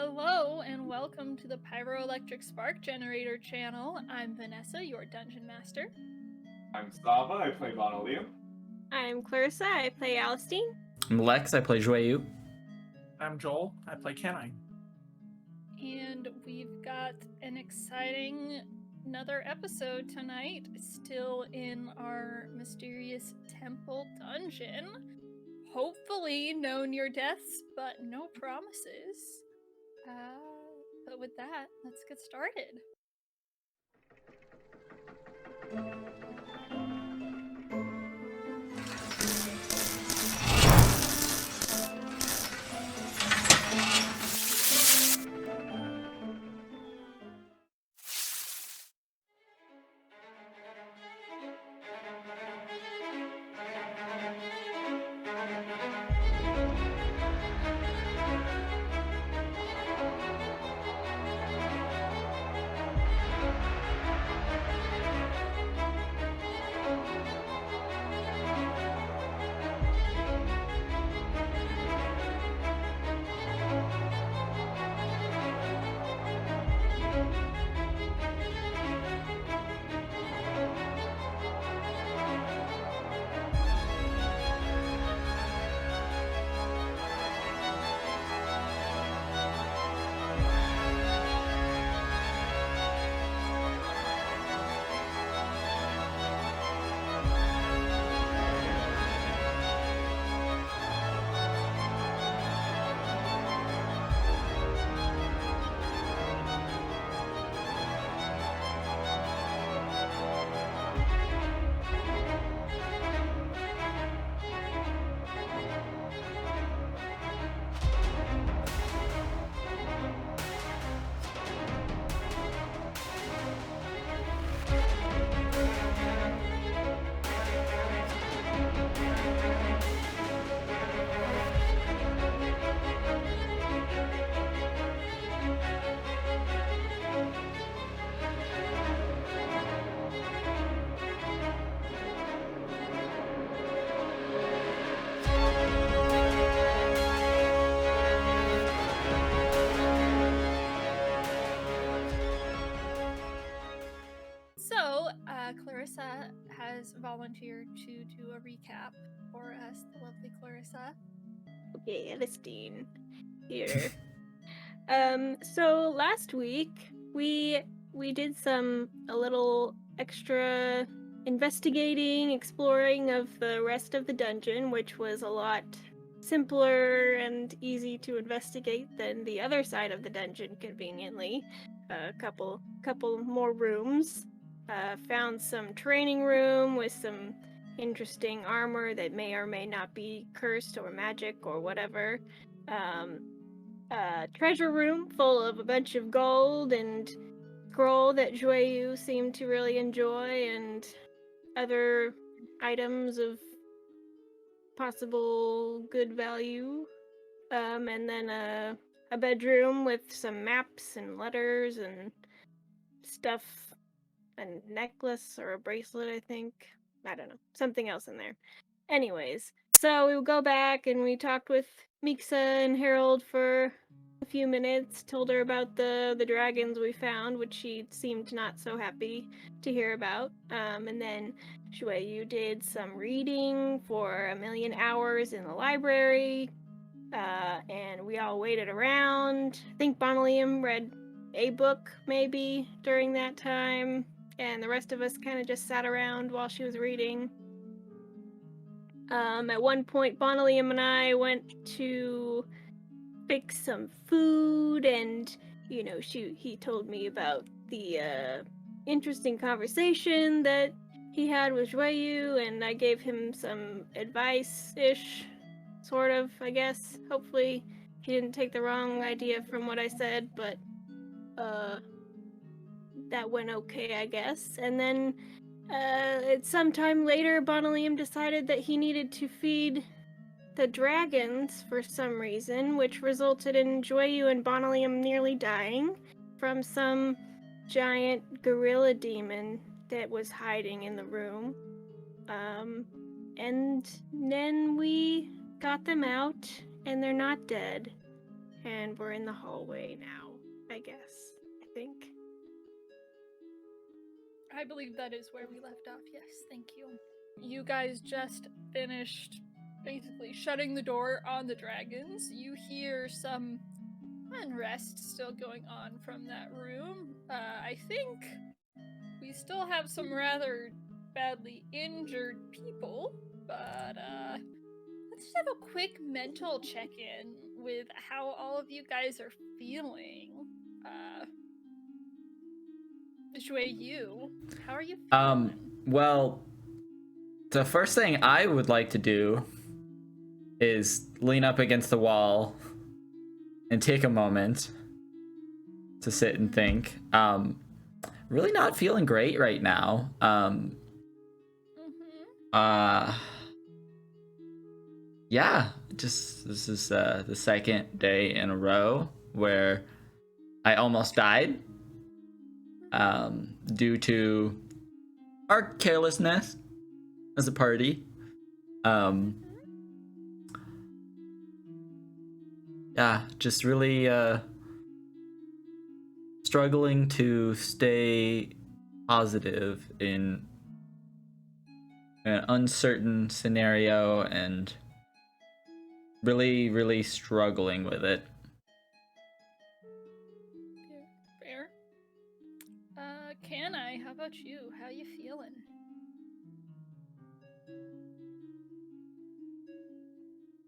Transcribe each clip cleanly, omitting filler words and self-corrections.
Hello and welcome to the Pyroelectric Spark Generator channel. I'm Vanessa, your Dungeon Master. I'm Sava, I play Bonalium. I'm Clarissa, I play Alistine. I'm Lex, I play Jueyu. I'm Joel, I play Canine. And we've got an exciting another episode tonight, still in our mysterious temple dungeon. Hopefully no near deaths, but no promises. But with that, let's get started. So, Clarissa has volunteered to do a recap for us, the lovely Clarissa. Okay, Alistine here. So last week we did a little extra investigating, exploring of the rest of the dungeon, which was a lot simpler and easy to investigate than the other side of the dungeon, conveniently. A couple more rooms. Found some training room with some interesting armor that may or may not be cursed or magic or whatever. Treasure room full of a bunch of gold and scroll that Jueyu seemed to really enjoy, and other items of possible good value. And then a bedroom with some maps and letters and stuff. A necklace or a bracelet, I think. I don't know. Something else in there. Anyways, so we go back and we talked with Mixa and Harold for a few minutes, told her about the dragons we found, which she seemed not so happy to hear about. And then Jueyu did some reading for 1,000,000 hours in the library. And we all waited around. I think Bonalium read a book, maybe, during that time. And the rest of us kind of just sat around while she was reading. At one point, Bonalium and I went to fix some food, and, you know, he told me about the interesting conversation that he had with Jueyu, and I gave him some advice-ish, sort of, I guess. Hopefully he didn't take the wrong idea from what I said, but, that went okay, I guess. And then, sometime later, Bonalium decided that he needed to feed the dragons for some reason, which resulted in Jueyu and Bonalium nearly dying from some giant gorilla demon that was hiding in the room. And then we got them out, and they're not dead. And we're in the hallway now, I guess. I think. I believe that is where we left off. Yes, thank you. You guys just finished basically shutting the door on the dragons. You hear some unrest still going on from that room. I think we still have some rather badly injured people, but let's just have a quick mental check-in with how all of you guys are feeling. Shui, you, how are you feeling? Well, the first thing I would like to do is lean up against the wall and take a moment to sit and think. Really not feeling great right now. Yeah, just this is the second day in a row where I almost died due to our carelessness as a party. Yeah, just really struggling to stay positive in an uncertain scenario and really struggling with it. Fair. Can I? How about you? How you feeling?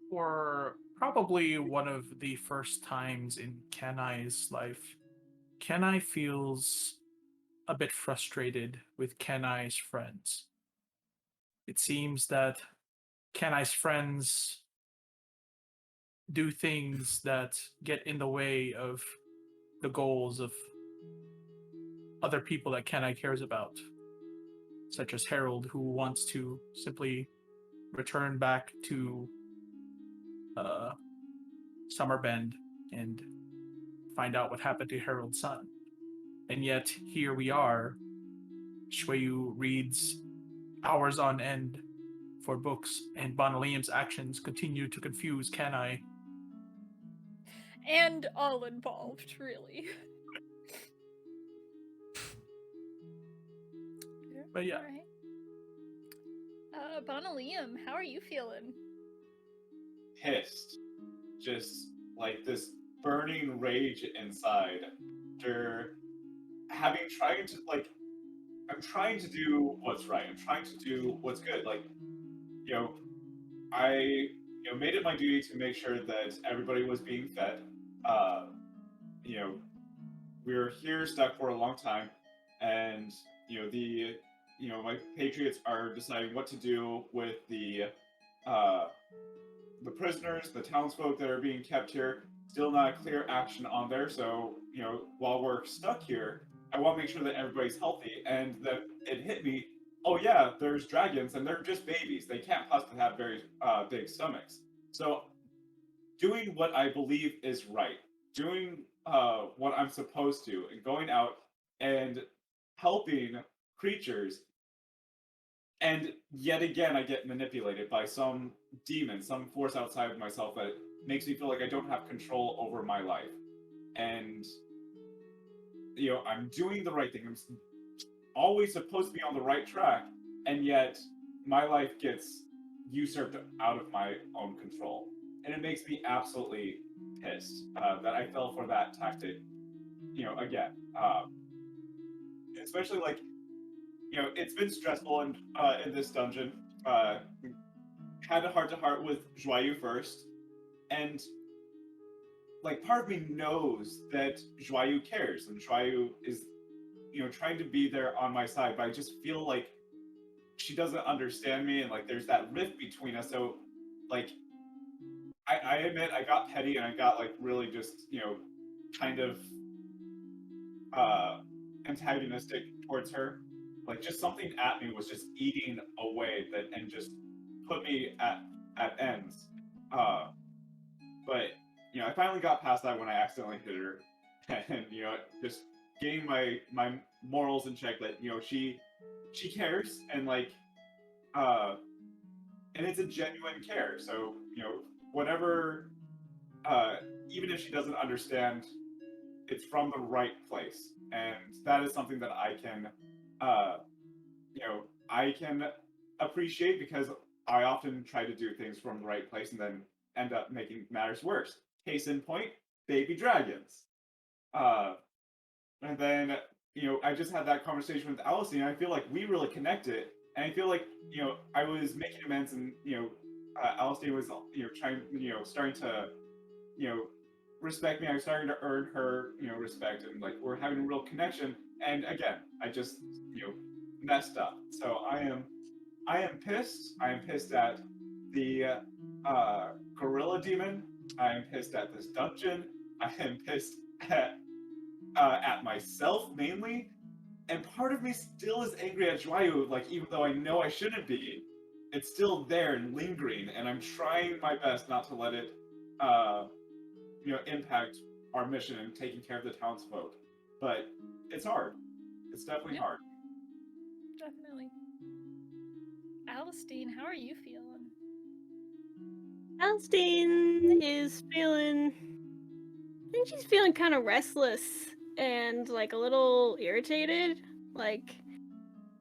For probably one of the first times in Kenai's life, Kenai feels a bit frustrated with Kenai's friends. It seems that Kenai's friends do things that get in the way of the goals of other people that Kenai cares about, such as Harold, who wants to simply return back to Summer Bend and find out what happened to Harold's son. And yet, here we are. Shweyu reads hours on end for books, and Bonaliam's actions continue to confuse Kenai. And all involved, really. But yeah. Alright. Bonaliam, how are you feeling? Pissed. Just like this burning rage inside. After having trying to I'm trying to do what's right. I'm trying to do what's good. Like, you know, I made it my duty to make sure that everybody was being fed. Uh, you know, we were here stuck for a long time, and my patriots are deciding what to do with uh, the prisoners, the townsfolk that are being kept here. Still not a clear action on there. So while we're stuck here, I want to make sure that everybody's healthy. And that it hit me. Oh yeah, there's dragons, and they're just babies. They can't possibly have very big stomachs. So doing what I believe is right, doing what I'm supposed to, and going out and helping creatures. And yet again, I get manipulated by some demon, some force outside of myself that makes me feel like I don't have control over my life. And, I'm doing the right thing. I'm always supposed to be on the right track, and yet my life gets usurped out of my own control. And it makes me absolutely pissed that I fell for that tactic, again. Especially it's been stressful in this dungeon. Had a heart-to-heart with Joyeux first, and part of me knows that Joyeux cares, and Joyeux is, trying to be there on my side, but I just feel like she doesn't understand me, and there's that rift between us. So I admit I got petty, and I got really just kind of antagonistic towards her. Just something at me was just eating away and just put me at ends. But I finally got past that when I accidentally hit her, and just getting my morals in check. That she cares, and and it's a genuine care. So whatever even if she doesn't understand, it's from the right place, and that is something that I can, I can appreciate because I often try to do things from the right place and then end up making matters worse. Case in point, baby dragons. Uh, and then, I just had that conversation with Alice, and I feel like we really connected. And I feel like, I was making amends, and, Alice was, trying, starting to, you know, respect me. I was starting to earn her, respect, and like we're having a real connection. And again, I just, messed up. So I am pissed. I am pissed at the gorilla demon. I am pissed at this dungeon. I am pissed at myself mainly, and part of me still is angry at Joyu. Like even though I know I shouldn't be, it's still there and lingering, and I'm trying my best not to let it, impact our mission and taking care of the townsfolk. But it's hard. It's definitely Yep. hard. Definitely. Alistine, how are you feeling? Alstine is feeling. I think she's feeling kind of restless and like a little irritated. Like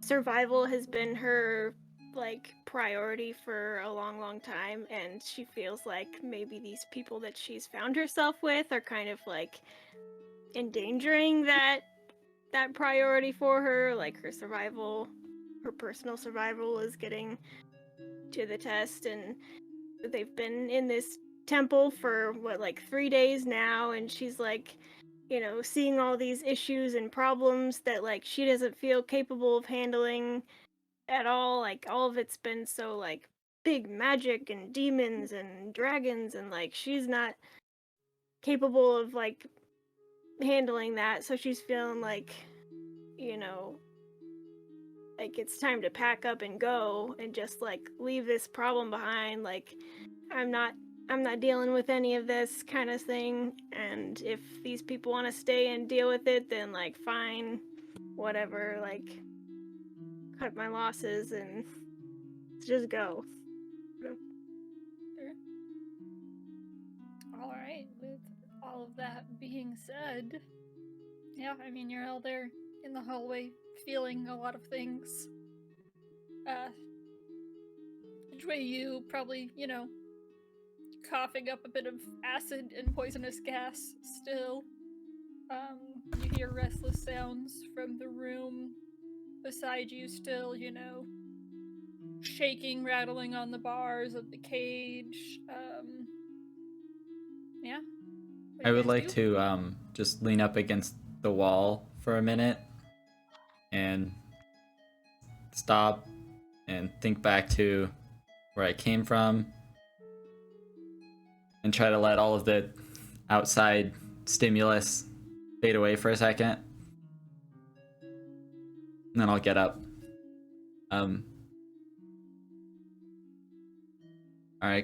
survival has been her like priority for a long time, and she feels like maybe these people that she's found herself with are kind of like endangering that priority for her. Like her survival, her personal survival is getting to the test, and they've been in this temple for like 3 days now, and she's like, seeing all these issues and problems that like she doesn't feel capable of handling at all. Like all of it's been so like big magic and demons and dragons, and like she's not capable of like handling that. So she's feeling like, you know, like it's time to pack up and go and just like leave this problem behind. Like I'm not dealing with any of this kind of thing, and if these people want to stay and deal with it, then like fine, whatever, like cut my losses and just go. Sure. All right. With all of that being said, yeah, I mean, you're all there in the hallway feeling a lot of things. Jui, you probably, coughing up a bit of acid and poisonous gas still. You hear restless sounds from the room beside you still, shaking, rattling on the bars of the cage. Yeah. What do I you would guys like do? to just lean up against the wall for a minute and stop and think back to where I came from and try to let all of the outside stimulus fade away for a second. And then I'll get up. Alright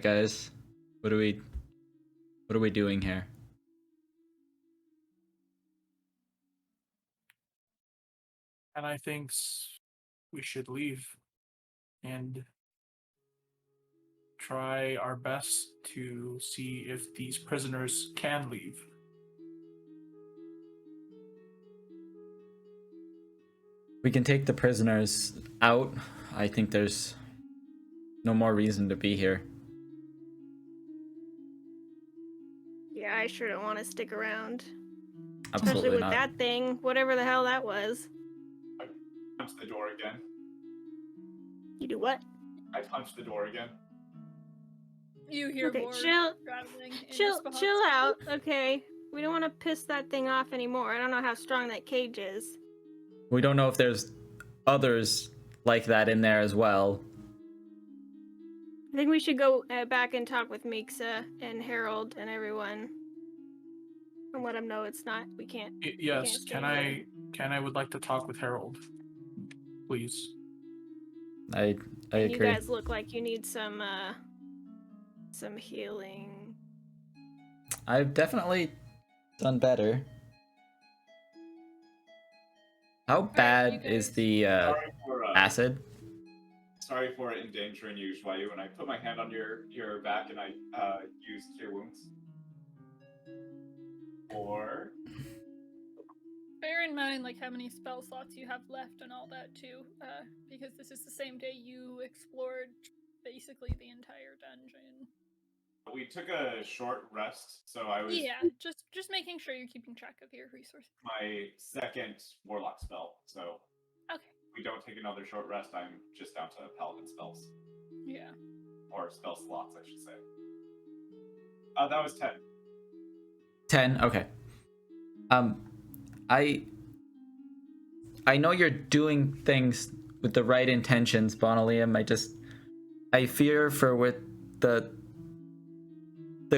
guys. What are we doing here? And I think we should leave and try our best to see if these prisoners can leave. We can take the prisoners out. I think there's no more reason to be here. Yeah, I sure don't want to stick around. Absolutely Especially with not. that thing, whatever the hell that was. I punched the door again. You do what? I punched the door again. You hear Okay, more chill rattling in response. chill out, okay? We don't want to piss that thing off anymore. I don't know how strong that cage is. We don't know if there's others like that in there as well. I think we should go back and talk with Mixa and Harold and everyone, and let them know it's not. We can't. Yes, can't stay can here. I would like to talk with Harold, please. I And you agree. guys look like you need some healing. I've definitely done better. How bad is the Sorry for acid? sorry for endangering you, Joyu. And I put my hand on your back and I used cure wounds. 4. Bear in mind, like, how many spell slots you have left and all that, too, because this is the same day you explored basically the entire dungeon. We took a short rest, so I was Yeah, just making sure you're keeping track of your resources. my second warlock spell. So Okay. if we don't take another short rest, I'm just down to paladin spells. Yeah. Or spell slots, I should say. That was 10. 10. Okay. I know you're doing things with the right intentions, Bonalium. I fear for with the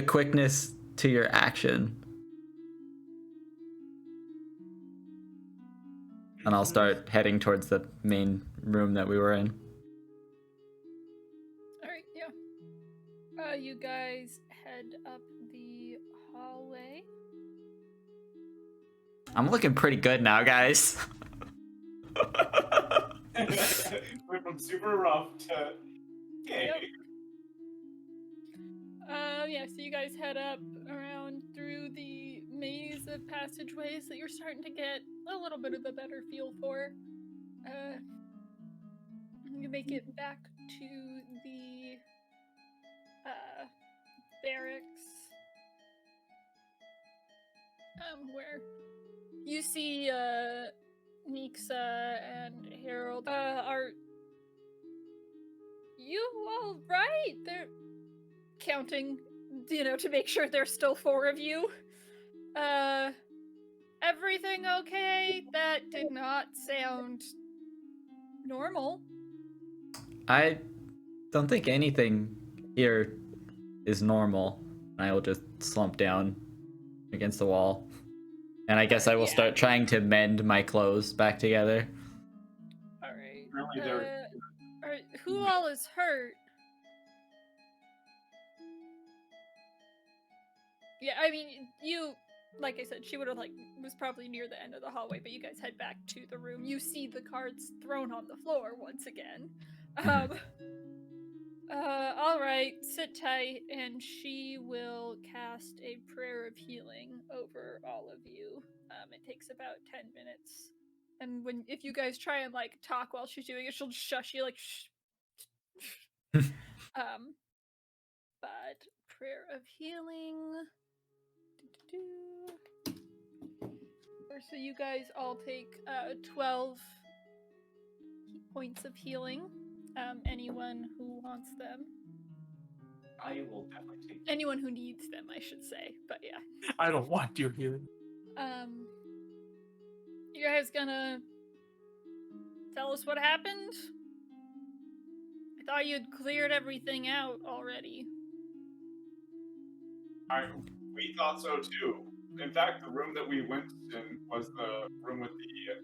quickness to your action. And I'll start heading towards the main room that we were in. Alright, yeah. You guys head up the hallway. I'm looking pretty good now, guys. Went from super rough to okay. Yep. Yeah, so you guys head up around through the maze of passageways that you're starting to get a little bit of a better feel for. You make it back to the barracks, where you see Nixa and Harold. Are you all right? They're counting, to make sure there's still 4 of you. Everything okay? That did not sound normal. I don't think anything here is normal. I will just slump down against the wall. And I guess I will Yeah. start trying to mend my clothes back together. Alright. Apparently they're Alright, who all is hurt? Yeah, I mean, you, like I said, she would have, was probably near the end of the hallway, but you guys head back to the room. You see the cards thrown on the floor once again. Alright, sit tight, and she will cast a prayer of healing over all of you. It takes about 10 minutes. And if you guys try and, talk while she's doing it, she'll just shush you, shh. But prayer of healing. So you guys all take 12 points of healing. Anyone who wants them. I will definitely take Anyone who needs them, I should say. But yeah. I don't want your healing. You guys gonna tell us what happened? I thought you'd cleared everything out already. We thought so too. In fact, the room that we went in was the room with the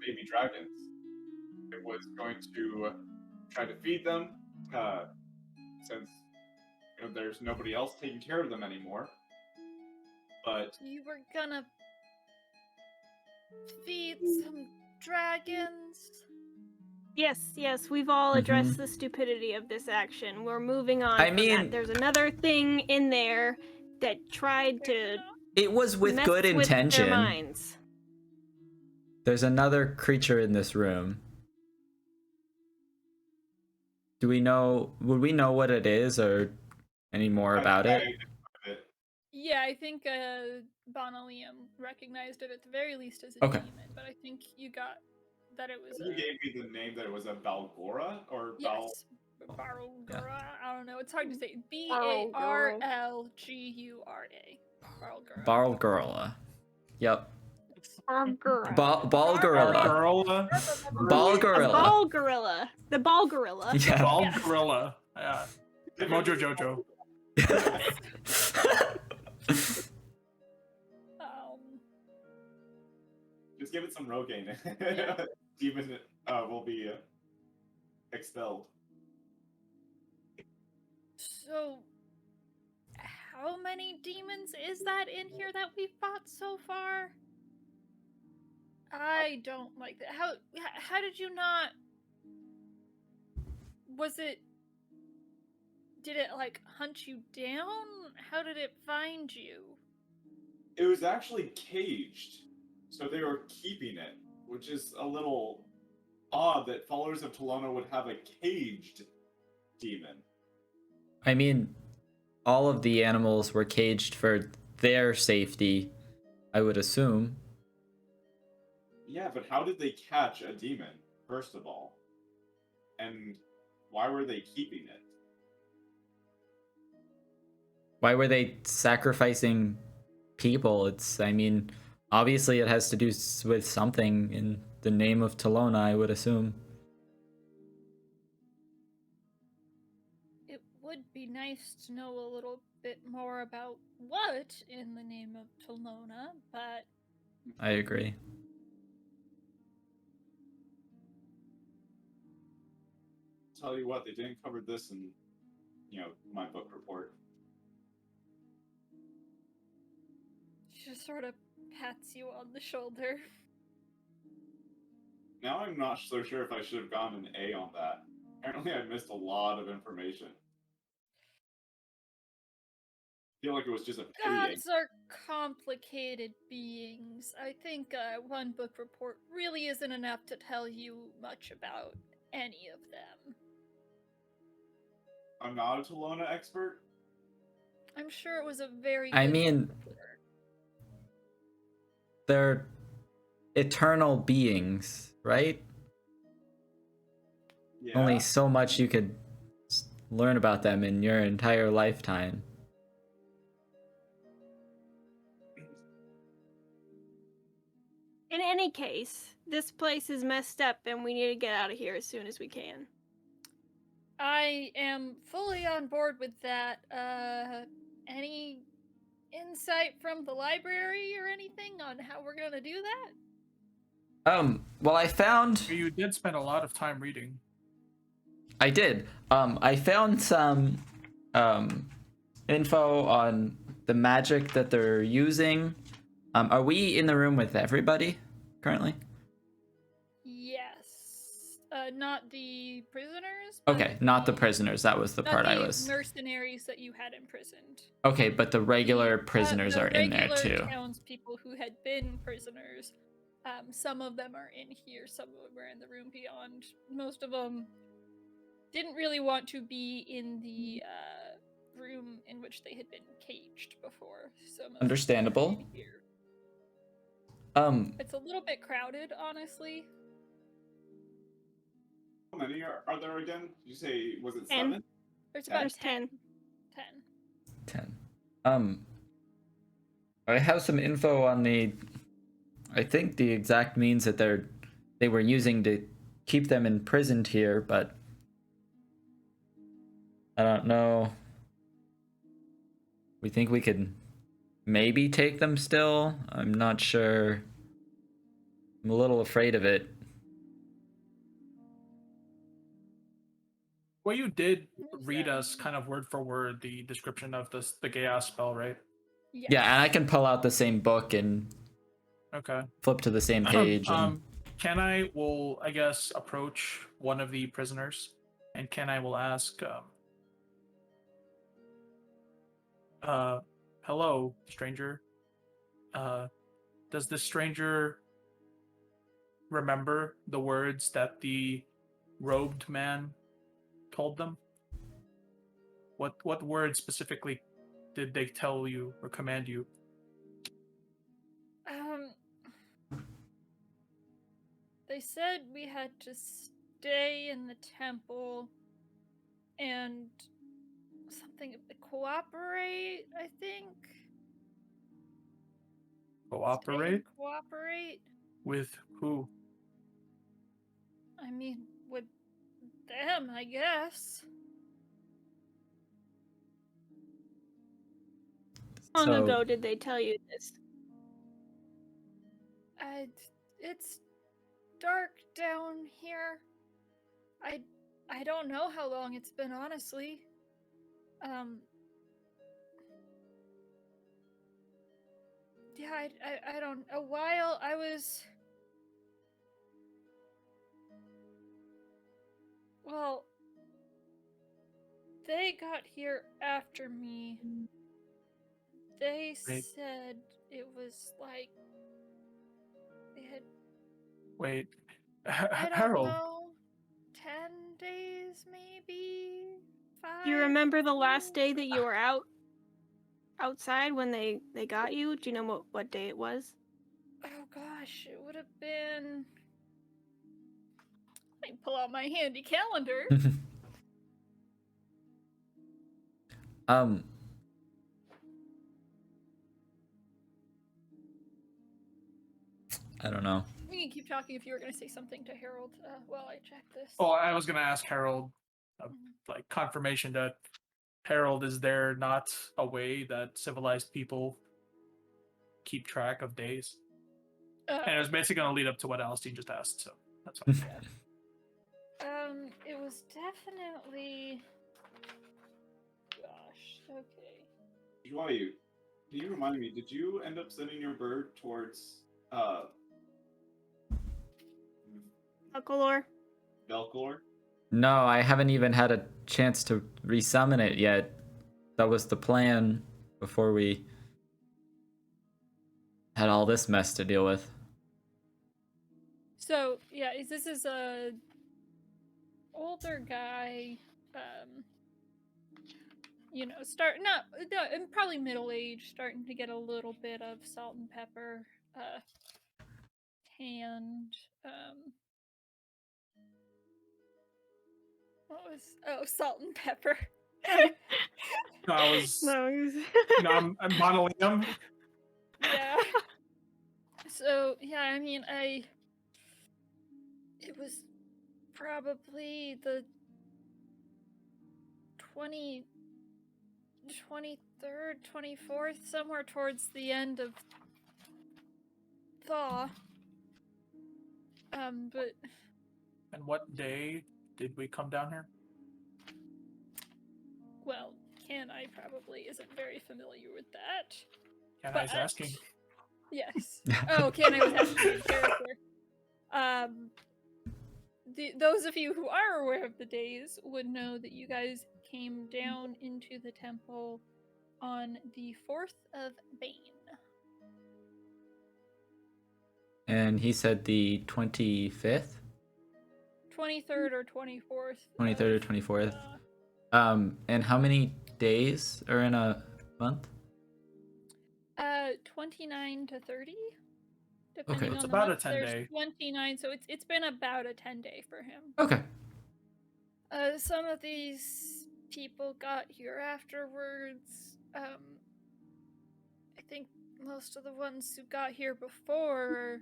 baby dragons. It was going to try to feed them, since there's nobody else taking care of them anymore. But You were gonna feed some dragons? Yes, we've all addressed the stupidity of this action. We're moving on from that. There's another thing in there that tried to It was with mess good with intention. their minds. There's another creature in this room. Would we know what it is or any more about it? Yeah, I think Bonalium recognized it at the very least as a demon, but I think you got that it was. You gave me the name that it was a Balgora or Yes, Barlgura. I don't know. It's hard to say. Barlgura. Barlgura. Yep. Barlgura. Ball gorilla. Gorilla. Ball gorilla. Ball gorilla. The ball gorilla. Yeah. Ball gorilla. Yeah. Mojo Jojo. Just give it some Rogaine. Yeah. Demon will be expelled. So, how many demons is that in here that we've fought so far? I don't like that. How did you not? Did it hunt you down? How did it find you? It was actually caged, so they were keeping it, which is a little odd that followers of Tolona would have a caged demon. I mean, all of the animals were caged for their safety, I would assume. Yeah, but how did they catch a demon, first of all? And why were they keeping it? Why were they sacrificing people? I mean, obviously it has to do with something in the name of Tolona, I would assume. It would be nice to know a little bit more about what in the name of Tolona, but I agree. Tell you what, they didn't cover this in, my book report. she just sort of pats you on the shoulder. Now I'm not so sure if I should have gotten an A on that. Apparently I missed a lot of information. I feel like it was just a pity. Gods are complicated beings. I think one book report really isn't enough to tell you much about any of them. I'm not a Tolona expert. I'm sure it was a very good I mean, book report. they're eternal beings, right? Yeah. Only so much you could learn about them in your entire lifetime. In any case, this place is messed up and we need to get out of here as soon as we can. I am fully on board with that. Any insight from the library or anything on how we're gonna do that? Well, I found You did spend a lot of time reading. I did. I found some info on the magic that they're using. Are we in the room with everybody currently? Yes. Not the prisoners. But Okay, not the prisoners. That was the not part I the was. mercenaries that you had imprisoned. Okay, but the regular prisoners The are in there regular too. townspeople who had been prisoners. Some of them are in here. Some of them are in the room beyond. Most of them didn't really want to be in the room in which they had been caged before. So most of them are Understandable. in here. Um, It's a little bit crowded, honestly. How many are there again? Did you say, was it 10. 7? There's about There's 10. 10. 10. 10. I have some info on I think the exact means that they were using to keep them imprisoned here, but I don't know. We think we could maybe take them still? I'm not sure. I'm a little afraid of it. Well, you did read us kind of word for word the description of the chaos spell, right? Yes. Yeah, and I can pull out the same book and Okay. flip to the same page. Kenai will, I guess, approach one of the prisoners, and Kenai will ask, hello, stranger. Does this stranger remember the words that the robed man told them? What words specifically did they tell you or command you? They said we had to stay in the temple and something cooperate, I think. Cooperate? Cooperate? With who? I mean, with them, I guess. How long So- ago did they tell you this? It's dark down here. I don't know how long it's been, honestly. Yeah, I don't. A while. I was. Well, they got here after me. They Right. said it was like they had, Wait, I don't Harold. know, 10 days maybe? 5? Do you remember the last 4? day that you were outside when they got you? Do you know what day it was? Oh gosh, it would have been. Let me pull out my handy calendar. Um, I don't know. We can keep talking if you were going to say something to Harold while I check this. Oh, I was gonna ask Harold, like confirmation that Harold, is there not a way that civilized people keep track of days? And it was basically gonna lead up to what Alistine just asked, so that's fine. It was definitely. Gosh, okay. Joyu, can you remind me, did you end up sending your bird towards Alcolor? Velcor? No, I haven't even had a chance to resummon it yet. That was the plan before we had all this mess to deal with. So, yeah, this is a older guy, you know, probably middle age, starting to get a little bit of salt and pepper, tanned, salt and pepper. No, I was, No. I'm modeling them. Yeah. So, yeah, I mean, it was probably the 23rd, 24th, somewhere towards the end of thaw. But And what day did we come down here? well, Can-I probably isn't very familiar with that. And I was asking. Yes. Oh, Can-I was asking in character. Those of you who are aware of the days would know that you guys came down into the temple on the 4th of Bane. And he said the 25th? 23rd or 24th. 23rd or 24th. And how many days are in a month? 29 to 30. Okay. Depending So it's on the about month. a 10 There's day. 29, so it's been about a 10-day for him. Okay. Some of these people got here afterwards. I think most of the ones who got here before,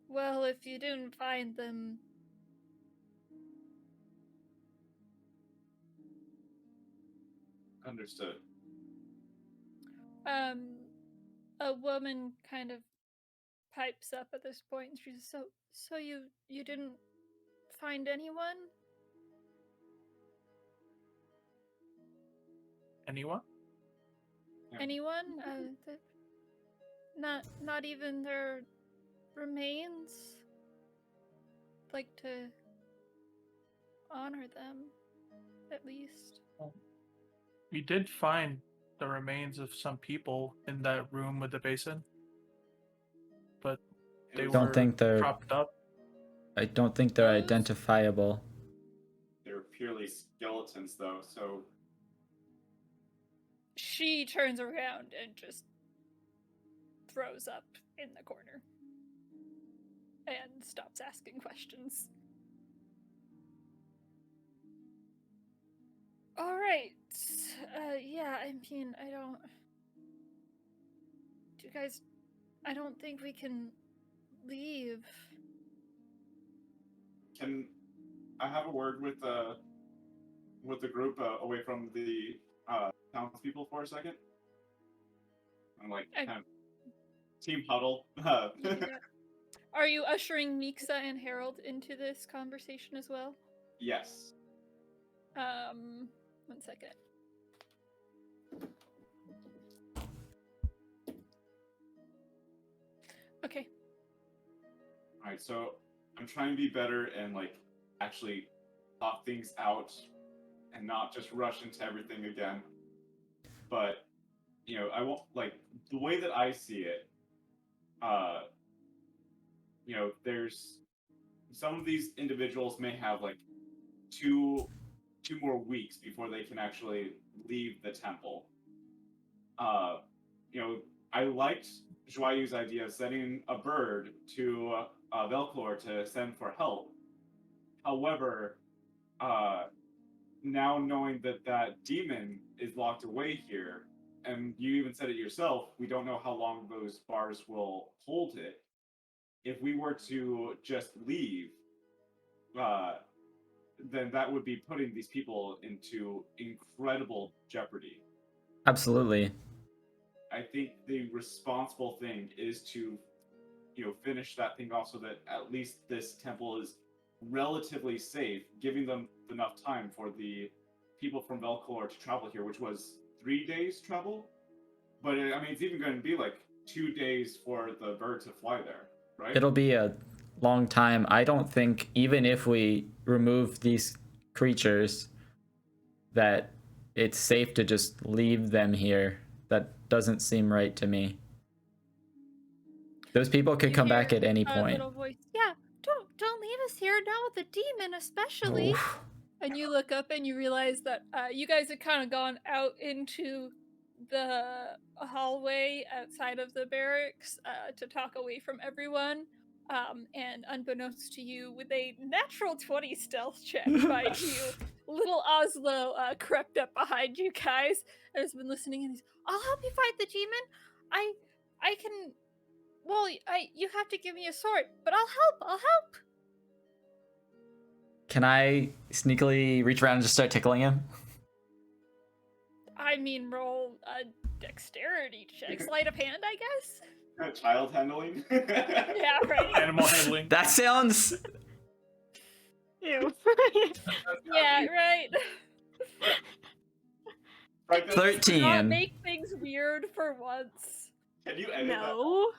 well, if you didn't find them, Understood. a woman kind of pipes up at this point and she says, so you didn't find anyone? Anyone? Yeah. Anyone? Not even their remains? Like to honor them, at least. We did find the remains of some people in that room with the basin, but they It Don't were think they're- propped up. I don't think they're Those- identifiable. They're purely skeletons, though, so She turns around and just throws up in the corner and stops asking questions. All right. Yeah, I mean, do you guys, I don't think we can leave. can I have a word with the group away from the townspeople for a second? I'm like, I- kind of team huddle. Are you ushering Mixa and Harold into this conversation as well? Yes. 1 second. Okay. All right, so I'm trying to be better and like actually talk things out and not just rush into everything again. But I won't like the way that I see it. Uh, there's some of these individuals may have like two more weeks before they can actually leave the temple. Uh, I liked Joyeu's idea of sending a bird to Velclor to send for help. However, uh, now knowing that that demon is locked away here, and you even said it yourself, we don't know how long those bars will hold it. If we were to just leave, uh, then that would be putting these people into incredible jeopardy. Absolutely. I think the responsible thing is to, finish that thing off so that at least this temple is relatively safe, giving them enough time for the people from Velcor to travel here, which was 3 days travel. But it's even going to be like 2 days for the bird to fly there, right? It'll be a long time. I don't think even if we remove these creatures that it's safe to just leave them here. That doesn't seem right to me. Those people could You come hear back at any a point. little voice. Yeah, don't leave us here now with the demon, especially. Oof. And you look up and you realize that you guys had kind of gone out into the hallway outside of the barracks to talk away from everyone. And unbeknownst to you, with a natural 20 stealth check, mind you, little Oslo crept up behind you guys and has been listening. And he's, "I'll help you fight the demon. I can. Well, you have to give me a sword, but I'll help. I'll help." Can I sneakily reach around and just start tickling him? I mean, roll a dexterity check, sleight of hand, I guess. Child handling. Yeah, right. Animal handling. That sounds... Ew. Yeah, right. Right, Not 13. make things weird for once. Can you edit that? No.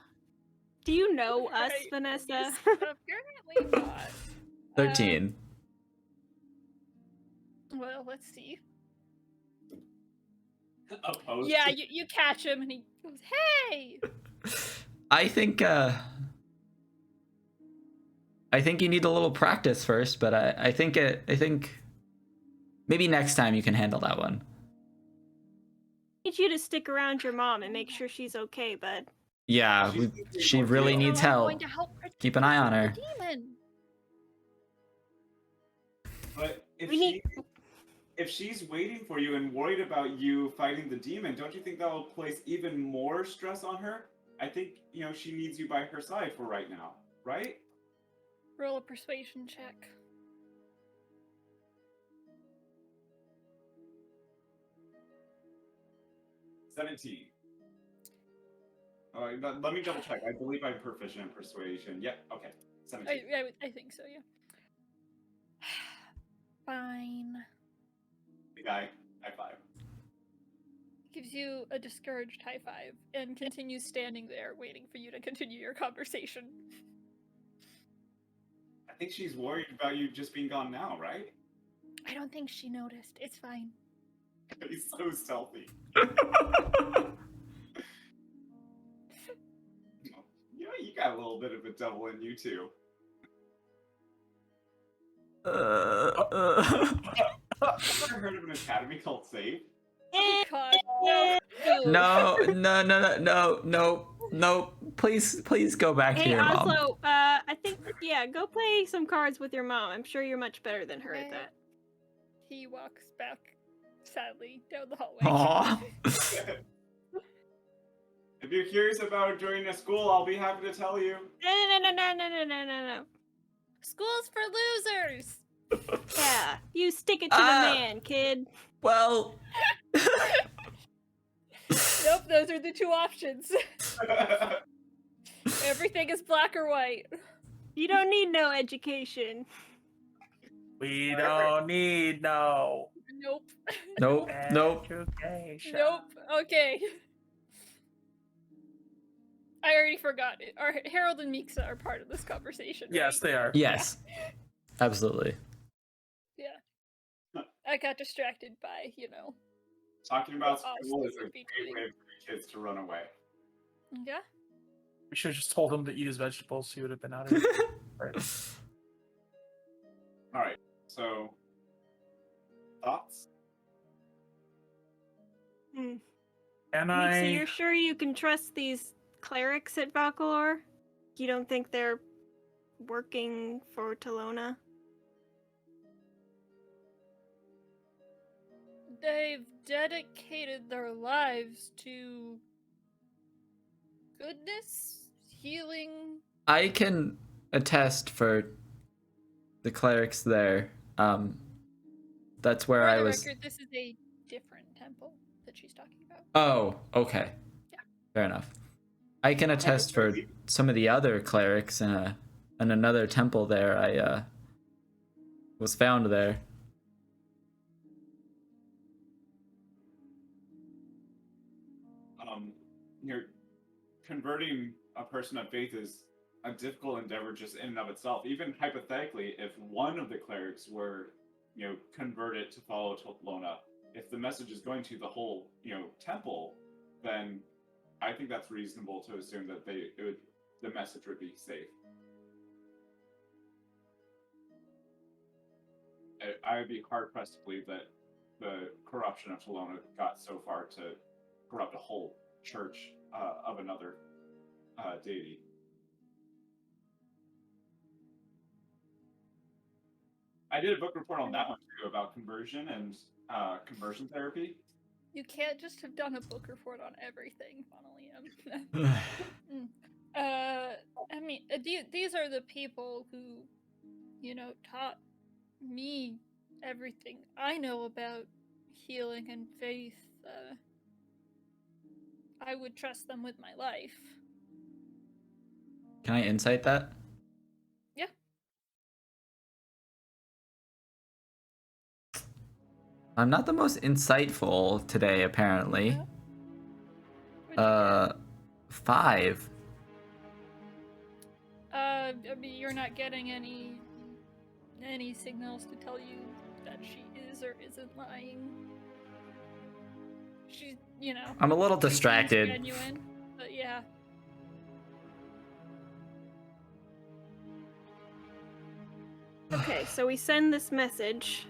Do you know us, Right. Vanessa? Yes, apparently not. 13. Well, let's see. Opposed Yeah, to- you catch him and he goes, "Hey!" I think you need a little practice first, but I think maybe next time you can handle that one. I need you to stick around your mom and make sure she's okay, bud. Yeah, she really I'm needs I'm going help. to help protect Keep an eye you on from her. the demon. But We if she's waiting for you and worried about you fighting the demon, don't you think that will place even more stress on her? I think, she needs you by her side for right now, right? Roll a persuasion check. $17. All right, let me double check. I believe I'm proficient in persuasion. Yep, okay. 17. I think so, yeah. Fine. The guy, high five. Gives you a discouraged high five and continues standing there waiting for you to continue your conversation. I think she's worried about you just being gone now, right? I don't think she noticed. It's fine. He's so stealthy. You got a little bit of a devil in you too. Ever heard of an academy called Save? Oh god. No. Please go back to Hey, your mom. Oslo, I think, go play some cards with your mom. I'm sure you're much better than her at Okay. that. He walks back sadly down the hallway. Aw. If you're curious about joining a school, I'll be happy to tell you. No. School's for losers. Yeah, you stick it to the man, kid. Well... Nope, those are the two options. Everything is black or white. You don't need no education. We don't need no Nope. Nope. education. Nope. Okay. I already forgot it. Harold and Mixa are part of this conversation. Right? Yes, they are. Yes. Absolutely. Yeah. I got distracted by, Talking about What school is Oslo a would be great doing. way for me kids to run away. Yeah. We should have just told him to eat his vegetables. He would have been out of it. Right. All right. So, thoughts? Hmm. Can So I? you're sure you can trust these clerics at Valkalor? You don't think they're working for Talona? They've dedicated their lives to goodness, healing. I can attest for the clerics there. That's where For I the was. record, this is a different temple that she's talking about. Oh, okay. Yeah. Fair enough. I can attest for some of the other clerics in another temple there. I was found there. You're converting a person of faith is a difficult endeavor just in and of itself. Even hypothetically, if one of the clerics were, converted to follow Lona, if the message is going to the whole, temple, then I think that's reasonable to assume that the message would be safe. I would be hard pressed to believe that the corruption of Talona got so far to corrupt a whole church of another deity. I did a book report on that one too about conversion and conversion therapy. You can't just have done a book report on everything, Funnily. I mean, these are the people who, taught me everything I know about healing and faith. I would trust them with my life. Can I insight that? Yeah. I'm not the most insightful today, apparently. Yeah. 5. I mean, you're not getting any signals to tell you that she is or isn't lying. She's, I'm a little she seems distracted. genuine, but yeah. Okay, so we send this message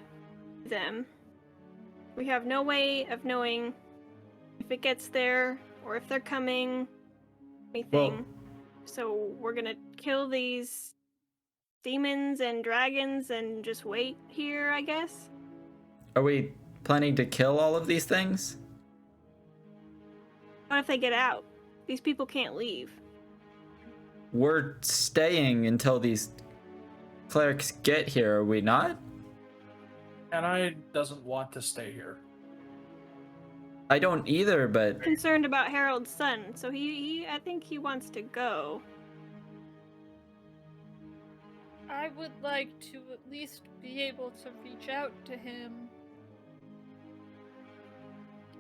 to them. We have no way of knowing if it gets there or if they're coming, anything. Well- So we're gonna kill these demons and dragons and just wait here, I guess? Are we planning to kill all of these things? What if they get out? These people can't leave. We're staying until these clerics get here, are we not? And I doesn't want to stay here. I don't either, but Concerned about Harold's son, so he I think he wants to go. I would like to at least be able to reach out to him.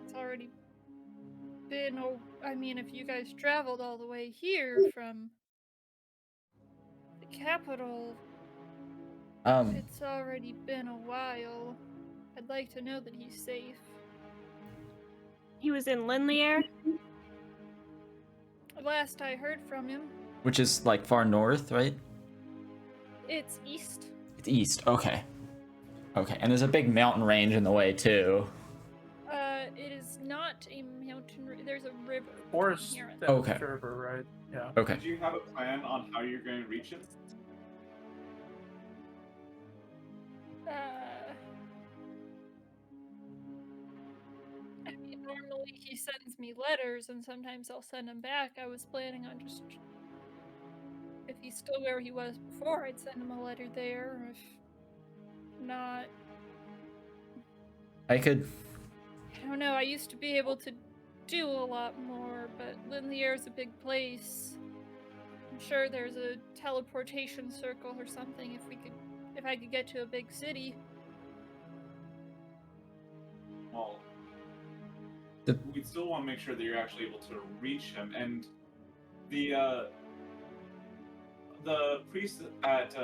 It's already been, I mean, if you guys traveled all the way here from the capital, it's already been a while. I'd like to know that he's safe. He was in Linlier? Last I heard from him, which is like far north, right? it's east. It's east. Okay. Okay, and there's a big mountain range in the way too. It is not a mountain. There's a river. Forest Here. Okay. River, right? Yeah. Okay. Do you have a plan on how you're going to reach it? I mean, normally he sends me letters, and sometimes I'll send him back. I was planning on just, if he's still where he was before, I'd send him a letter there. Or if not, I could. I don't know. I used to be able to do a lot more, but Linlier is a big place. I'm sure there's a teleportation circle or something if I could get to a big city. Well, The- we still want to make sure that you're actually able to reach him. And the priests at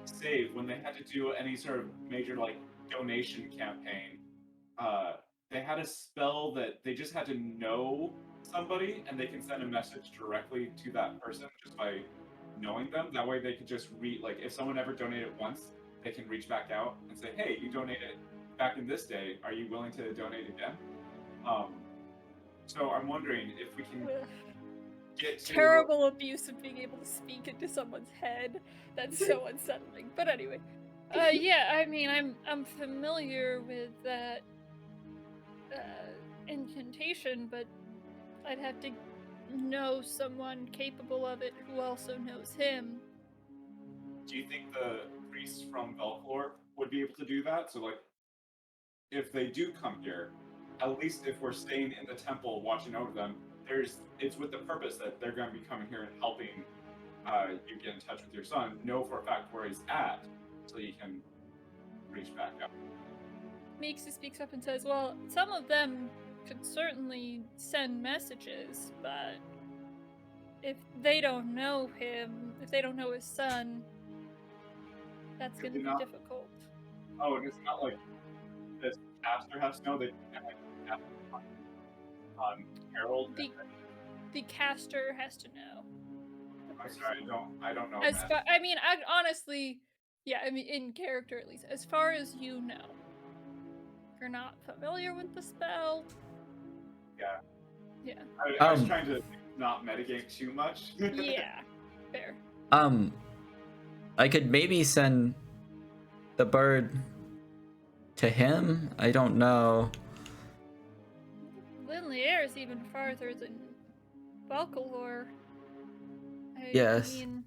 Save, when they had to do any sort of major donation campaign, they had a spell that they just had to know somebody and they can send a message directly to that person just by knowing them. That way they could just read, like, if someone ever donated once, they can reach back out and say, hey, you donated back in this day. Are you willing to donate again? So I'm wondering if we can get to... Terrible abuse of being able to speak into someone's head. That's so unsettling. But anyway, yeah, I mean, I'm familiar with that incantation, but I'd have to know someone capable of it who also knows him. Do you think the priests from Velcor would be able to do that? So, like, if they do come here, at least if we're staying in the temple watching over them, it's with the purpose that they're going to be coming here and helping you get in touch with your son, know for a fact where he's at, so you can reach back out. Meeksa speaks up and says, well, some of them could certainly send messages, but if they don't know him, if they don't know his son, that's going to be difficult. Oh, and it's not like this caster has to know. They can cast on Harold. The caster has to know. I'm sorry, I don't know. I mean, honestly, yeah, I mean, in character at least, as far as you know, you're not familiar with the spell. Yeah. Yeah. I was trying to not metagame too much. Yeah, fair. I could maybe send the bird to him. I don't know. Linlier is even farther than Valkalor. Yes. I mean,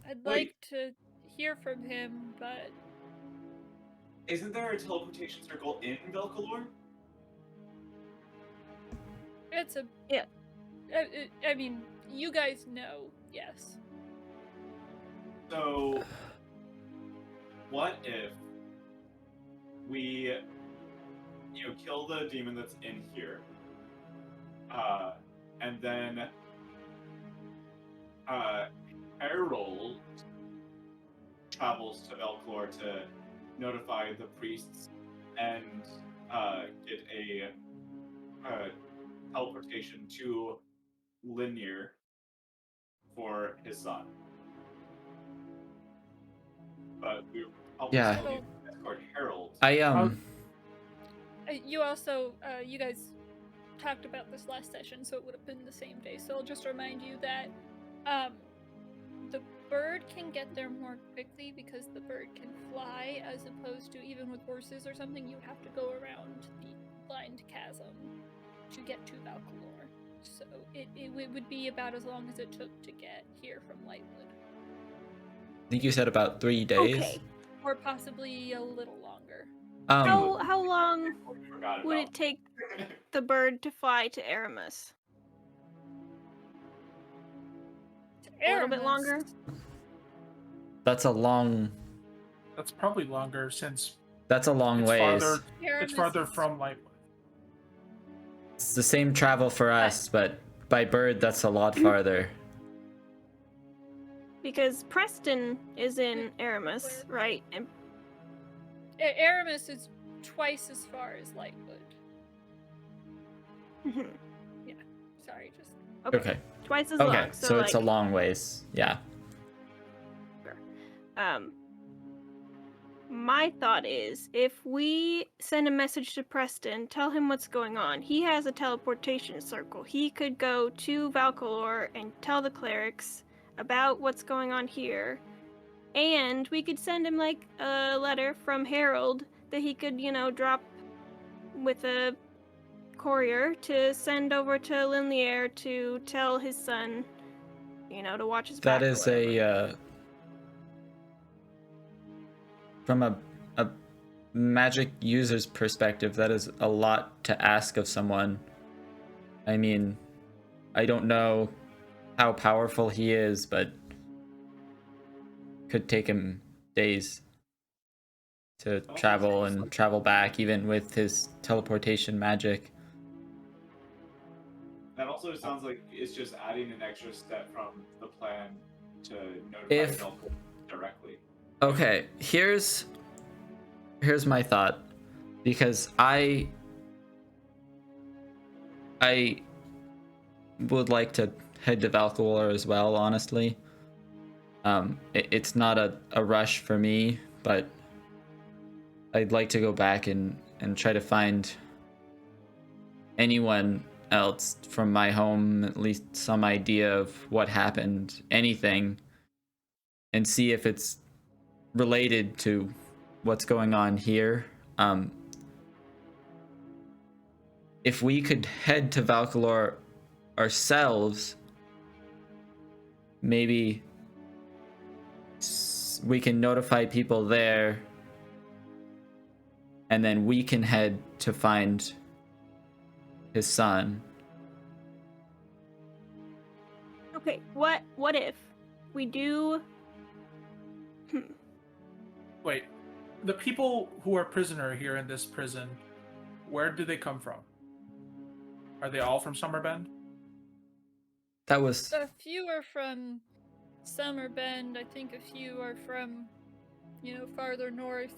I'd like to hear from him, but... Isn't there a teleportation circle in Velcalor? It's a... Yeah. I mean, you guys know, yes. So, what if we, kill the demon that's in here, and then Harold travels to Velcor to notify the priests and get a teleportation to Linear for his son. But we probably Yeah. still need to escort Harold. You also, you guys talked about this last session, so it would have been the same day. So I'll just remind you that the bird can get there more quickly because the bird can fly, as opposed to even with horses or something, you have to go around the blind chasm to get to Valkalor. So it would be about as long as it took to get here from Lightwood. I think you said about 3 days. Okay. Or possibly a little longer. How long Forgot would about. it take the bird to fly to Aramis? A little bit longer? That's a long. That's probably longer since That's a long it's ways. farther. Aramis It's farther is- from Lightwood. It's the same travel for us, but by bird, that's a lot farther. Because Preston is in Aramis, right? And Aramis is twice as far as Lightwood. Mhm. Sorry, just... Okay. Twice as Okay, long. so it's a like, long ways. Yeah. My thought is, if we send a message to Preston, tell him what's going on. He has a teleportation circle. He could go to Valkalor and tell the clerics about what's going on here. And we could send him, like, a letter from Harold that he could, drop with a courier to send over to Linlier to tell his son, to watch his back. That or is whatever. from a magic user's perspective, that is a lot to ask of someone. I mean, I don't know how powerful he is, but could take him days to travel and travel back, even with his teleportation magic. That also sounds like it's just adding an extra step from the plan to notify Velcor directly. Okay, here's my thought, because I would like to head to Valkalor as well, honestly. It's not a rush for me, but I'd like to go back and try to find anyone else from my home, at least some idea of what happened, anything, and see if it's related to what's going on here. If we could head to Valkalor ourselves, maybe we can notify people there, and then we can head to find his son. Okay, what if we do? Wait, the people who are prisoner here in this prison, where do they come from? Are they all from Summerbend? That was A few are from Summerbend. I think a few are from, farther north.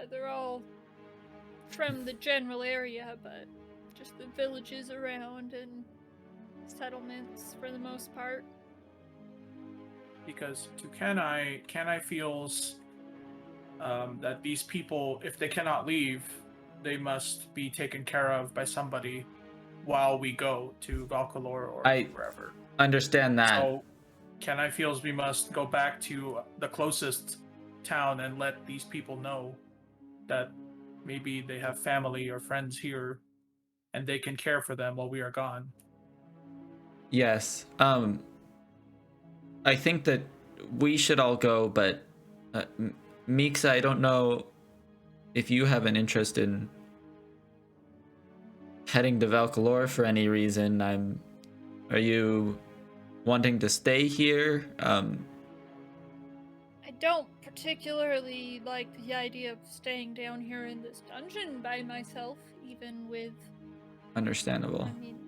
They're all from the general area, but just the villages around and settlements for the most part. Because to Kenai feels that these people, if they cannot leave, they must be taken care of by somebody while we go to Valkalor or wherever. Understand that. So Kenai feels we must go back to the closest town and let these people know that maybe they have family or friends here and they can care for them while we are gone. Yes. I think that we should all go, but Meeksa, I don't know if you have an interest in heading to Valkalor for any reason. Are you wanting to stay here? I don't particularly like the idea of staying down here in this dungeon by myself, even with... Understandable. I mean,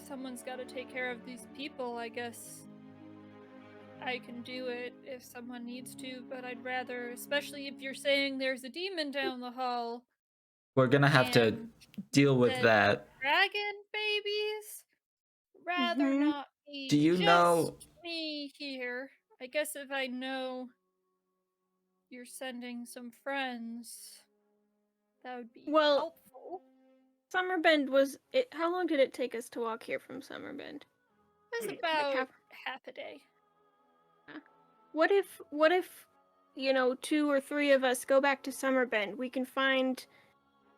someone's got to take care of these people. I guess I can do it if someone needs to, but I'd rather, especially if you're saying there's a demon down the hall. We're gonna have to deal with the that. Dragon babies? Rather not be Do you just know me here. I guess if I know you're sending some friends, that would be helpful. Summerbend was it? How long did it take us to walk here from Summerbend? It was about half a day. What if 2 or 3 of us go back to Summerbend? We can find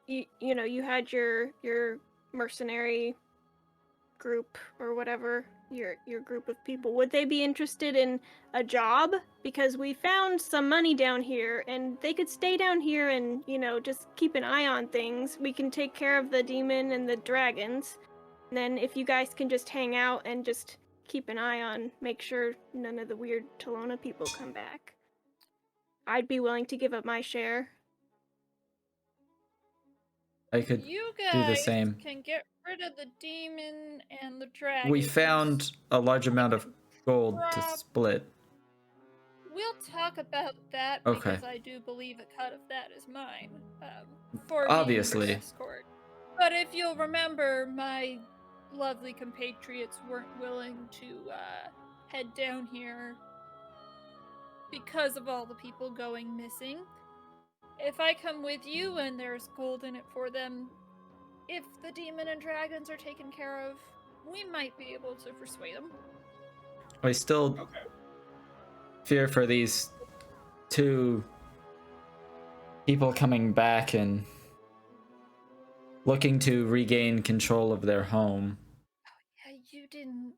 you had your mercenary group or whatever, your group of people. Would they be interested in a job? Because we found some money down here and they could stay down here and, just keep an eye on things. We can take care of the demon and the dragons. And then if you guys can just hang out and just keep an eye on, make sure none of the weird Talona people come back. I'd be willing to give up my share. I could You do the guys same. can get rid of the demon and the dragon. We found a large amount of gold to split. We'll talk about that Okay. because I do believe a cut of that is mine. For Obviously. being escort. But if you'll remember, my lovely compatriots weren't willing to head down here because of all the people going missing. If I come with you and there's gold in it for them, if the demon and dragons are taken care of, we might be able to persuade them. I still fear for these 2 people coming back and looking to regain control of their home. Yeah, you didn't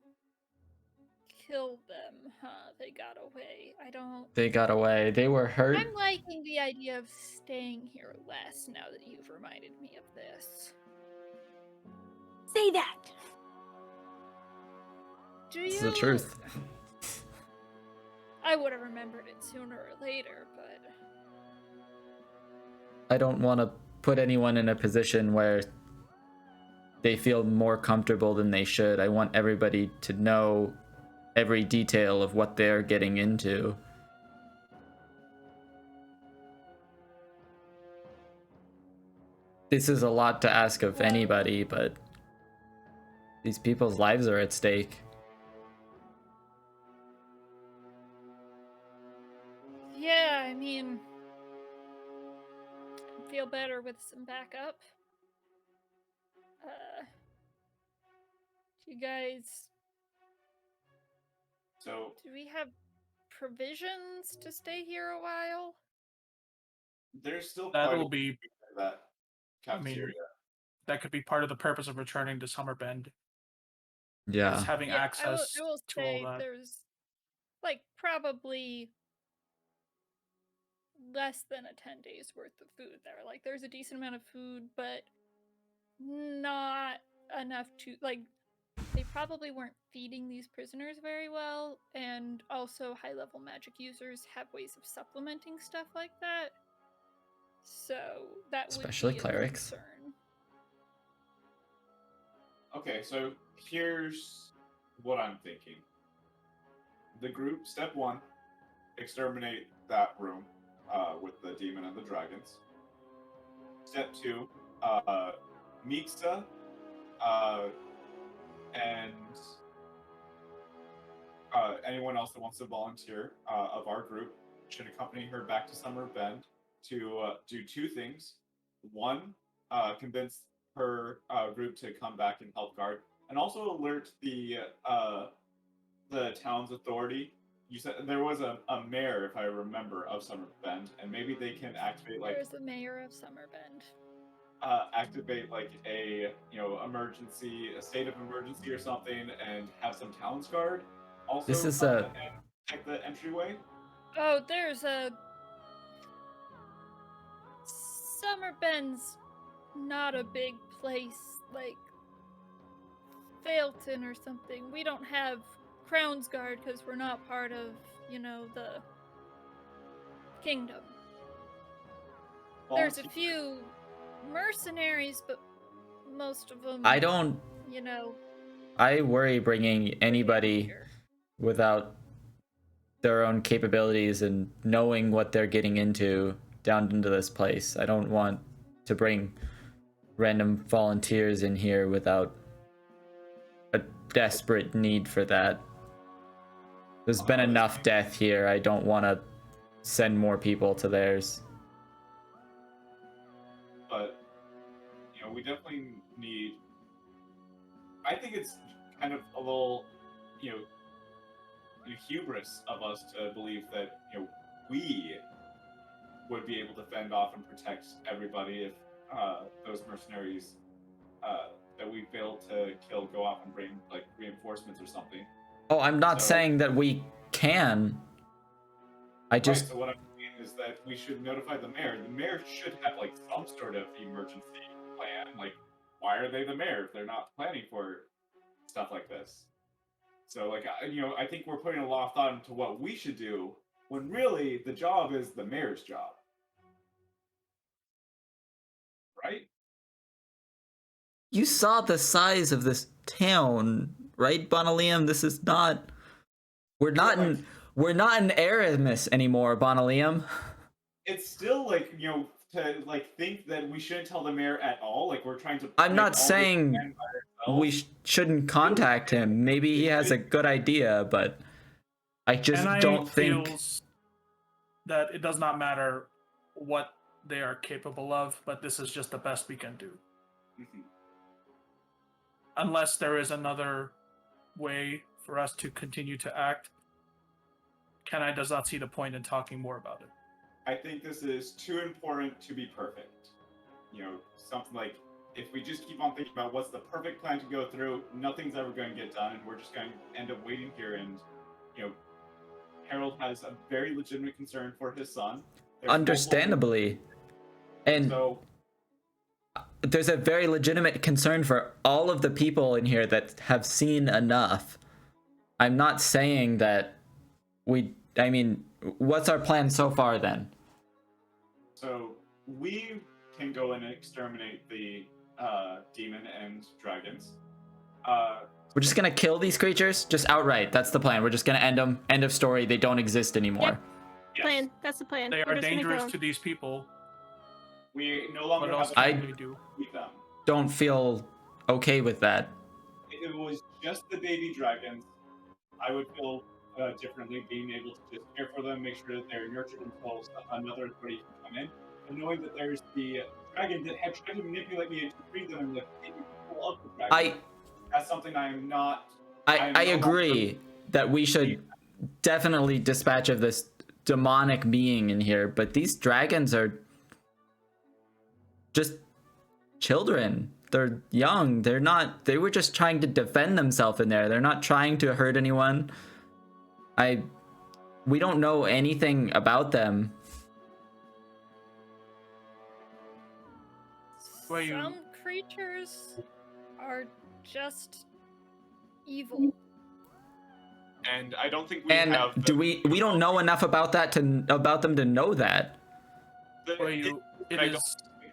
kill them, huh? They got away. They got away. They were hurt. I'm liking the idea of staying here less now that you've reminded me of this. Say that! Do you? It's the truth. I would have remembered it sooner or later, but... I don't want to put anyone in a position where they feel more comfortable than they should. I want everybody to know every detail of what they're getting into. This is a lot to ask of anybody, but These people's lives are at stake. Yeah, I mean, I'd feel better with some backup. Do you guys, So do we have provisions to stay here a while? there's still That'll quite a be, bit of that I mean, cafeteria. that could be part of the purpose of returning to Summerbend. Is Yeah. having Yeah, access I will to all say that. there's like probably less than a 10 days worth of food there. Like there's a decent amount of food, but not enough to like they probably weren't feeding these prisoners very well, and also high level magic users have ways of supplementing stuff like that. So that Especially would be clerics. a concern. Okay, so here's what I'm thinking. The group, step 1, exterminate that room with the demon and the dragons. Step 2, Mixa and anyone else that wants to volunteer of our group should accompany her back to Summer Bend to do 2 things. 1, convince her group to come back and help guard, and also alert the town's authority. You said there was a mayor, if I remember, of Summer Bend, and maybe they can activate like There's the mayor of Summerbend. activate like a emergency, a state of emergency or something, and have some towns guard also This is come a- and check the entryway. Oh, there's a Summerbend's not a big place like Failton or something. We don't have Crown's Guard because we're not part of, the kingdom. There's a few mercenaries, but most of them, I don't. I worry bringing anybody here. without their own capabilities and knowing what they're getting into down into this place. I don't want to bring random volunteers in here without a desperate need for that. There's been enough death here. I don't want to send more people to theirs. But we definitely need. I think it's kind of a little, hubris of us to believe that we would be able to fend off and protect everybody if those mercenaries that we failed to kill go off and bring like reinforcements or something. Oh, I'm not saying that we can. I just. Right, so what I'm saying is that we should notify the mayor. The mayor should have like some sort of emergency plan. Like, why are they the mayor if they're not planning for stuff like this? So, like, I think we're putting a lot of thought into what we should do when really the job is the mayor's job, right? You saw the size of this town, right, Bonalium? This is not. We're not in Aramis anymore, Bonalium. It's still like to like think that we shouldn't tell the mayor at all. Like we're trying to. I'm make not all this saying plan by ourselves. we shouldn't contact him. Maybe he has a good idea, but I just don't think. Feels that it does not matter what they are capable of, but this is just the best we can do. Mhm. Unless there is another way for us to continue to act, Kenai does not see the point in talking more about it. I think this is too important to be perfect. Something like if we just keep on thinking about what's the perfect plan to go through, nothing's ever going to get done, and we're just going to end up waiting here. And Harold has a very legitimate concern for his son. Understandably. And So there's a very legitimate concern for all of the people in here that have seen enough. I'm not saying that I mean, what's our plan so far then? So we can go and exterminate the demon and dragons. We're just gonna kill these creatures, just outright. That's the plan. We're just gonna end them. End of story. They don't exist anymore. Yep. Yes. Plan. That's the plan. They We're are just gonna dangerous kill to these people. We no What longer else have can to we do? beat them. Don't feel okay with that. it was just the baby dragons, I would feel differently being able to just care for them, make sure that they're nurtured until another authority can come in. And knowing that there's the dragon that had tried to manipulate me into freeing them and taking control of the dragon, that's something I'm not. I agree that we should definitely dispatch of this demonic being in here, but these dragons are just children. They're young. They're not. They were just trying to defend themselves in there. They're not trying to hurt anyone. We don't know anything about them. Some creatures are just evil. And I don't think we and have. Do we don't know enough about that about them to know that.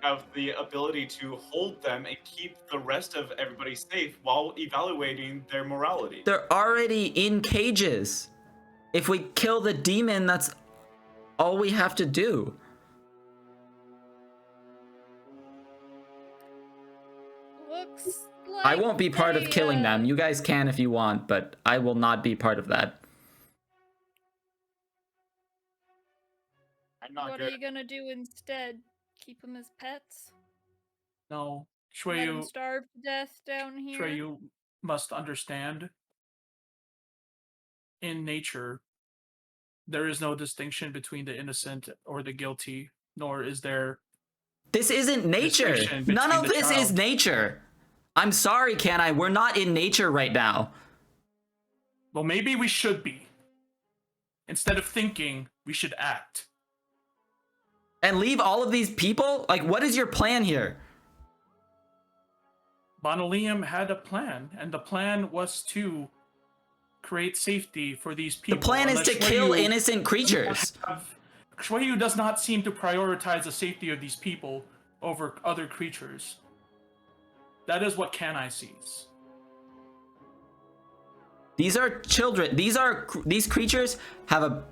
Have the ability to hold them and keep the rest of everybody safe while evaluating their morality. They're already in cages. If we kill the demon, that's all we have to do. Looks like I won't be part of killing them. You guys can if you want, but I will not be part of that. I'm not What good. are you gonna do instead? Keep them as pets? No, Let them Shwayu, starve to death down here? Shwayu must understand. In nature, there is no distinction between the innocent or the guilty, nor is there. This isn't nature. None of this is nature. I'm sorry, Kenai. We're not in nature right now. Well, maybe we should be. Instead of thinking, we should act. And leave all of these people? Like, what is your plan here? Bonalium had a plan, and the plan was to create safety for these people. The plan is to kill innocent creatures. Shwayu does not seem to prioritize the safety of these people over other creatures. That is what Kanai sees. These are children. These creatures have a.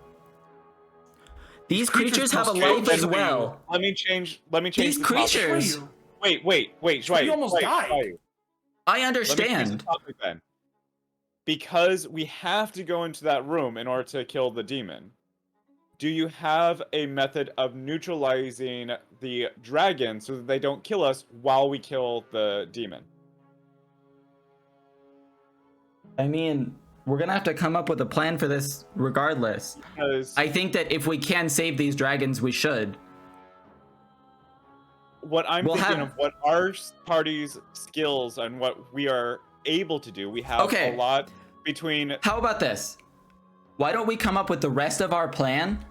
These creatures have a life as well. Let me change. These creatures. Wait, Shwayu. You almost died. I understand. Then. Because we have to go into that room in order to kill the demon. Do you have a method of neutralizing the dragon so that they don't kill us while we kill the demon? I mean, we're gonna have to come up with a plan for this regardless. Because I think that if we can save these dragons, we should. What I'm thinking of what our party's skills and what we are able to do, we have a lot between. How about this? Why don't we come up with the rest of our plan,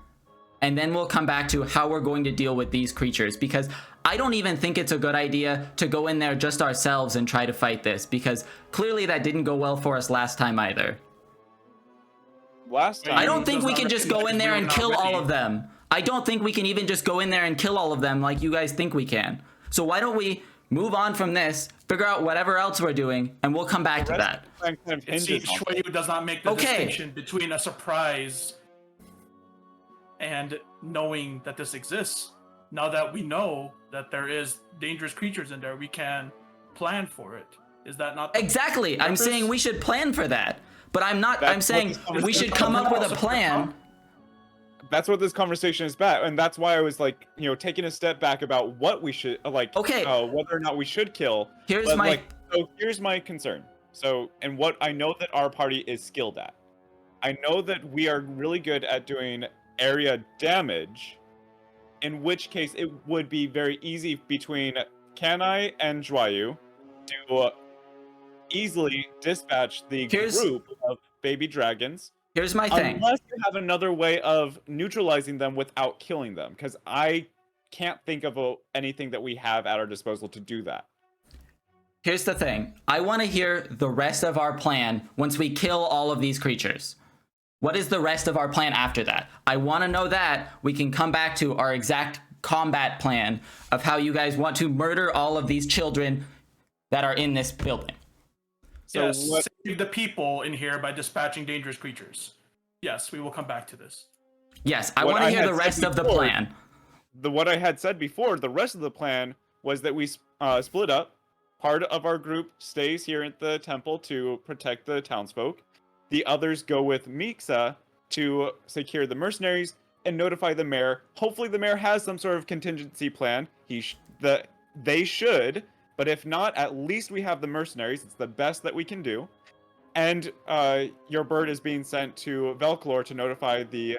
and then we'll come back to how we're going to deal with these creatures, because I don't even think it's a good idea to go in there just ourselves and try to fight this, because clearly that didn't go well for us last time either. Last time, I don't think we can just go in there and kill all of them. I don't think we can even just go in there and kill all of them like you guys think we can. So why don't we move on from this, figure out whatever else we're doing, and we'll come back to that. It seems Shwayu does not make the distinction between a surprise and knowing that this exists. Now that we know that there is dangerous creatures in there, we can plan for it. Is that not exactly? I'm saying we should plan for that, but I'm not. I'm saying we should come up with a plan. That's what this conversation is about, and that's why I was like, taking a step back about what we should whether or not we should kill. Here's my concern. So, and what I know that our party is skilled at. I know that we are really good at doing area damage, in which case it would be very easy between Kanai and Shwayu to easily dispatch the group of baby dragons. Here's my thing. Unless you have another way of neutralizing them without killing them, because I can't think of anything that we have at our disposal to do that. Here's the thing. I want to hear the rest of our plan once we kill all of these creatures. What is the rest of our plan after that? I want to know that. We can come back to our exact combat plan of how you guys want to murder all of these children that are in this building. So save the people in here by dispatching dangerous creatures. Yes, we will come back to this. Yes, I want to hear the rest of the plan. What I had said before, the rest of the plan was that we split up, part of our group stays here at the temple to protect the townsfolk. The others go with Mixa to secure the mercenaries and notify the mayor. Hopefully the mayor has some sort of contingency plan. They should, but if not, at least we have the mercenaries. It's the best that we can do. And your bird is being sent to Velclor to notify the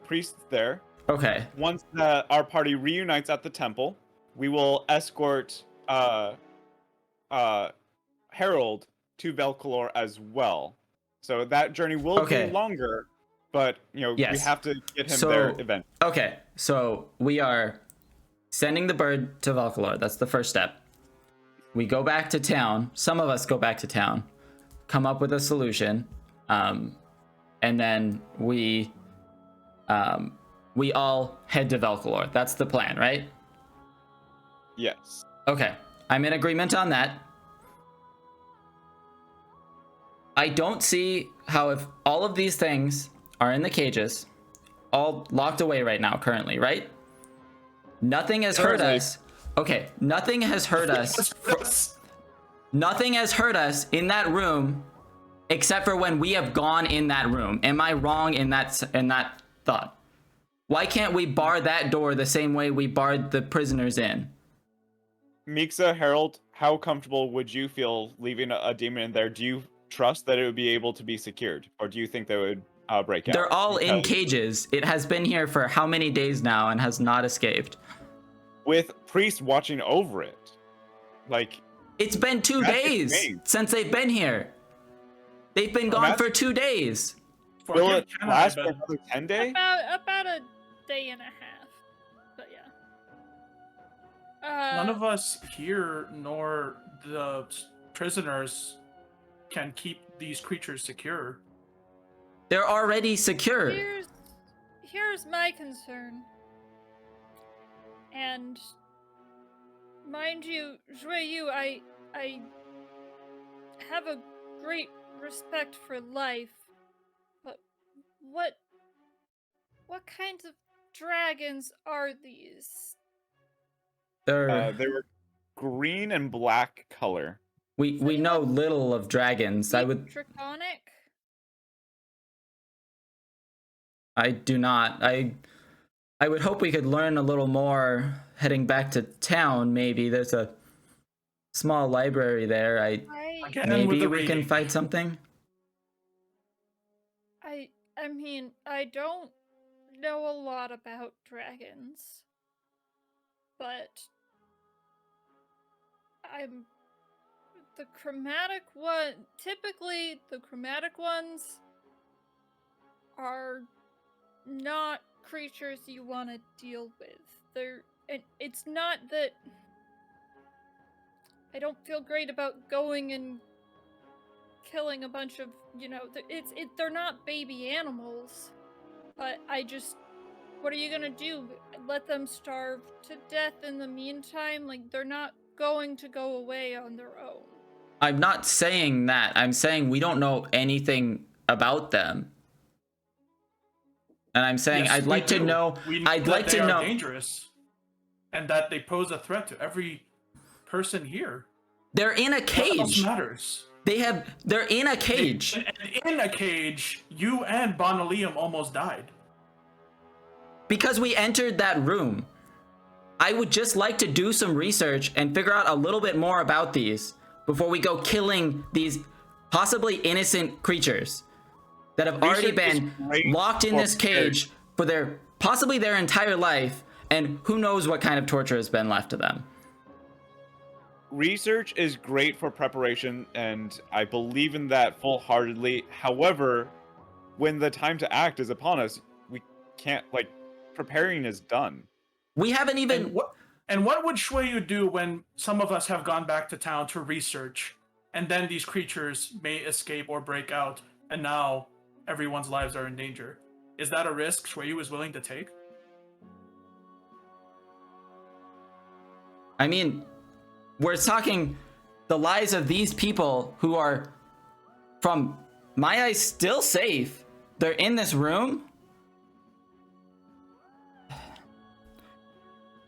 priests there. Okay. Once our party reunites at the temple, we will escort Harold to Velclor as well. So that journey will Okay. be longer, but we Yes. have to get him So- there eventually. Okay, so we are sending the bird to Valkalor. That's the first step. We go back to town. Some of us go back to town, come up with a solution, and then we all head to Valkalor. That's the plan, right? Yes. Okay, I'm in agreement on that. I don't see how, if all of these things are in the cages, all locked away right now currently, right? Nothing has hurt Currently. us. Okay, nothing has hurt us. Nothing has hurt us in that room except for when we have gone in that room. Am I wrong in that thought? Why can't we bar that door the same way we barred the prisoners in? Mixa, Harold, how comfortable would you feel leaving a demon in there? Do you trust that it would be able to be secured, or do you think they would break out? They're all in Because cages. It has been here for how many days now and has not escaped? with priests watching over it, like It's been 2 That's days insane. since they've been here. They've been gone Imagine- for 2 days. will Forget it Kenai, last but for another 10 days? About a day and a half. But yeah. none of us here nor the prisoners can keep these creatures secure. They're already secure. Here's my concern. And mind you, Jueyu, I have a great respect for life, but what kinds of dragons are these? They're, They were green and black color. we know little of dragons. Draconic? I do not. I would hope we could learn a little more heading back to town. Maybe there's a small library there. Again, with Maybe the we can reading. fight something. I mean, I don't know a lot about dragons, but typically the chromatic ones are not creatures you want to deal with. And it's not that I don't feel great about going and killing a bunch of, they're not baby animals, but what are you gonna do? Let them starve to death in the meantime? Like, they're not going to go away on their own. I'm not saying that. I'm saying we don't know anything about them. And I'm saying Yes, I'd we like to do. know. We know I'd that like they to are know. dangerous, and that they pose a threat to every person here. They're in a What else cage. matters? They're in a cage. And in a cage, you and Bonalium almost died. Because we entered that room. I would just like to do some research and figure out a little bit more about these before we go killing these possibly innocent creatures that have already Research is been great locked in for this cage for possibly their entire life, and who knows what kind of torture has been left to them. Research is great for preparation, and I believe in that full-heartedly. However, when the time to act is upon us, we can't, preparing is done. We haven't even. And what would Shueyu do when some of us have gone back to town to research, and then these creatures may escape or break out, and now everyone's lives are in danger? Is that a risk Shueyu is willing to take? I mean, we're talking the lives of these people who are, from my eyes, still safe. They're in this room.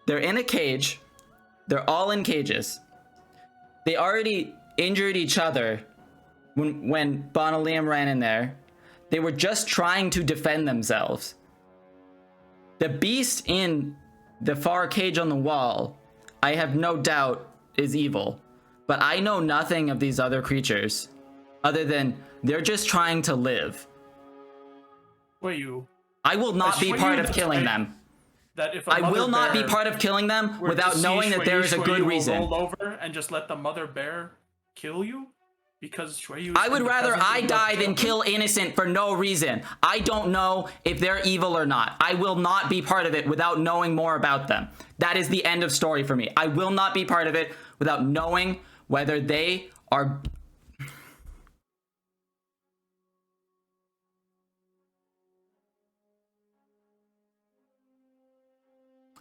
They're in a cage. They're all in cages. They already injured each other when Bon and Liam ran in there. They were just trying to defend themselves. The beast in the far cage on the wall, I have no doubt, is evil. But I know nothing of these other creatures, other than they're just trying to live. I will not be part of killing them. That if I will not be part of killing them without knowing that there is a good reason. Roll over and just let the mother bear kill you? Because I would rather I die than kill innocent for no reason. I don't know if they're evil or not. I will not be part of it without knowing more about them. That is the end of story for me. I will not be part of it without knowing whether they are...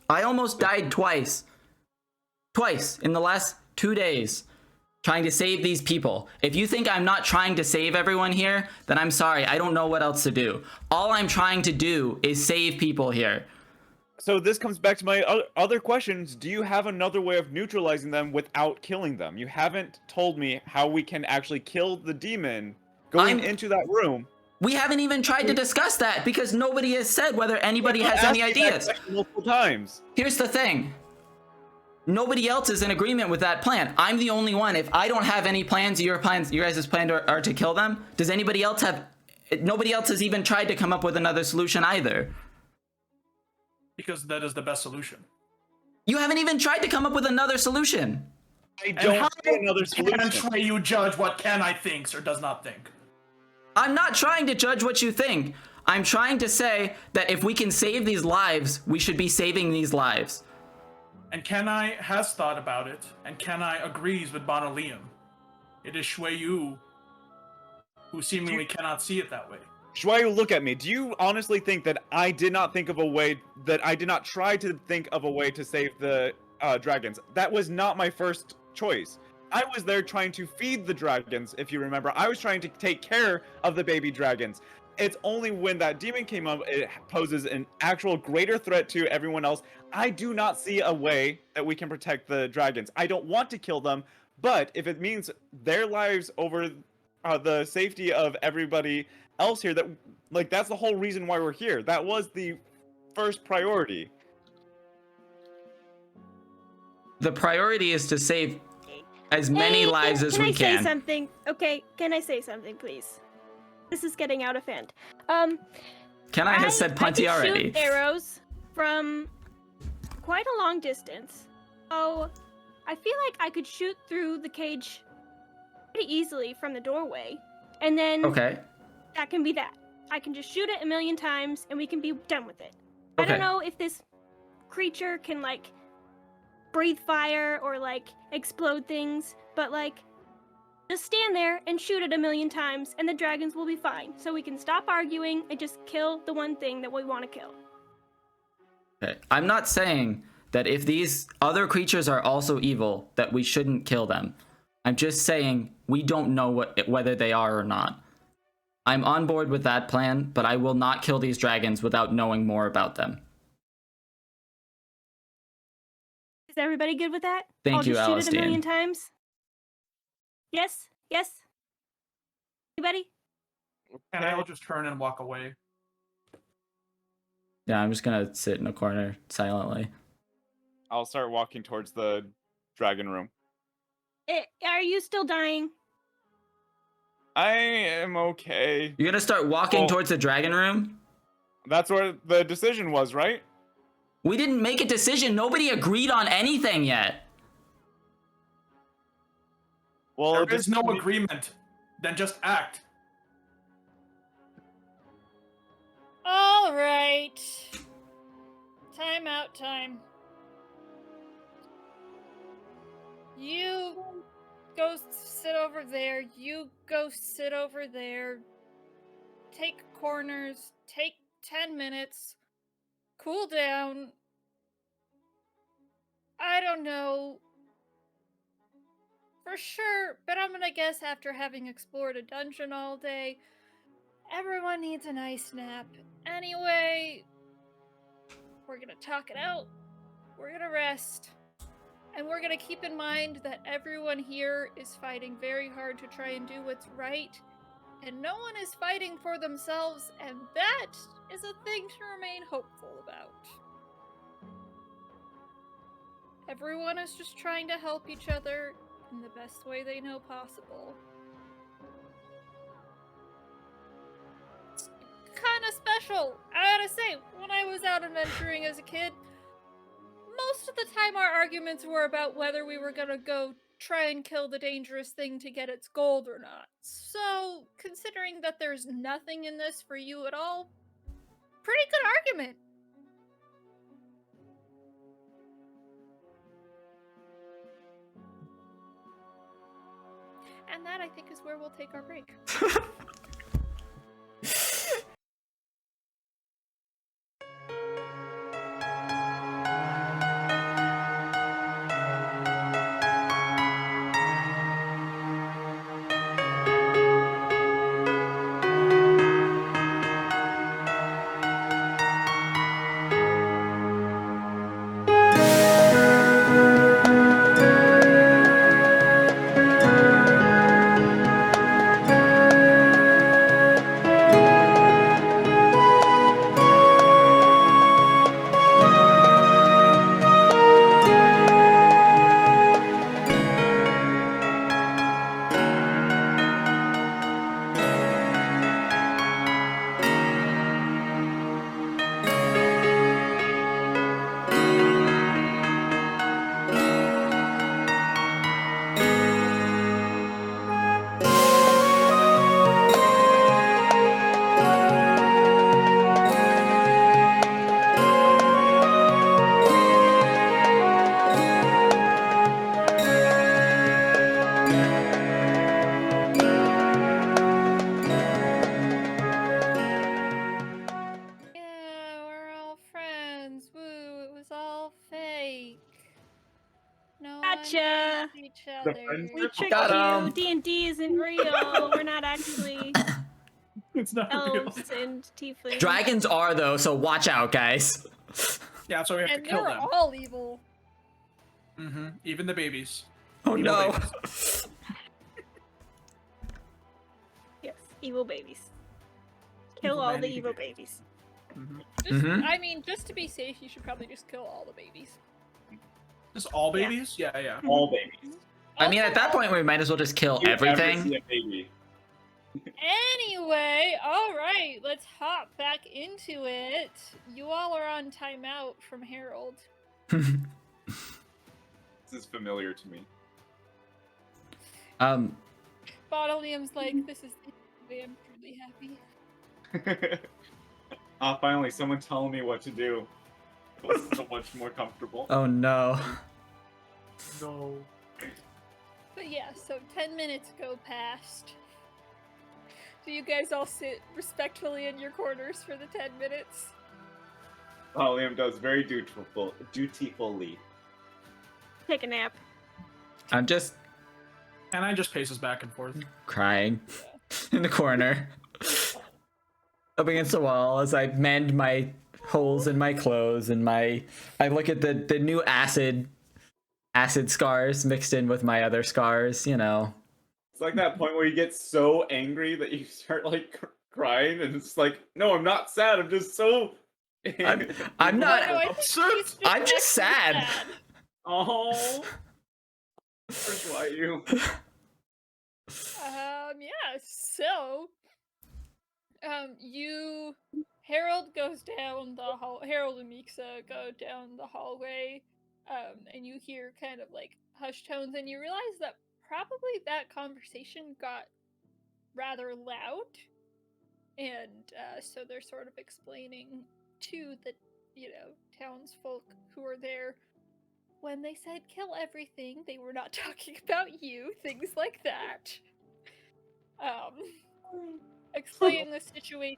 I almost died twice. Twice in the last 2 days. Trying to save these people. If you think I'm not trying to save everyone here, then I'm sorry. I don't know what else to do. All I'm trying to do is save people here. So this comes back to my other questions. Do you have another way of neutralizing them without killing them? You haven't told me how we can actually kill the demon going into that room. We haven't even tried to discuss that because nobody has said whether anybody has any ideas. Multiple times. Here's the thing. Nobody else is in agreement with that plan. I'm the only one. If I don't have any plans, your guys' plans are to kill them. Does anybody else have... Nobody else has even tried to come up with another solution either. Because that is the best solution. You haven't even tried to come up with another solution. I don't see another solution. And Shui, you judge what Kenai thinks or does not think. I'm not trying to judge what you think. I'm trying to say that if we can save these lives, we should be saving these lives. And Kenai has thought about it, and Kenai agrees with Bon and Liam. It is Shui Yu who seemingly cannot see it that way. Shuayu, look at me. Do you honestly think that I did not think of a way, that I did not try to think of a way to save the dragons? That was not my first choice. I was there trying to feed the dragons, if you remember. I was trying to take care of the baby dragons. It's only when that demon came up, it poses an actual greater threat to everyone else. I do not see a way that we can protect the dragons. I don't want to kill them, but if it means their lives over the safety of everybody else here, that that's the whole reason why we're here. That was the first priority. The priority is to save as many lives as we can. Can I say something? Okay, can I say something, please? This is getting out of hand. Kenai has said plenty already. I can shoot arrows from quite a long distance. So I feel like I could shoot through the cage pretty easily from the doorway. And then that can be that. I can just shoot it a million times and we can be done with it. I don't know if this creature can breathe fire or explode things, but just stand there and shoot it a million times and the dragons will be fine. So we can stop arguing and just kill the one thing that we want to kill. Okay. I'm not saying that if these other creatures are also evil, that we shouldn't kill them. I'm just saying we don't know whether they are or not. I'm on board with that plan, but I will not kill these dragons without knowing more about them. Is everybody good with that? Thank you, I'll just shoot it a million Alistair. times. Yes? Yes? Anybody? And I will just turn and walk away. Yeah, I'm just gonna sit in a corner silently. I'll start walking towards the dragon room. Are you still dying? I am okay. You're gonna start walking towards the dragon room? That's where the decision was, right? We didn't make a decision. Nobody agreed on anything yet. Well, there is no agreement. Then just act. All right. Time out time. You go sit over there. You go sit over there. Take corners. Take 10 minutes. Cool down. I don't know for sure, but I'm gonna guess after having explored a dungeon all day, everyone needs a nice nap. Anyway, we're gonna talk it out. We're gonna rest. And we're gonna keep in mind that everyone here is fighting very hard to try and do what's right, and no one is fighting for themselves, and that is a thing to remain hopeful about. Everyone is just trying to help each other in the best way they know possible. It's kind of special, I gotta say. When I was out adventuring as a kid, most of the time our arguments were about whether we were gonna go try and kill the dangerous thing to get its gold or not. So, considering that there's nothing in this for you at all, pretty good argument. And that, I think, is where we'll take our break. Gotcha. Each The other. friends We tricked Got you. 'em. D&D isn't real. We're not actually It's not real. elves and tieflings. Dragons are though, so watch out, guys. Yeah, so we have And to kill they're them. all evil. Mm-hmm. Even the babies. Oh Evil no. babies. Yes, evil babies. Kill Evil all man the eating evil babies. babies. Just, Mhm. I mean, just to be safe, you should probably just kill all the babies. Just all Yeah. babies? Yeah, yeah. All babies. I mean, Also, at that point, we might as well just kill You ever everything. see a baby? Anyway, alright, let's hop back into it. You all are on timeout from Harold. This is familiar to me. Bodilium's like, this is the way I'm truly happy. Finally, someone telling me what to do. It was so much more comfortable. Oh no. No. But yeah, so 10 minutes go past. Do you guys all sit respectfully in your corners for the 10 minutes? Liam does very dutifully. Take a nap. I'm just And I just paces back and forth. crying in the corner, up against the wall as I mend my holes in my clothes and I look at the new acid scars mixed in with my other scars, you know. It's like that point where you get so angry that you start like crying, and it's like, no, I'm not sad. I'm just so. I'm not. No, I think he's I'm just actually sad. Oh. Why you? Yeah, so Harold goes down the hall. Harold and Mixa go down the hallway, and you hear kind of like hushed tones, and you realize that probably that conversation got rather loud, and so they're sort of explaining to the townsfolk who are there. When they said kill everything, they were not talking about you, things like that. Explain the situation,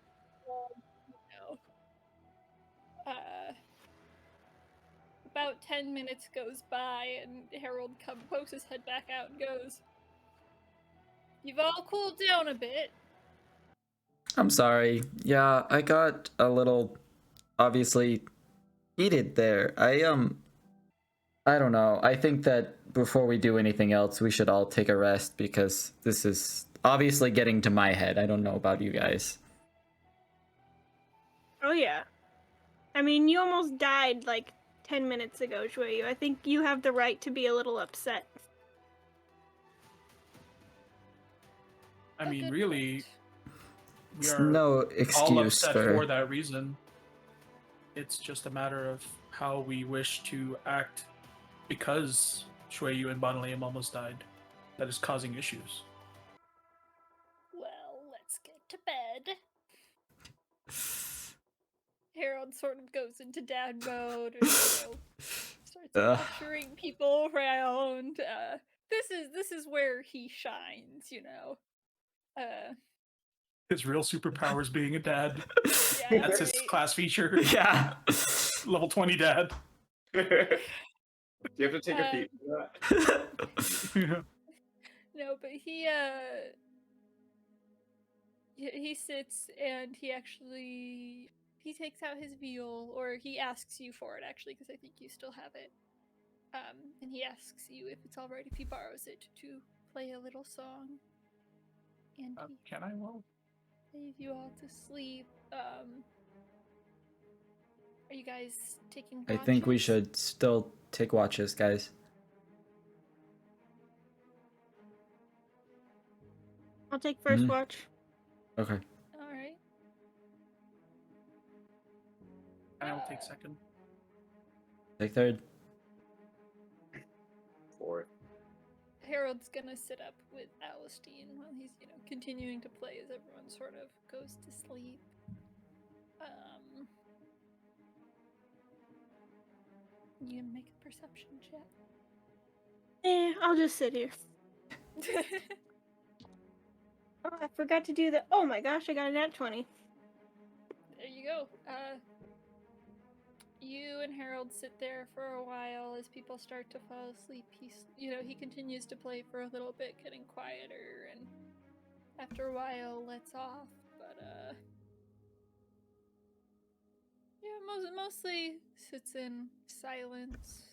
about 10 minutes goes by, and Harold pokes his head back out and goes, "You've all cooled down a bit." I'm sorry. Yeah, I got a little obviously heated there. I don't know. I think that before we do anything else, we should all take a rest because this is obviously getting to my head. I don't know about you guys. Oh yeah. I mean, you almost died like 10 minutes ago, Shueyu. I think you have the right to be a little upset. I A mean, good really, point. we It's are no all excuse upset for for that reason. It's just a matter of how we wish to act because Shueyu and Bon Liam almost died. That is causing issues. Well, let's get to bed. Harold sort of goes into dad mode and, starts Ugh. ushering people around. This is where he shines, His real superpower is being a dad. Yeah, That's his right. class feature. Yeah. Level 20 dad. Do you have to take a peek for that? No, but he sits and he takes out his viol, or he asks you for it actually, because I think you still have it. And he asks you if it's all right if he borrows it to play a little song. And he Can I roll? lays you all to sleep. Are you guys taking I watches? think we should still take watches, guys. I'll take first Mhm. watch. Okay. All right. I will take second. Take third. Fourth. Harold's gonna sit up with Alistine while he's, continuing to play as everyone sort of goes to sleep. You can make a perception check. I'll just sit here. Oh, I forgot to do the. Oh my gosh, I got a nat 20. There you go. You and Harold sit there for a while as people start to fall asleep. He continues to play for a little bit, getting quieter, and after a while lets off. But yeah, mostly sits in silence.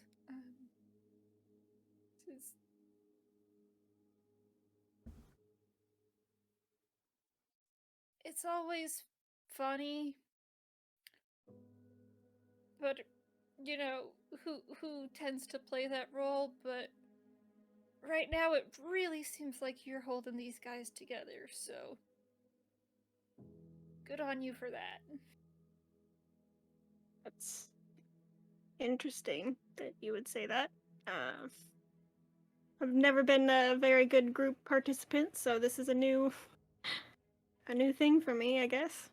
It's always funny, but who tends to play that role, but right now it really seems like you're holding these guys together, so good on you for that. That's interesting that you would say that. I've never been a very good group participant, so this is a new thing for me, I guess.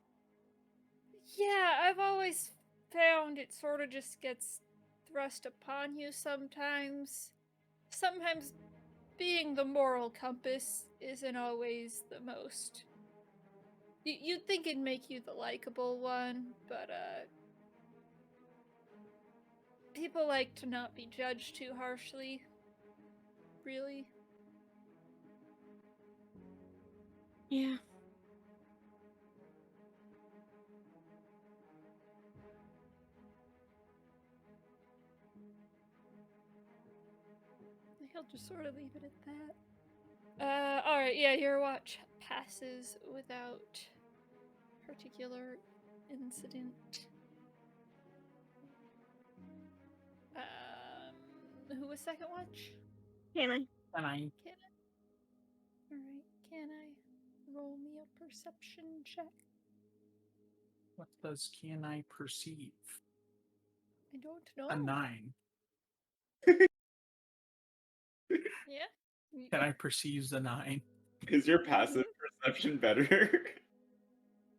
Yeah, I've always found it sort of just gets thrust upon you sometimes. Sometimes being the moral compass isn't always the most. You'd think it'd make you the likable one, but people like to not be judged too harshly. Really. Yeah. He'll just sort of leave it at that. Alright, yeah, your watch passes without particular incident. Who was second watch? Can I? And I Can I? Alright, can I roll me a perception check? what does can I perceive? I don't know. A 9. Yeah? Can I perceive the 9? Is your passive perception better?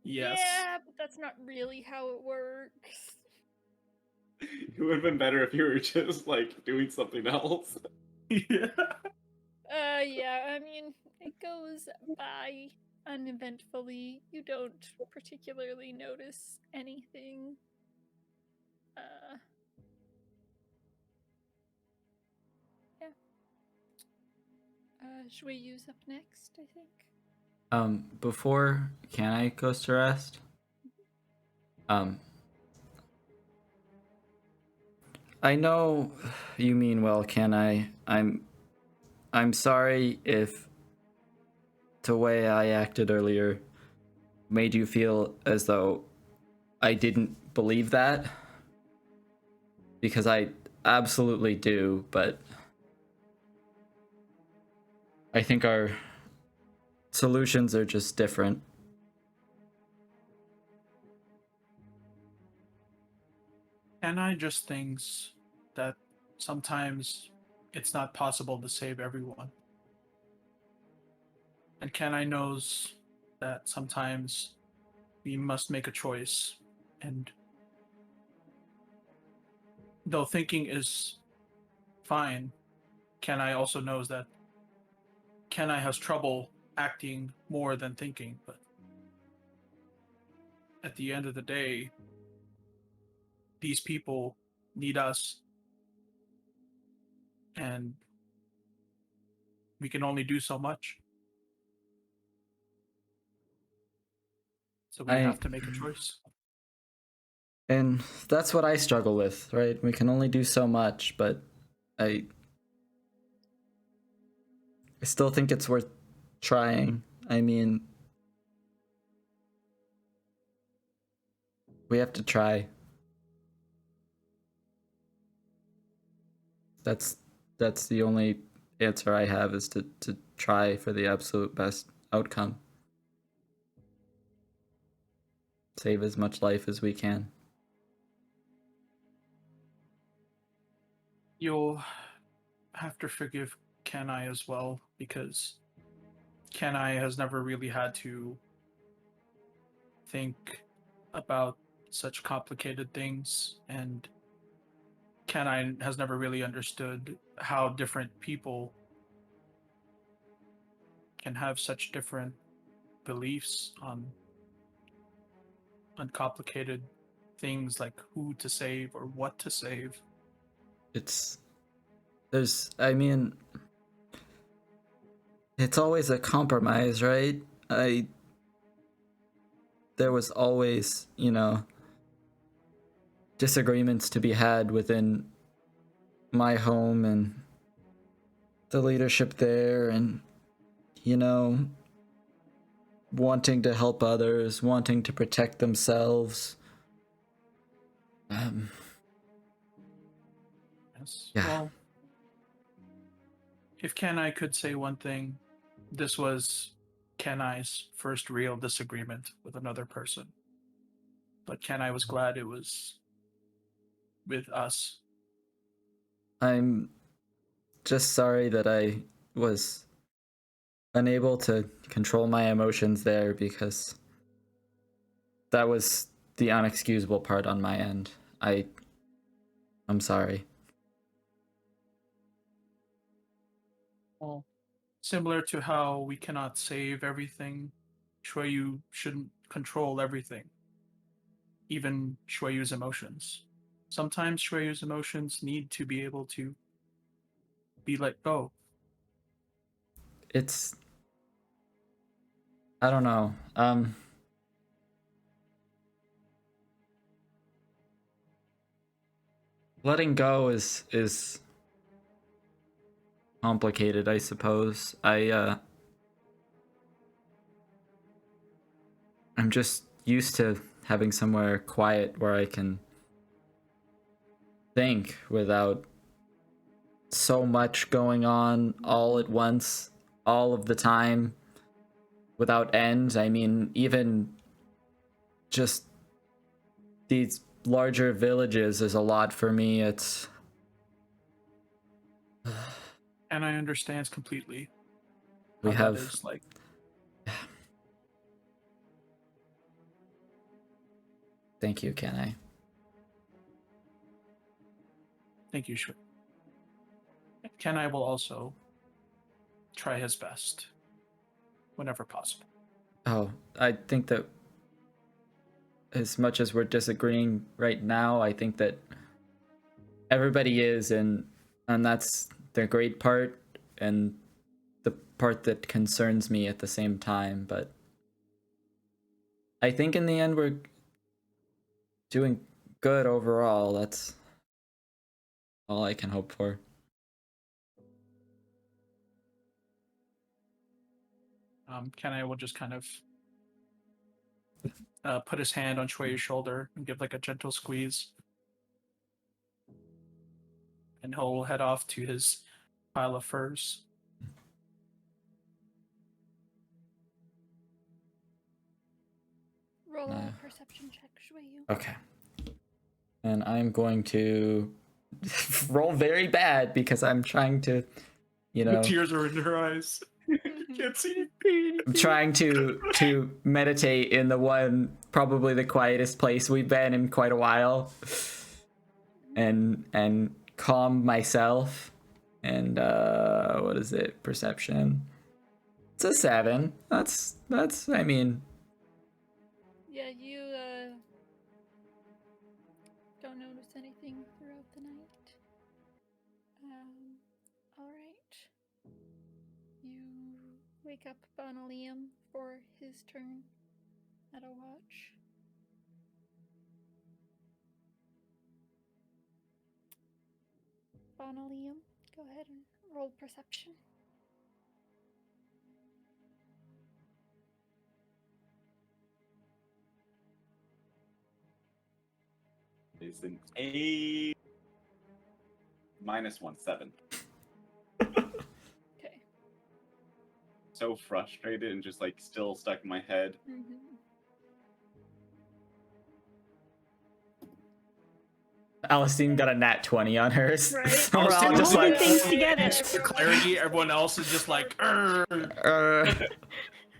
Yes. Yeah, but that's not really how it works. It would have been better if you were just like doing something else. Yeah. Yeah, I mean, it goes by uneventfully. You don't particularly notice anything. Yeah. Should we use up next, I think? Before can I goes to rest? I know you mean well, can I? I'm sorry if the way I acted earlier made you feel as though I didn't believe that. Because I absolutely do, but I think our solutions are just different. And I just thinks that sometimes it's not possible to save everyone. And Kenai knows that sometimes we must make a choice. And though thinking is fine, Kenai also knows that Kenai has trouble acting more than thinking. But at the end of the day, these people need us, and we can only do so much. So we have to make a choice. And that's what I struggle with, right? We can only do so much, but I still think it's worth trying. I mean, we have to try. That's the only answer I have, is to try for the absolute best outcome. Save as much life as we can. You'll have to forgive Kenai as well, because Kenai has never really had to think about such complicated things, and Kenai has never really understood how different people can have such different beliefs on uncomplicated things like who to save or what to save. I mean, it's always a compromise, right? There was always, disagreements to be had within my home and the leadership there, and, wanting to help others, wanting to protect themselves. Yes. Yeah. Well, if Kenai could say one thing, this was Kenai's first real disagreement with another person. But Kenai was glad it was with us. I'm just sorry that I was unable to control my emotions there, because that was the unexcusable part on my end. I'm sorry. Well, similar to how we cannot save everything, Shueyu shouldn't control everything, even Shueyu's emotions. Sometimes Shueyu's emotions need to be able to be let go. I don't know. Letting go is complicated, I suppose. I'm just used to having somewhere quiet where I can think without so much going on all at once, all of the time, without end. I mean, even just these larger villages is a lot for me. It's And I understand completely we how have that is like. Thank you, Kenai. Thank you, Shui. Kenai will also try his best whenever possible. Oh, I think that as much as we're disagreeing right now, I think that everybody is, and that's the great part and the part that concerns me at the same time. But I think in the end we're doing good overall. That's all I can hope for. Kenai will just kind of put his hand on Shui's shoulder and give like a gentle squeeze. And he'll head off to his pile of furs. Roll a perception check, Shuyu. Okay. And I'm going to roll very bad because I'm trying to, you know, The tears are in her eyes. Can't see anything. I'm trying to meditate in the one probably the quietest place we've been in quite a while, and calm myself. And what is it? Perception. It's a 7. That's I mean. Yeah, you don't notice anything throughout the night. All right. You wake up Bonalium for his turn at a watch. Bonalium, go ahead and roll perception. Is an 8 -1, 7. Okay. So frustrated and just like still stuck in my head. Mm-hmm. Alistine got a nat 20 on hers. Right. We're all Alistine just holding like, things together. For clarity, everyone else is just like,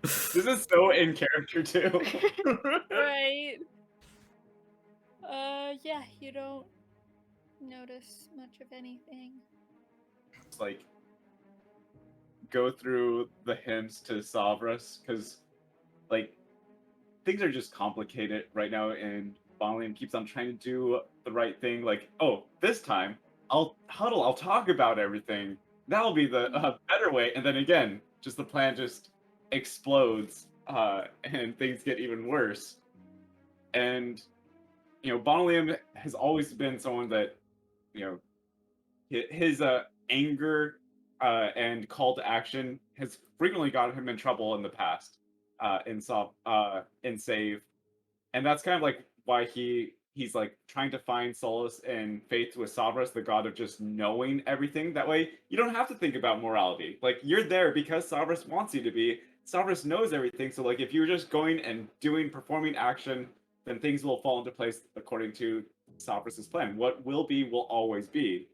This is so in character too. Right. Yeah, you don't notice much of anything. It's like go through the hints to Savras because like things are just complicated right now, and Bonalium keeps on trying to do the right thing. Like, oh, this time I'll huddle, I'll talk about everything. That'll be the better way. And then again, just the plan just explodes, and things get even worse. And Bonalium has always been someone that, his anger and call to action has frequently gotten him in trouble in the past, in Save, and that's kind of like why he's like trying to find solace and faith with Savras, the god of just knowing everything. That way, you don't have to think about morality. Like you're there because Savras wants you to be. Savras knows everything, so like if you're just going and performing action, then things will fall into place according to Savras's plan. What will be will always be.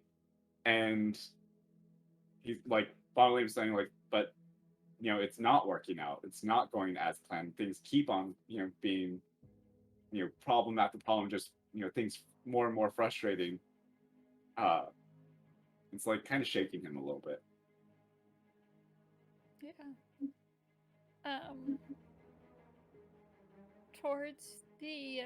And he's like Bonalium's saying like, but it's not working out. It's not going as planned. Things keep on being problem after problem, just things more and more frustrating. It's like kind of shaking him a little bit. Yeah. Towards the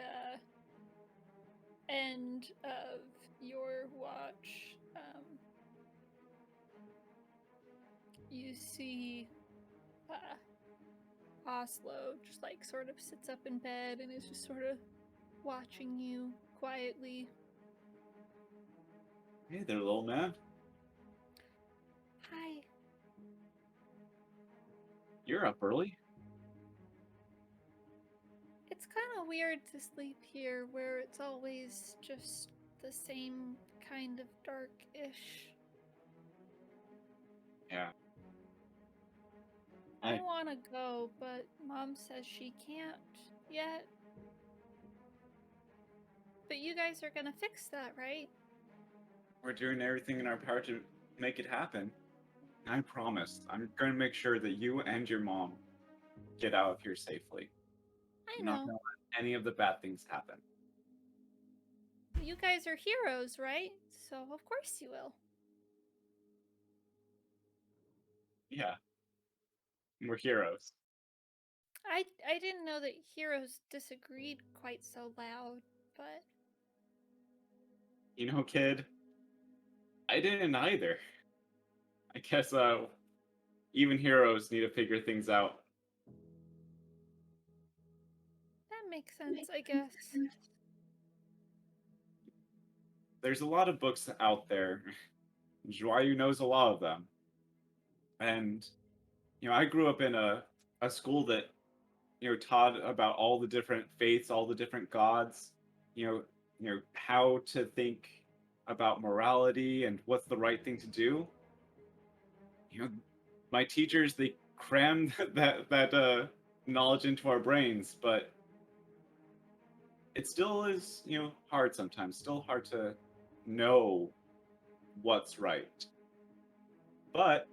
end of your watch, you see Oslo just like sort of sits up in bed and is just sort of watching you quietly. Hey there, little man. Hi. You're up early. It's kind of weird to sleep here where it's always just the same kind of dark-ish. Yeah. I want to go, but Mom says she can't yet. But you guys are gonna fix that, right? We're doing everything in our power to make it happen. I promise. I'm going to make sure that you and your mom get out of here safely. I I'm not know. going to let any of the bad things happen. You guys are heroes, right? So of course you will. Yeah. We're heroes. I didn't know that heroes disagreed quite so loud, but Kid, I didn't either. I guess even heroes need to figure things out. that makes sense, I guess. there's a lot of books out there. Joyu knows a lot of them. And, I grew up in a school that, taught about all the different faiths, all the different gods, how to think about morality and what's the right thing to do. My teachers, they crammed that knowledge into our brains, but it still is, hard sometimes. Still hard to know what's right. But,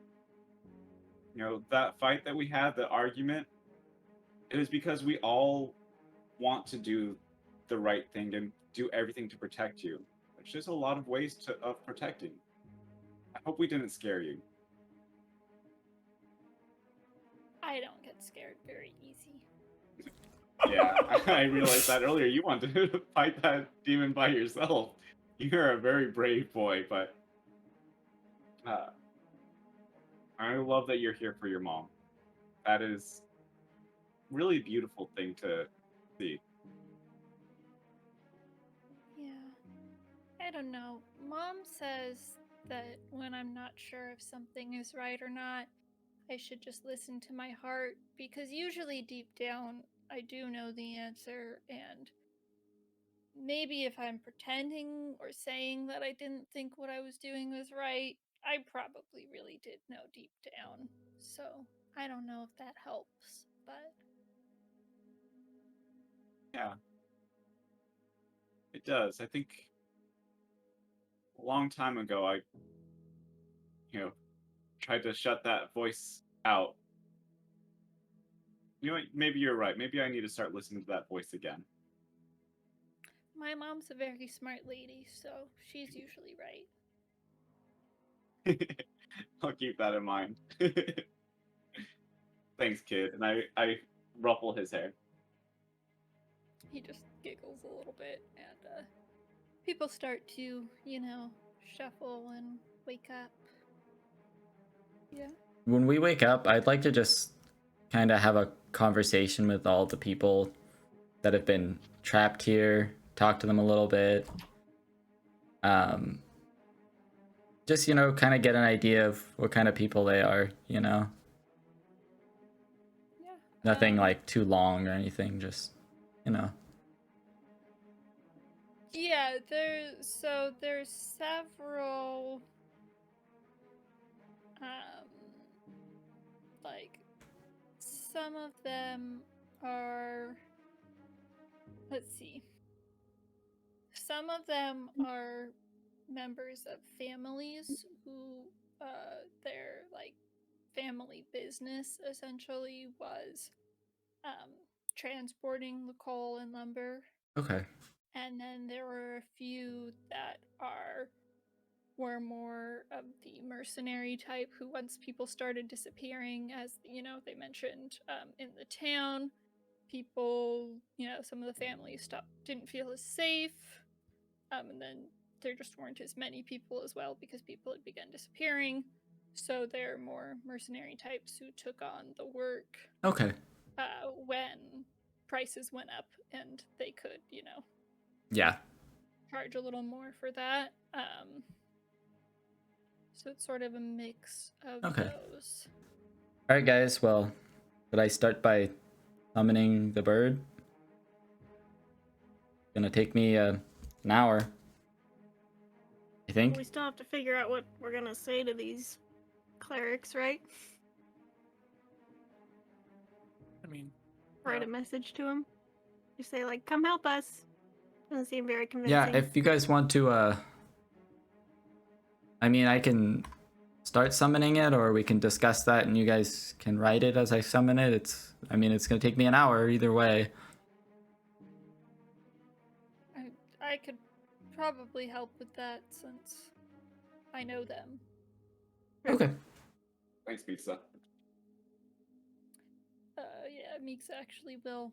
that fight that we had, the argument, it was because we all want to do the right thing and do everything to protect you. There's just a lot of ways of protecting. I hope we didn't scare you. I don't get scared very easy. Yeah, I realized that earlier. You wanted to fight that demon by yourself. You're a very brave boy, but I love that you're here for your mom. That is really beautiful thing to see. Yeah. I don't know. Mom says that when I'm not sure if something is right or not, I should just listen to my heart, because usually deep down I do know the answer, and maybe if I'm pretending or saying that I didn't think what I was doing was right, I probably really did know deep down. So I don't know if that helps, but Yeah, it does. I think a long time ago, I, tried to shut that voice out. You know what? Maybe you're right. Maybe I need to start listening to that voice again. my mom's a very smart lady, so she's usually right. I'll keep that in mind. Thanks, kid. And I ruffle his hair. He just giggles a little bit, and people start to, shuffle and wake up. Yeah. When we wake up, I'd like to just kind of have a conversation with all the people that have been trapped here, talk to them a little bit. Just, kind of get an idea of what kind of people they are, Yeah. Nothing like too long or anything, just, Yeah, there's several like some of them are, let's see. Some of them are members of families who their like family business essentially was transporting the coal and lumber. Okay. And then there were a few that were more of the mercenary type who, once people started disappearing, as they mentioned, in the town, people, some of the families didn't feel as safe, and then there just weren't as many people as well because people had begun disappearing. So they're more mercenary types who took on the work Okay. when prices went up and they could, Yeah. charge a little more for that. So it's sort of a mix of Okay. those. All right, guys. Well, did I start by summoning the bird? Gonna take me an hour, I think. We still have to figure out what we're gonna say to these clerics, right? I mean, Write a message to them. Just say like, "Come help us." Doesn't seem very Yeah, convincing. if you guys want to, I mean, I can start summoning it, or we can discuss that, and you guys can write it as I summon it. It's gonna take me an hour either way. I could probably help with that since I know them. Okay. Thanks, pizza. Yeah, Meeks actually will,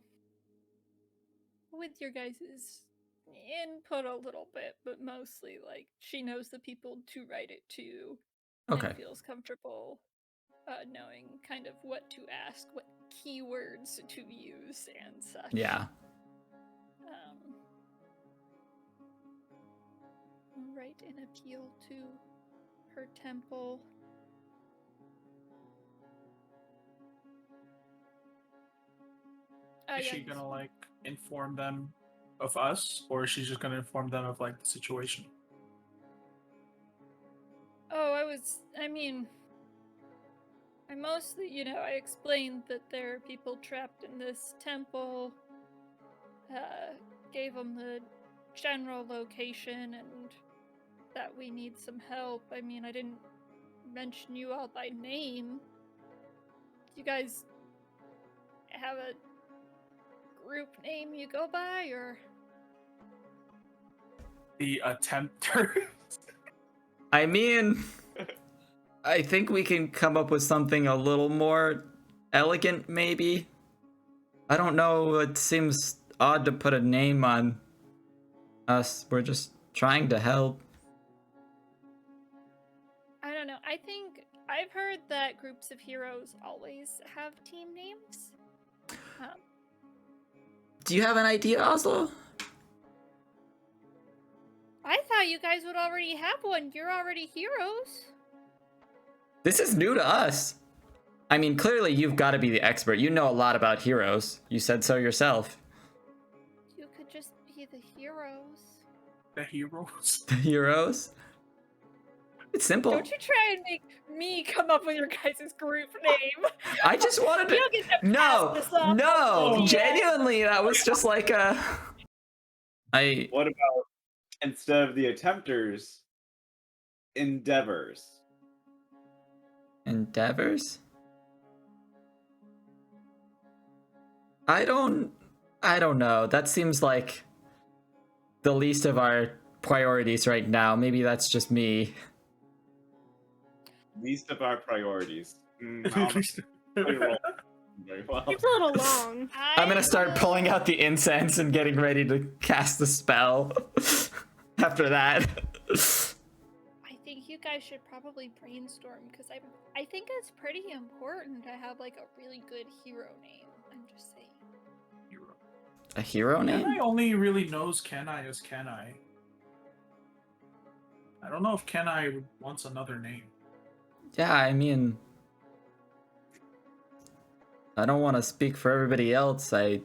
with your guys' input a little bit, but mostly like she knows the people to write it to, Okay. and feels comfortable knowing kind of what to ask, what keywords to use, and such. Yeah. write an appeal to her temple. Is she gonna like inform them of us, or is she just gonna inform them of like the situation? Oh, I mostly, I explained that there are people trapped in this temple, gave them the general location and that we need some help. I mean, I didn't mention you all by name. Do you guys have a group name you go by, or? The Attempters. I mean, I think we can come up with something a little more elegant, maybe. I don't know, it seems odd to put a name on us. We're just trying to help. I don't know. I think I've heard that groups of heroes always have team names. Do you have an idea, Oslo? I thought you guys would already have one. You're already heroes. This is new to us. I mean, clearly you've got to be the expert. You know a lot about heroes. You said so yourself. You could just be the heroes. The heroes. The heroes? It's simple. Don't you try and make me come up with your guys' group name. I just wanted to... You don't get to No, pass this off no, on me. genuinely, that was just like a... What about, instead of the Attempters, Endeavors? Endeavors? I don't know. That seems like the least of our priorities right now. Maybe that's just me. Least of our priorities. I don't know. Very well. It's a little long. I'm gonna start pulling out the incense and getting ready to cast the spell after that. I think you guys should probably brainstorm, because I think it's pretty important to have like a really good hero name. I'm just saying. Hero. A hero name? Kenai only really knows Kenai as Kenai. I don't know if Kenai wants another name. Yeah, I mean, I don't want to speak for everybody else. I'd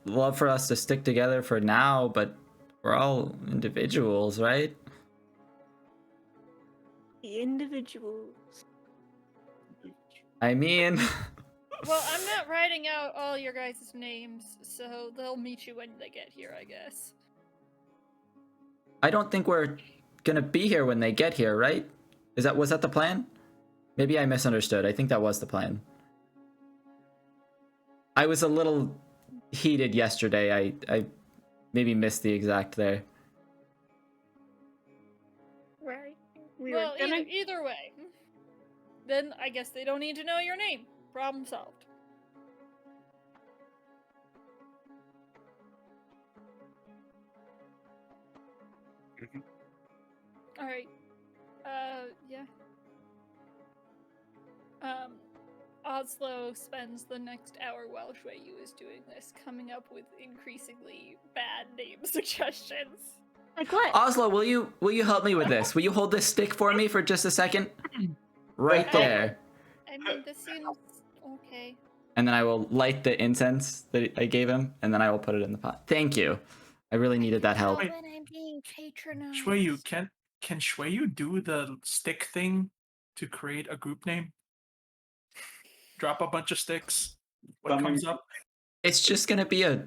love for us to stick together for now, but we're all individuals, right? The individuals. I mean, Well, I'm not writing out all your guys' names, so they'll meet you when they get here, I guess. I don't think we're gonna be here when they get here, right? Was that the plan? Maybe I misunderstood. I think that was the plan. I was a little heated yesterday. I maybe missed the exact there. Right. Well, either way. Then I guess they don't need to know your name. Problem solved. Alright. Yeah. Oslo spends the next hour while Shueyu is doing this, coming up with increasingly bad name suggestions. Like what? Oslo, will you help me with this? Will you hold this stick for me for just a second? Right there. I mean, this seems okay. And then I will light the incense that I gave him, and then I will put it in the pot. Thank you. I really needed that help. When I'm being patronized. Shueyu, can Shueyu do the stick thing to create a group name? Drop a bunch of sticks. What comes up? It's just gonna be a...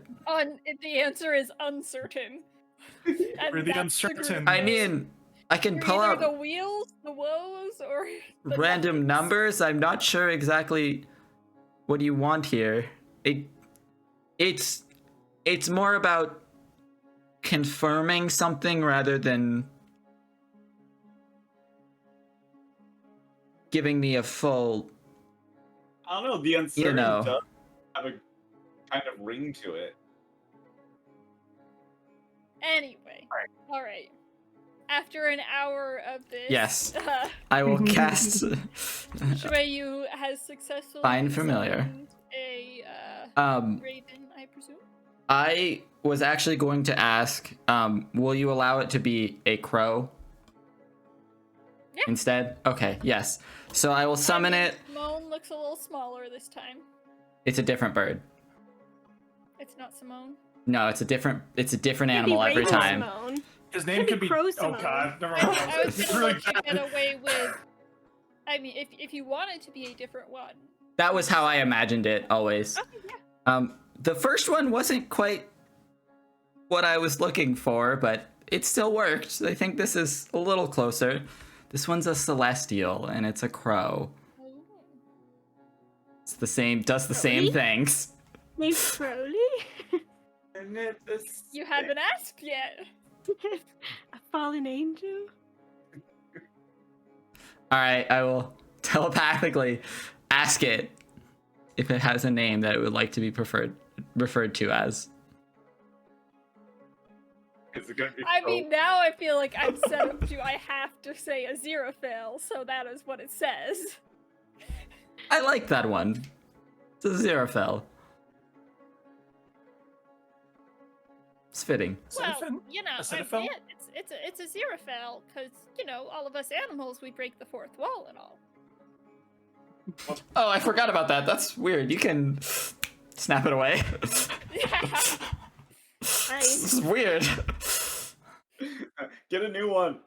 The answer is uncertain. And Really that's the uncertain. group I name. mean, I can You're pull either out the wheels, the woes, or the random nothings. numbers. I'm not sure exactly what you want here. It's more about confirming something rather than giving me a full... I don't know. The uncertain know. does have a kind of ring to it. Anyway, all right. After an hour of this, Yes. I will cast Shueyu has successfully Find Familiar. summoned a um raven, I presume. I was actually going to ask, will you allow it to be a crow? Yeah. Instead? Okay, yes. So I will summon it. Simone looks a little smaller this time. It's a different bird. It's not Simone. No, it's a different Could animal be every Raven time. Simone. His name Could be could be. Crow Oh Simone. God, never I mind. was It's gonna really let you bad. get away with. I mean, if you wanted to be a different one. That was how I imagined it always. Okay, yeah. The first one wasn't quite what I was looking for, but it still worked. I think this is a little closer. This one's a celestial, and it's a crow. Ooh. It's the same, does the same Really? things. Named Crowley? You haven't asked yet. A fallen angel? All right, I will telepathically ask it if it has a name that it would like to be referred to as. Is it gonna be? I mean, now I feel like I'm set up to. I have to say Aziraphale, so that is what it says. I like that one. It's a Xerophil. It's fitting. Well, Cetaphil? you know, Cetaphil? yeah, it's a Aziraphale because you know all of us animals we break the fourth wall and all. Oh, I forgot about that. That's weird. You can snap it away. Nice. This is weird. Get a new one.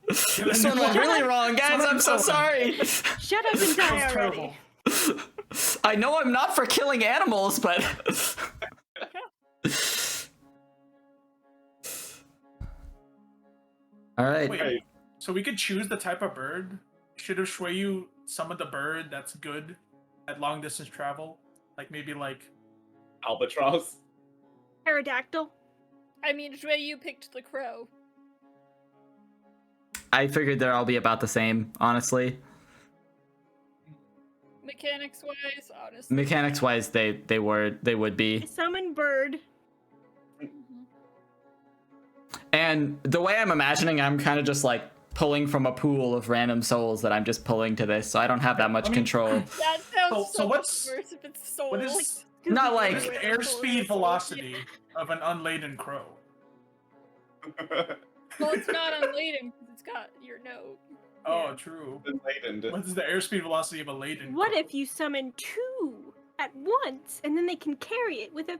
This one went really wrong, guys. I'm so sorry. Shut up and die Sounds already. terrible. I know I'm not for killing animals, but all right. Wait, so we could choose the type of bird? Should Shwayu summon the bird that's good at long distance travel? Like maybe like Albatross. Pterodactyl? I mean, Jue, you picked the crow. I figured they'll all be about the same, honestly. Mechanics wise, honestly. Mechanics wise, they would be. Summon bird. Mhm. And the way I'm imagining, I'm kind of just like pulling from a pool of random souls that I'm just pulling to this, so I don't have that much I mean- control. That sounds So so what's- much worse if it's soul. what is Not what like is the airspeed velocity of an unladen crow? Well, it's not unladen because it's got your note. Oh, true. Laden. What is the airspeed velocity of a laden What crow? if you summon two at once and then they can carry it with a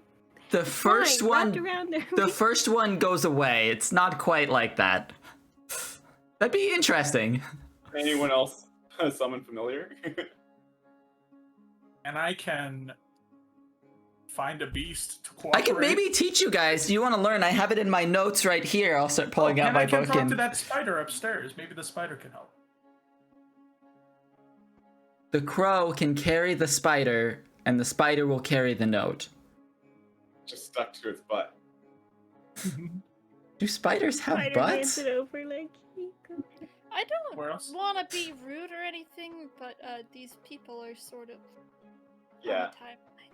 The first vine wrapped one, around their the waist? first one goes away. It's not quite like that. That'd be interesting. Anyone else summon familiar? And I can find a beast to I cooperate. can maybe teach you guys. Do you want to learn? I have it in my notes right here. I'll start pulling out and my I can book talk and to that spider upstairs. Maybe the spider can help. the crow can carry the spider, and the spider will carry the note. Just stuck to its butt. Do spiders have Spider butts? dance it over like Kiko. I don't Where else? want to be rude or anything, but these people are sort of Yeah. on the timeline.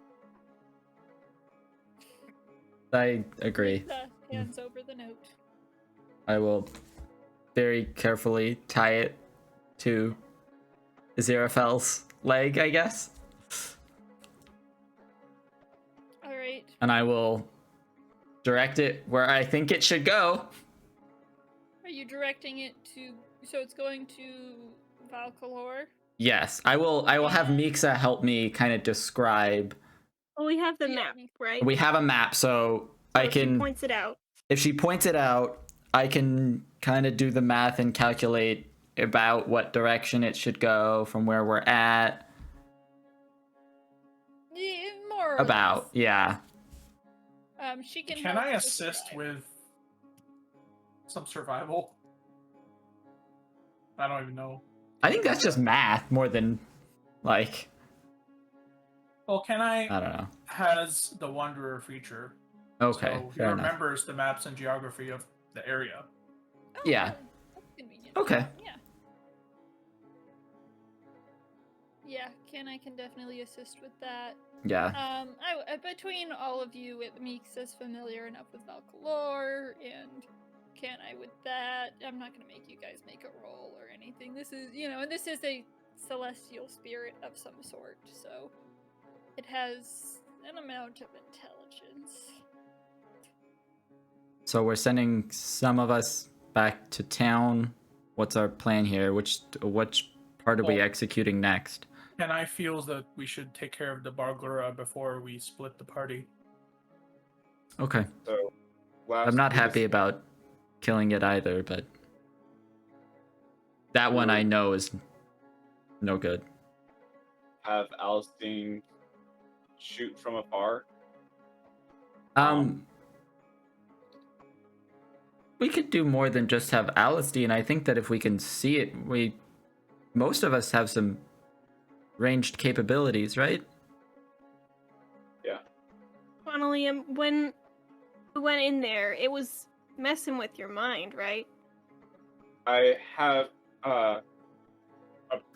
I agree. The hands over the note. I will very carefully tie it to Aziraphale's leg, I guess. All right. And I will direct it where I think it should go. Are you directing it to? So it's going to Valkalor. Yes, I will have Mixa help me kind of describe. Well, we have the Yeah, map, me- right? We have a map, so I if she can, points it out. if she points it out, I can kind of do the math and calculate about what direction it should go from where we're at. Yeah, more or About, yeah. less. She can. Can help I assist describe. with some survival? I don't even know. I think that's just math more than, like, Well, can I I don't know. has the Wanderer feature. Okay, So he fair enough. remembers the maps and geography of the area. Oh, Yeah. That's convenient. Okay. Yeah. Yeah, I can definitely assist with that. Yeah. Between all of you, it makes us familiar enough with Valkalor, and can I with that? I'm not gonna make you guys make a roll or anything. This is, and this is a celestial spirit of some sort, so it has an amount of intelligence. So we're sending some of us back to town. What's our plan here? Which part are we Well- executing next? Kenai feels that we should take care of the Barglura before we split the party. Okay. So, I'm not we happy about killing it either, but that one I know is no good. have Alstein shoot from afar. We could do more than just have Alistair, and I think that if we can see it, most of us have some ranged capabilities, right? Finally, when we went in there, it was messing with your mind, right? I have a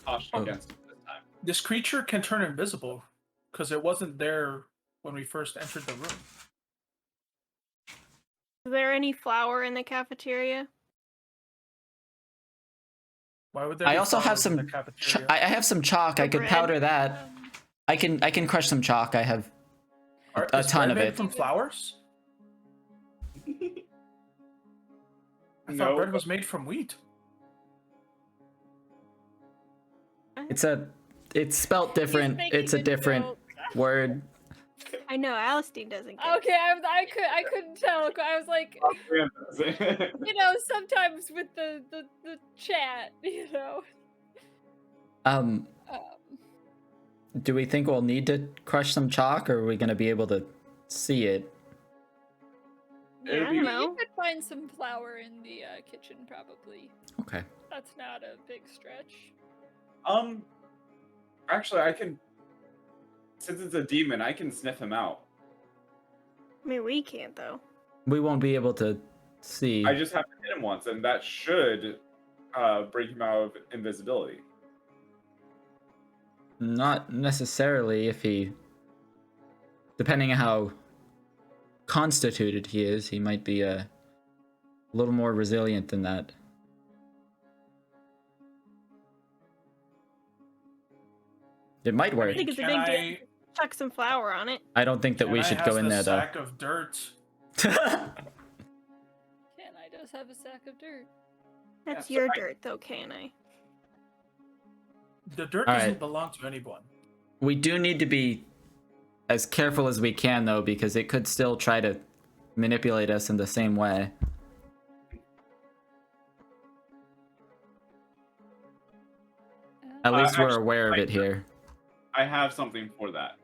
caution Oh. against it this time. This creature can turn invisible because it wasn't there when we first entered the room. Is there any flour in the cafeteria? Why would there I be also have flowers in some. the cafeteria? I have some chalk. Or I could bread? powder that. I can crush some chalk. I have a Is ton bread of made it. from flowers? I No, thought bread but- was made from wheat. It's spelt different. making It's a a different joke. word. I know, Alistine doesn't get Okay, I couldn't tell. I was like, you know, sometimes with the chat, you know. Um, Um, do we think we'll need to crush some chalk, or are we gonna be able to see it? Yeah, It'd I be- don't you know. could find some flour in the kitchen, probably. Okay. That's not a big stretch. Actually, I can. Since it's a demon, I can sniff him out. I mean, we can't though. We won't be able to see. I just have to hit him once, and that should bring him out of invisibility. Not necessarily if he. Depending on how constituted he is, he might be a little more resilient than that. It might I work. think it's a Can big deal. I- Chuck some flour on it. I don't think that we Kenai should has go in the there though. sack of dirt. Can I just have a sack of dirt? That's so your I- dirt, though, can I? The dirt All doesn't right. belong to anyone. We do need to be as careful as we can though, because it could still try to manipulate us in the same way. At least we're actually, aware of I- it here. I have something for that,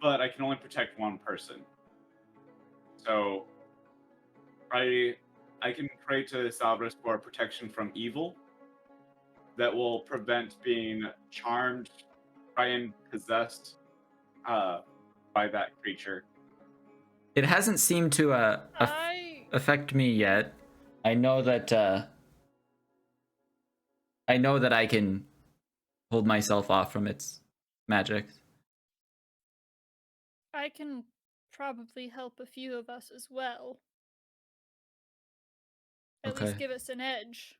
but I can only protect one person. So, I can create a Salvador for protection from evil that will prevent being charmed, try and possessed by that creature. It hasn't seemed to affect me yet. I know that I can hold myself off from its magic. I can probably help a few of us as well. At least Okay. give us an edge.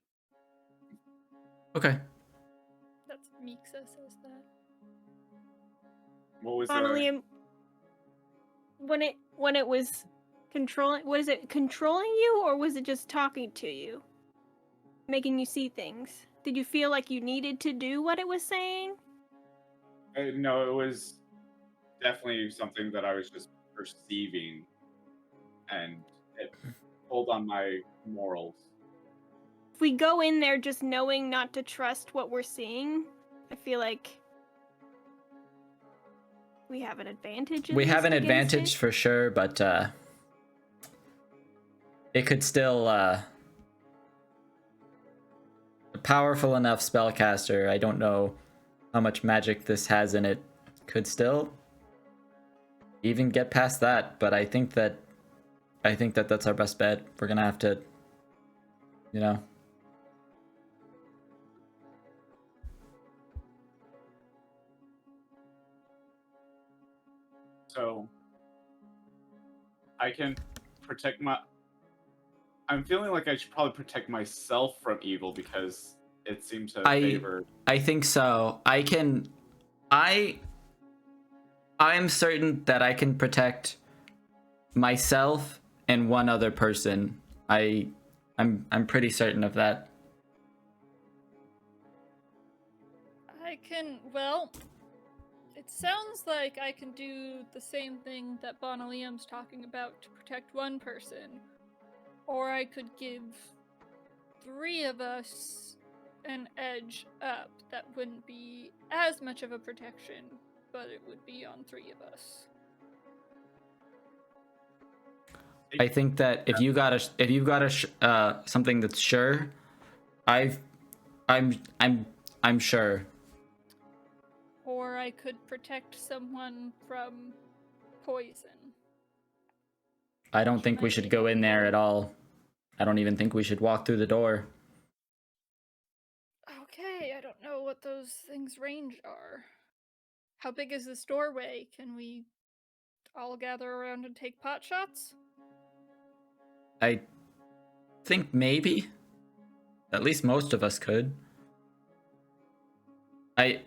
Okay. That's Mixa says that. What was Finally, when it was controlling, was it controlling you or was it just talking to you, making you see things? Did you feel like you needed to do what it was saying? No, it was definitely something that I was just perceiving, and it pulled on my morals. If we go in there just knowing not to trust what we're seeing, I feel like we have an advantage. At We have least an against advantage it. for sure, but it could still a powerful enough spellcaster. I don't know how much magic this has in it. Could still even get past that, but I think that that's our best bet. We're gonna have to, you know. So I can protect my. I'm feeling like I should probably protect myself from evil because it seems to favor. I think so. I'm certain that I can protect myself and one other person I'm pretty certain of that. Well, it sounds like I can do the same thing that Bonaliam's talking about to protect one person. Or I could give 3 of us an edge up that wouldn't be as much of a protection, but it would be on 3 of us. I think that if you've got something that's sure, I'm sure. Or I could protect someone from poison. I don't think we should go in there at all. I don't even think we should walk through the door. Okay, I don't know what those things' range are. How big is this doorway? Can we all gather around and take pot shots? I think maybe. At least most of us could.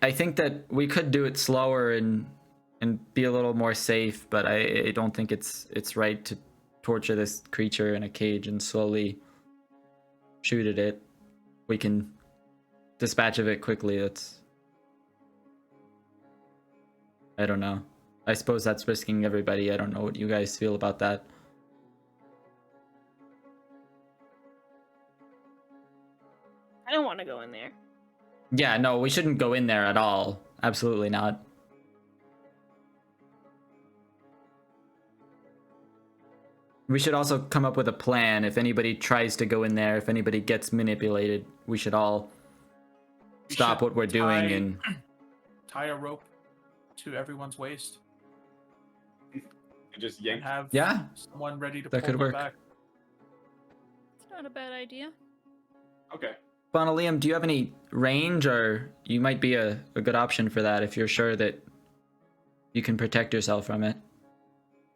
I think that we could do it slower and be a little more safe, but I don't think it's right to torture this creature in a cage and slowly shoot at it. We can dispatch of it quickly. I don't know. I suppose that's risking everybody. I don't know what you guys feel about that. I don't want to go in there. Yeah, no, we shouldn't go in there at all. Absolutely not. We should also come up with a plan. If anybody tries to go in there, if anybody gets manipulated, we should all stop what we're doing and tie a rope to everyone's waist And just yank. and have Yeah, someone ready to that pull could them work. back. It's not a bad idea. Okay. Bonaliam, do you have any range, or you might be a good option for that if you're sure that you can protect yourself from it?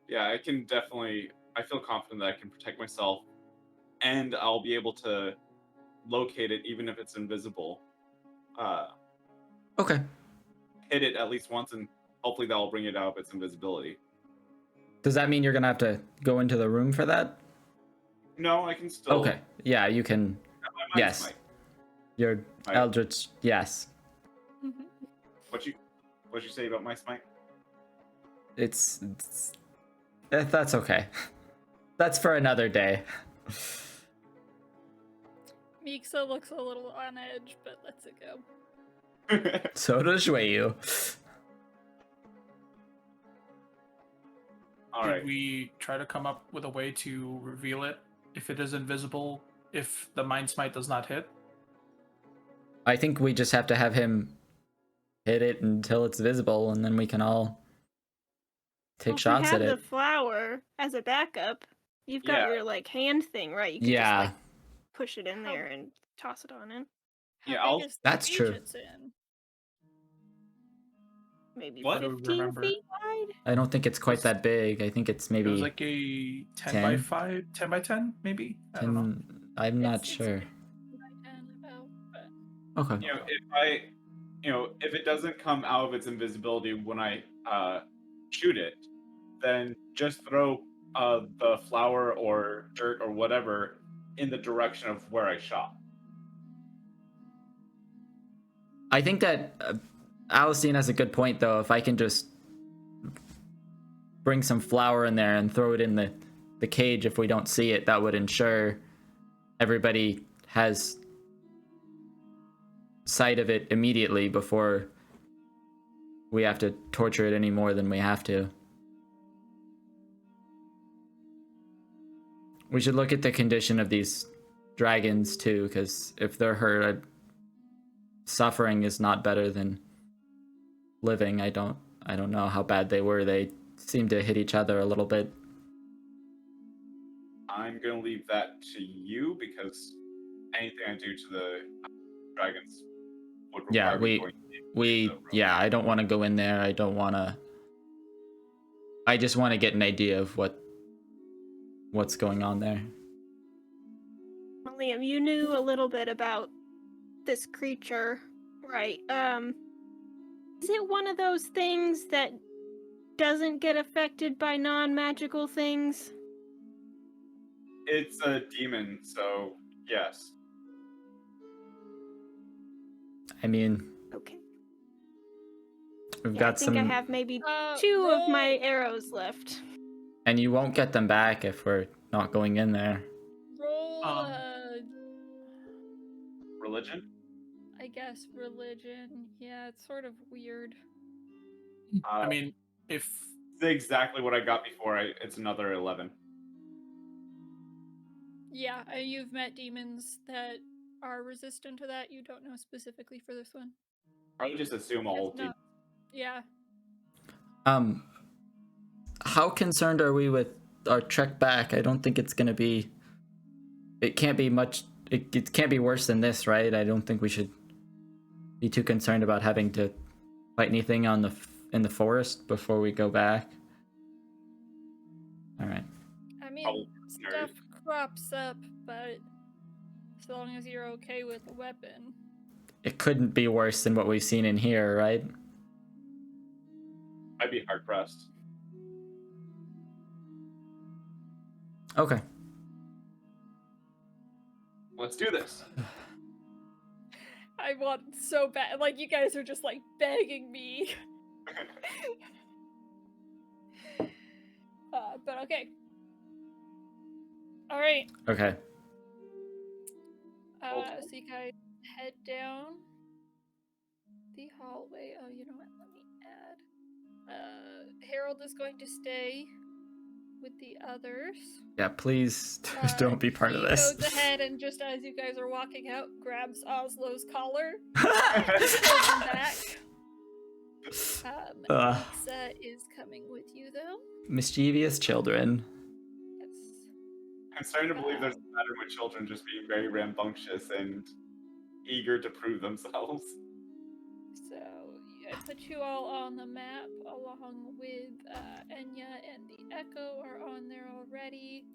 Yeah, I can definitely. I feel confident that I can protect myself, and I'll be able to locate it even if it's invisible. Okay. Hit it at least once, and hopefully that will bring it out of its invisibility. Does that mean you're gonna have to go into the room for that? No, I can still. Okay. Yeah, you can. have my mind Yes. smite. Your Right. Eldritch. Yes. Mm-hmm. What you say about my smite? It's that's okay. That's for another day. Mixa looks a little on edge, but lets it go. So does Shueyu. All Did right. we try to come up with a way to reveal it if it is invisible, if the mind smite does not hit? I think we just have to have him hit it until it's visible, and then we can all take Well, shots if you at have it. the flower as a backup, you've got Yeah. your like hand thing, right? You can Yeah, just like push it in there and toss it on in. How Yeah, big I'll- is the That's cage true. it's in? Maybe What? I don't 15 remember. feet wide. I don't think it's quite that big. I think it's It maybe was like a 10 by 10? 5, 10 by 10, maybe? I don't know. 10. I'm not It's sure. 10 about, but Okay. If it doesn't come out of its invisibility when I shoot it, then just throw the flour or dirt or whatever in the direction of where I shot. I think that Alistine has a good point, though. If I can just bring some flour in there and throw it in the cage if we don't see it, that would ensure everybody has sight of it immediately before we have to torture it any more than we have to. We should look at the condition of these dragons too, because if they're hurt, suffering is not better than living. I don't know how bad they were. They seem to hit each other a little bit. I'm gonna leave that to you because anything I do to the dragons would require Yeah, me going into the room. yeah, I don't want to go in there. I just want to get an idea of what's going on there. Well, Liam, you knew a little bit about this creature, right? Is it one of those things that doesn't get affected by non-magical things? It's a demon, so yes. I mean, Okay. we've Yeah, I got think I some, have maybe 2 of my arrows left. and you won't get them back if we're not going in there. Roll, Religion? I guess religion. Yeah, it's sort of weird. I mean, if It's exactly what I got before. It's another 11. Yeah, you've met demons that are resistant to that. You don't know specifically for this one. I would just assume all It's demons. not. Yeah. How concerned are we with our trek back? I don't think it's gonna be. It can't be much. It can't be worse than this, right? I don't think we should be too concerned about having to fight anything in the forest before we go back. All right. I mean, Probably stuff crops up, but as long as you're okay with a weapon. It couldn't be worse than what we've seen in here, right? I'd be hard pressed. Okay. Let's do this. I want so bad. Like, you guys are just, like, begging me. But okay. Alright. Okay. So you guys head down the hallway. Oh, you know what? Let me add. Harold is going to stay with the others. Yeah, please don't be part of this. He goes ahead and just as you guys are walking out, grabs Oslo's collar, Ugh. pulls him back. Lisa is coming with you, though. Mischievous children. Yes. I'm starting to believe there's a pattern with children just being very rambunctious and eager to prove themselves. So I put you all on the map along with Enya and the Echo are on there already.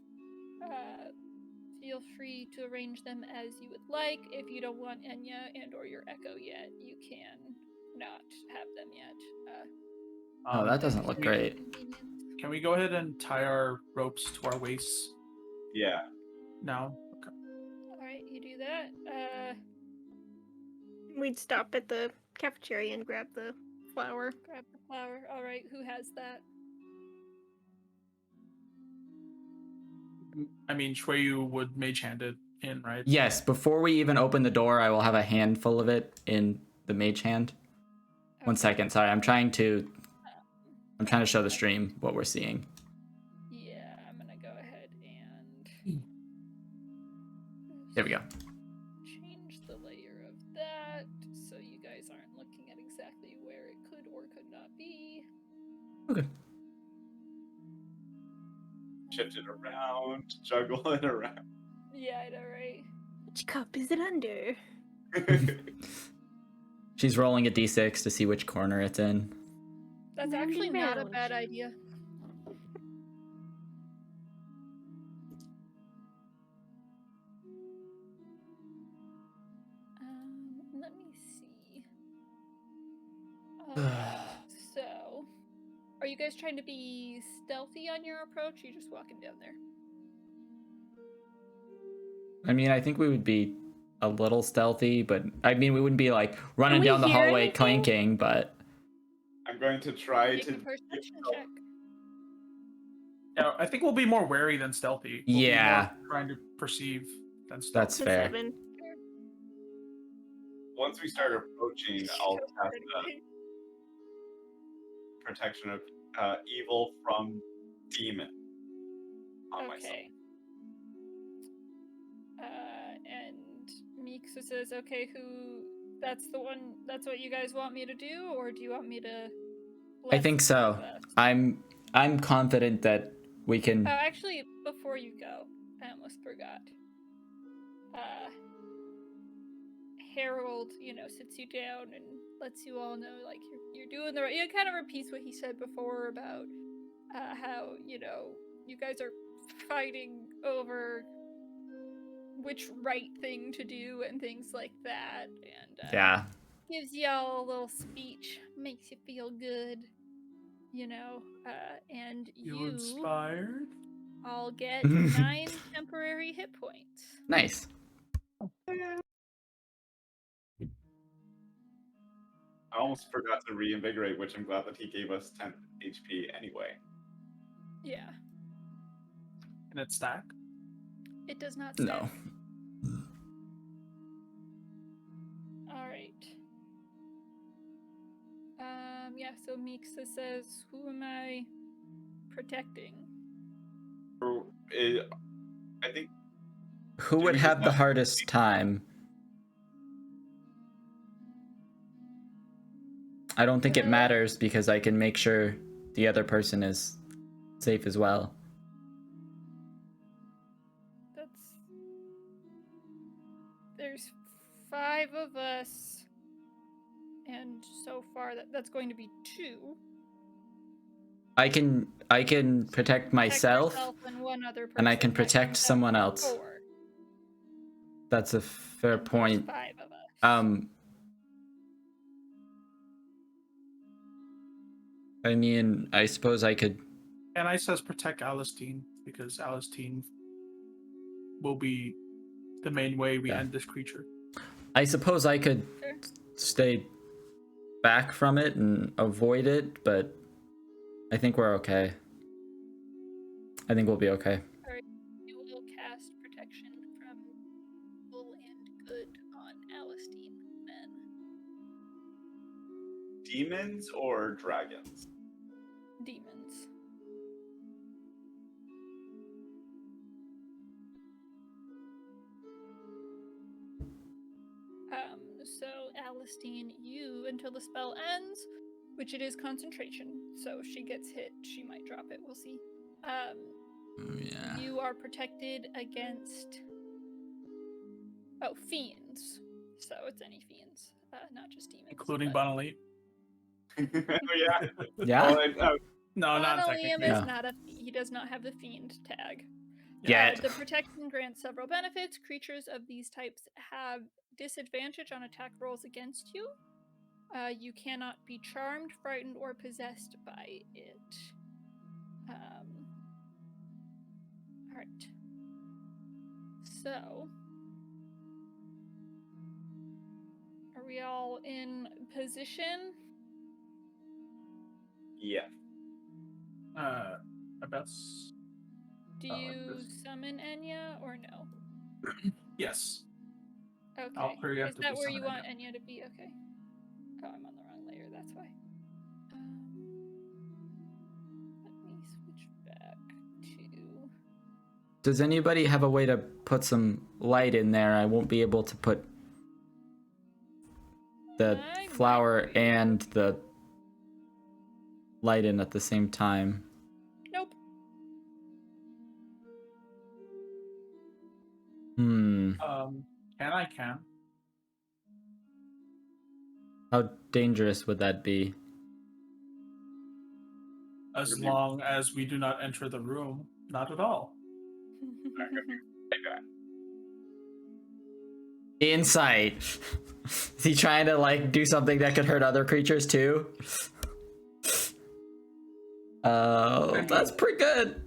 Feel free to arrange them as you would like. If you don't want Enya and or your Echo yet, you can not have them yet. Oh, that doesn't look great. Can we go ahead and tie our ropes to our waists Yeah. now? Okay. Alright, you do that. We'd stop at the cafeteria and grab the flower. Grab the flower. Alright, who has that? I mean, Shueyu would mage hand it in, right? Yes, before we even open the door, I will have a handful of it in the mage hand. One Okay. second, sorry. I'm trying to show the stream what we're seeing. Yeah, I'm gonna go ahead and There we go. change the layer of that so you guys aren't looking at exactly where it could or could not be. Okay. Shift it around, juggle it around. Yeah, I know, right? Which cup is it under? She's rolling a d6 to see which corner it's in. That's Round actually and not a round. bad idea. Let me see. So, are you guys trying to be stealthy on your approach? Or you just walking down there? I mean, I think we would be a little stealthy, but I mean, we wouldn't be like running we down the hear hallway anything? clanking, but I'm going to try Make to. a perception check. Yeah, I think we'll be more wary than stealthy. We'll be Yeah. more trying to perceive than stealthy. that's The fair. 7. Once we start approaching, I'll cast protection of evil from demon on myself. Okay. And Miksa says, okay, that's the one, that's what you guys want me to do, or do you want me to I think so. I'm confident that we can. Oh, actually, before you go, I almost forgot. Harold, sits you down and lets you all know, like, you're doing the right. It kind of repeats what he said before about how, you guys are fighting over which right thing to do and things like that. And Yeah. gives y'all a little speech, makes you feel good, and You inspired? I'll get 9 temporary hit points. Nice. I almost forgot to reinvigorate, which I'm glad that he gave us 10 HP anyway. Yeah, Can it stack? it does not stack. No. All right. Yeah, so Mixa says, who am I protecting? I think Who Do would we have just the have- hardest time? I don't think it matters because I can make sure the other person is safe as well. There's 5 of us, and so far that's going to be 2. I can protect myself, yourself and one other person. and I can That protect comes out someone to else. 4. That's a fair And there's point. 5 of us. I mean, I suppose I could. And I says protect Alistine because Alistine will be the main way we Yeah. end this creature. I suppose I could Sure. stay back from it and avoid it, but I think we're okay. I think we'll be okay. You will cast protection from evil and good on Alistine then. demons or dragons? Demons. So Alistine, you, until the spell ends, which it is concentration, so if she gets hit, she might drop it, we'll see. Yeah. You are protected against fiends. So it's any fiends, not just demons. Including but... Bonalite. Yeah. Yeah? Well, No, not Bonaliam technically. is No. not he does not have the fiend tag. Yet. The protection grants several benefits. Creatures of these types have disadvantage on attack rolls against you. You cannot be charmed, frightened, or possessed by it. Alright. So, are we all in position? yeah. I guess. Do Oh, you this- summon Enya or no? Yes. Okay. I'll Is preemptively that where you summon want Enya to be? Okay. Oh, I'm on the wrong layer, that's why. Let me switch back to... Does anybody have a way to put some light in there? I won't be able to put the I flower might be. and the light in at the same time. Nope. I can. How dangerous would that be? As long as we do not enter the room, not at all. Insight. Is he trying to like do something that could hurt other creatures too? That's pretty good.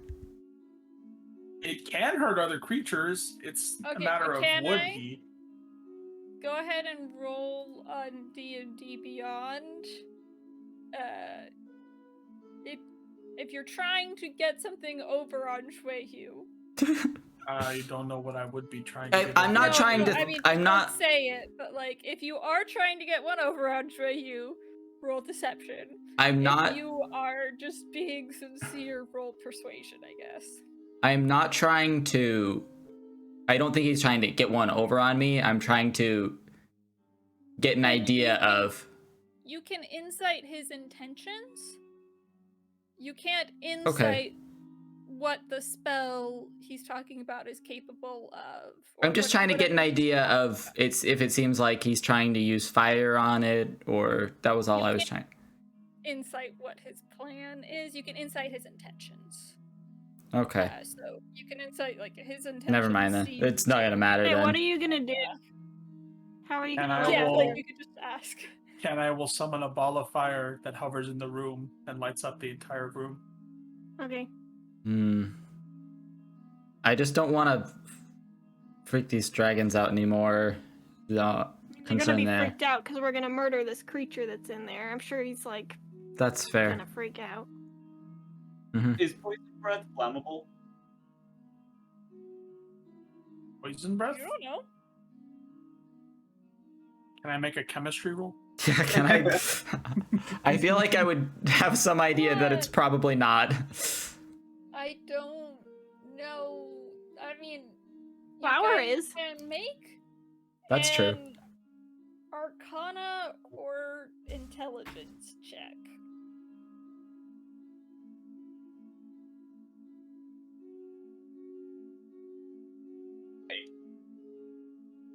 It can hurt other creatures. It's a Okay, matter of can would I? he. Go ahead and roll on D&D Beyond. If you're trying to get something over on Shueyu. I don't know what I would be trying to do. I'm not No, trying to. I mean, I'm don't not. say it, but like, if you are trying to get one over on Shueyu, roll deception. I'm not. If you are just being sincere, roll persuasion, I guess. I'm not trying to. I don't think he's trying to get one over on me. I'm trying to get an idea of. You can insight his intentions. You can't insight what the spell he's talking about is capable of. I'm just trying to get an idea of if it seems like he's trying to use fire on it, or that was all I was trying. Insight what his plan is. You can insight his intentions. Okay. So you can insight like his intentions. Never mind then. It's not gonna matter Hey, then. what are you gonna do? How are you And gonna I roll Yeah, will- like you could just ask. Can I will summon a ball of fire that hovers in the room and lights up the entire room. Okay. I just don't want to freak these dragons out anymore. The You're gonna concern be there. freaked out because we're gonna murder this creature that's in there. I'm sure he's like That's fair. gonna freak out. Is poison breath flammable? Poison breath? You don't know. Can I make a chemistry roll? Yeah, can I? I feel like I would have some idea that it's probably not. I don't know. I mean, you Flower guys is. can make That's true. an Arcana or intelligence check.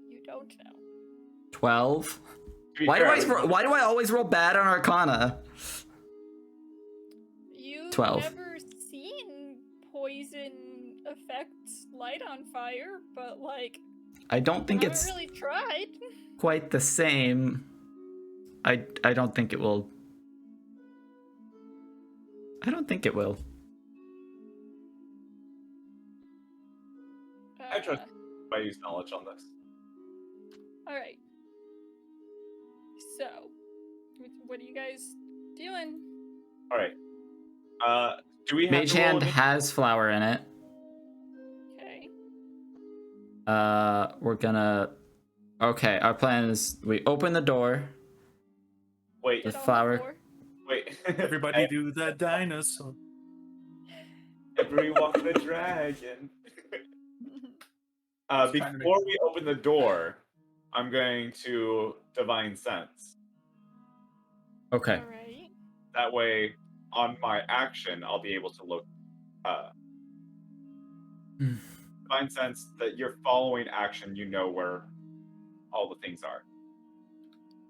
You don't know. 12. To be Why do fair, why do I always roll bad on Arcana? You've 12. never seen poison affects light on fire, but like, I don't think I it's haven't really tried. quite the same. I don't think it will. I don't think it will. I trust I use knowledge on this. All right. So, what are you guys doing? All right. Do we have Mage to roll Hand an- has flower in it. Okay. We're gonna. Okay, our plan is we open the door. Wait, The Get on flower- floor. wait. Everybody do that dinosaur. Every walk the dragon. Just trying to make- Before we open the door, I'm going to divine sense. Okay. All right. That way, on my action, I'll be able to look. Hmm. Divine sense that you're following action, you know where all the things are.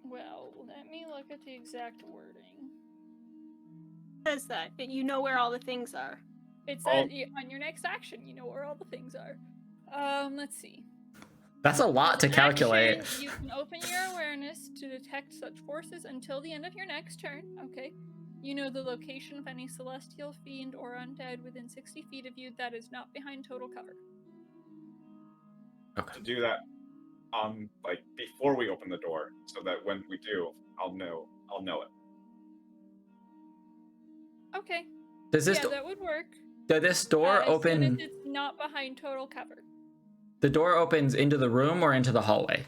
Well, let me look at the exact wording. Says that you know where all the things are. It Oh. says on your next action, you know where all the things are. Let's see. That's a lot to As an calculate. action, you can open your awareness to detect such forces until the end of your next turn. Okay. You know the location of any celestial fiend or undead within 60 feet of you that is not behind total cover. To do that, like before we open the door, so that when we do, I'll know it. Okay. Does this Yeah, that would work. does this door As soon open? as it's not behind total cover. The door opens into the room or into the hallway?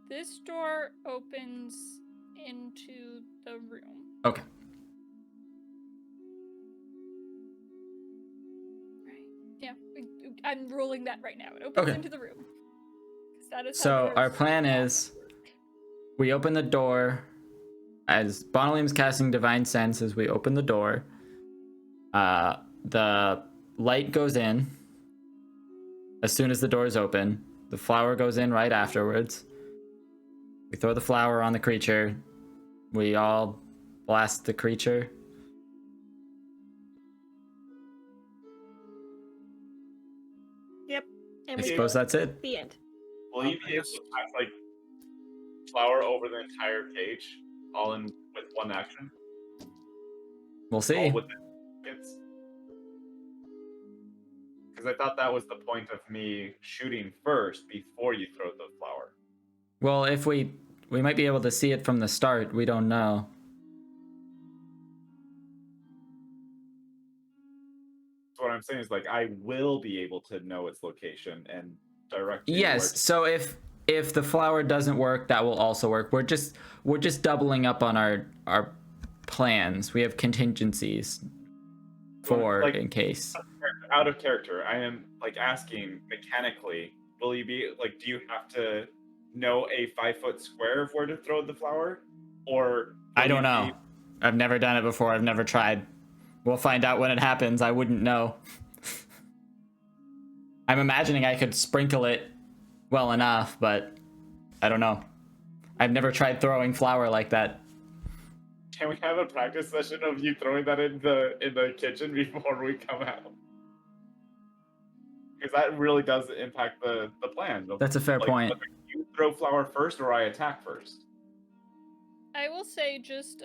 This door opens into the room. Okay. Right. Yeah, I'm rolling that right now. It opens Okay. into the room. 'Cause that is how So doors our plan is we open the door as Bonalium's casting divine sense as we open the door. The light goes in as soon as the door is open. The flower goes in right afterwards. We throw the flower on the creature. We all blast the creature. And I we suppose that's it. the end. Will you be able to pass like flower over the entire cage, all in with one action? We'll see. All within seconds? Because I thought that was the point of me shooting first before you throw the flower. Well, if we might be able to see it from the start. We don't know. So what I'm saying is like I will be able to know its location and direct you where Yes. to- So if the flower doesn't work, that will also work. We're just doubling up on our plans. We have contingencies for Like- in case. out of character. I am like asking mechanically, will you be like, do you have to know a 5-foot square of where to throw the flower? Or I will don't you know. I've never done it before. I've never tried. We'll find out when it happens. I wouldn't know. I'm imagining I could sprinkle it well enough, but I don't know. I've never tried throwing flour like that. Can we have a practice session of you throwing that in the kitchen before we come out? Because that really does impact the plan. That's a fair Like, point. whether you throw flower first or I attack first. I will say just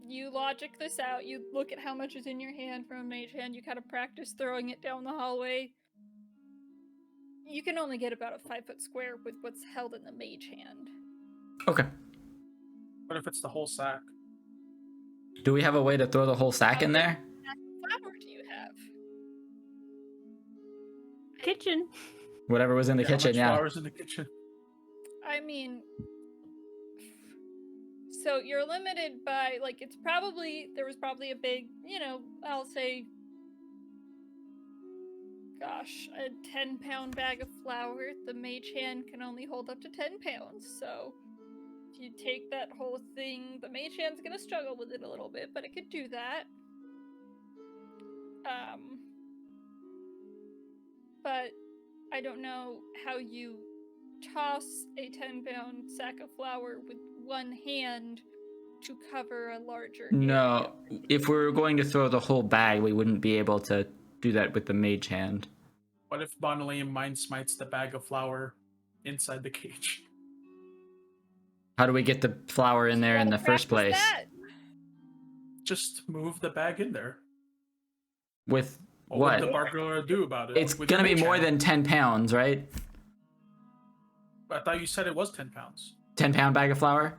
you logic this out. You look at how much is in your hand from a mage hand. You kind of practice throwing it down the hallway. You can only get about a 5-foot square with what's held in the mage hand. Okay. What if it's the whole sack? Do we have a way to throw the whole sack in there? What flour do you have? Kitchen. Whatever was in the How much kitchen, yeah. flour's in the kitchen? I mean, so you're limited by, like, there was probably a big, I'll say, gosh, a 10-pound bag of flour. The mage hand can only hold up to 10 pounds, so if you take that whole thing, the mage hand's gonna struggle with it a little bit, but it could do that. But I don't know how you toss a 10-pound sack of flour with one hand to cover a larger No, area. if we were going to throw the whole bag, we wouldn't be able to do that with the mage hand. What if Bonalium mind smites the bag of flour inside the cage? How do we get the flour in there in the first place? That. Just move the bag in there. With What what? would the burglar do about it? It's With gonna your be mage more hand? than 10 pounds, right? I thought you said it was 10 pounds. 10-pound bag of flour?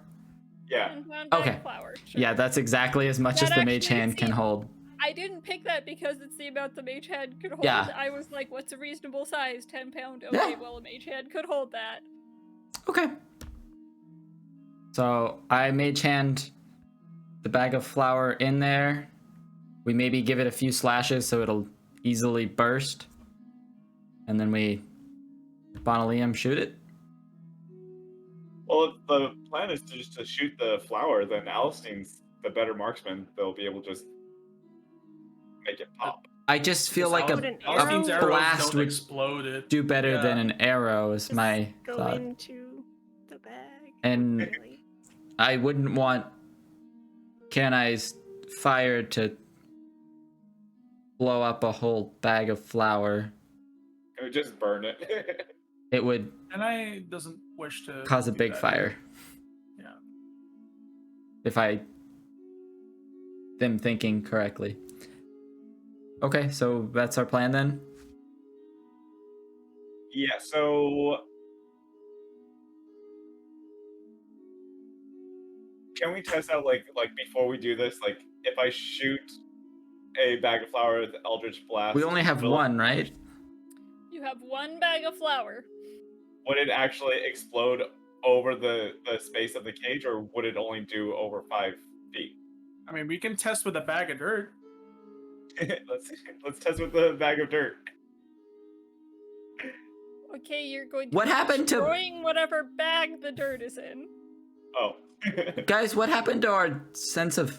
Yeah. 10-pound bag Okay. of flour. Sure. Yeah, that's exactly as much as That the mage actually hand can seems- hold. I didn't pick that because it's the amount the mage hand could hold. Yeah. I was like, what's a reasonable size? 10-pound? Okay, Yeah. well, a mage hand could hold that. Okay. So I mage hand the bag of flour in there. We maybe give it a few slashes so it'll easily burst. And then we Bonalium shoot it. Well, if the plan is just to shoot the flower, then Alstein's the better marksman. They'll be able to just make it pop. I just feel like Would an a Alstein's arrow arrows blast don't would explode it. do better Yeah. than an arrow is Just my go thought. into the bag. And Really. I wouldn't want Can I's fire to blow up a whole bag of flour. It would just burn it. It would And I doesn't wish to cause a do big that. fire. Yeah. If I am thinking correctly. Okay, so that's our plan then? Yeah, so can we test out like before we do this, like if I shoot a bag of flour with Eldritch Blast, We only have will- one, right? You have one bag of flour. Would it actually explode over the space of the cage, or would it only do over 5 feet? I mean, we can test with a bag of dirt. let's test with the bag of dirt. Okay, you're going to What be happened to- destroying whatever bag the dirt is in. Oh. Guys, what happened to our sense of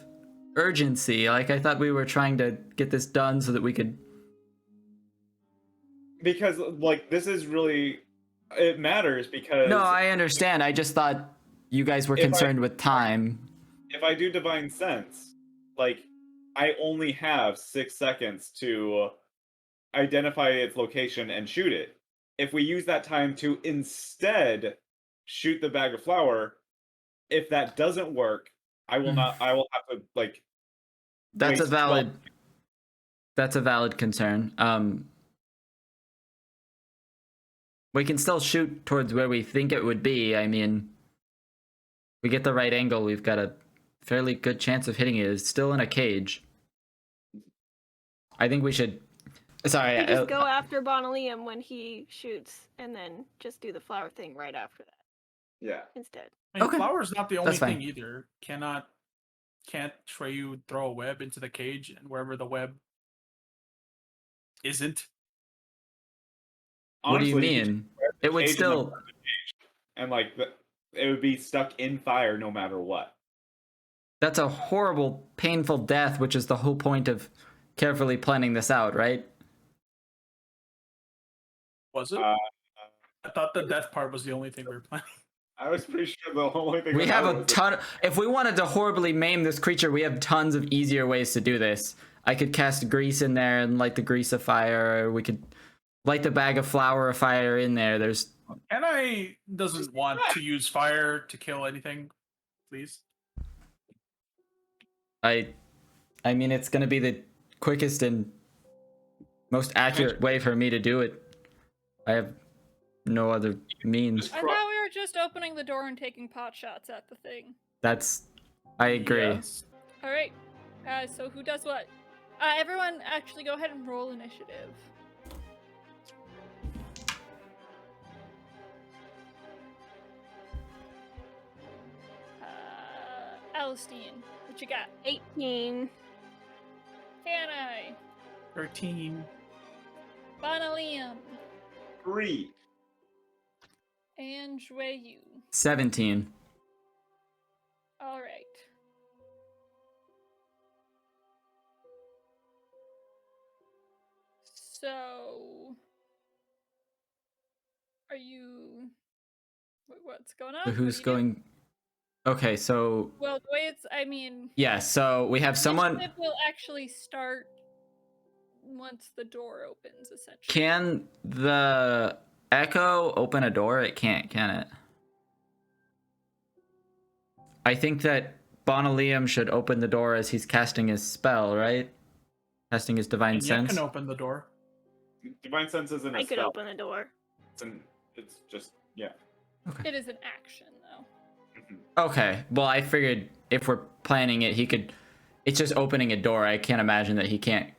urgency? Like, I thought we were trying to get this done so that we could... Because like this is really it matters because No, I understand. I just thought you guys were If I- concerned with time. if I do Divine Sense, like I only have 6 seconds to identify its location and shoot it. If we use that time to instead shoot the bag of flour, if that doesn't work, I will not. I will have to like. That's a waste valid... That's a valid concern. We can still shoot towards where we think it would be. I mean, we get the right angle, we've got a fairly good chance of hitting it. It's still in a cage. I think we should... Sorry, You just go after Bonalium when he shoots, and then just do the flower thing right after that Yeah. instead. I mean, Okay. flour's not the only That's fine. thing either. Can't Treyu throw a web into the cage and wherever the web isn't? what do you Honestly, could mean? It would cage in the still... front of the cage, and like it would be stuck in fire no matter what. That's a horrible, painful death, which is the whole point of carefully planning this out, right? Was it? Uh, I thought the death part was the only thing we were planning. I was pretty sure the only thing We that have I a was- ton... If we wanted to horribly maim this creature, we have tons of easier ways to do this. I could cast grease in there and light the grease afire, or we could light the bag of flour afire in there. There's... And I doesn't want to use fire to kill anything, please. I mean, it's gonna be the quickest and most accurate way for me to do it. I have no other means. I thought we were just opening the door and taking pot shots at the thing. I agree. Yes. All right. So who does what? Everyone, actually, go ahead and roll initiative. Alistine, what you got? 18. Canai, 13. Bonaliam, 3. and Jueyu. 17. All right. So, are you? What's going on? So What who's are you doing? going? Okay, so Well, the way it's, I mean, yeah, so we have someone. initiative will actually start once the door opens, essentially. Can the Echo open a door? It can't, can it? I think that Bonaliam should open the door as he's casting his spell, right? Casting his divine And you sense. can open the door. Divine Sense isn't a I could spell. open the door. It's just, yeah. It is an action, though. Okay, well, I figured if we're planning it, he could. It's just opening a door. I can't imagine that he can't.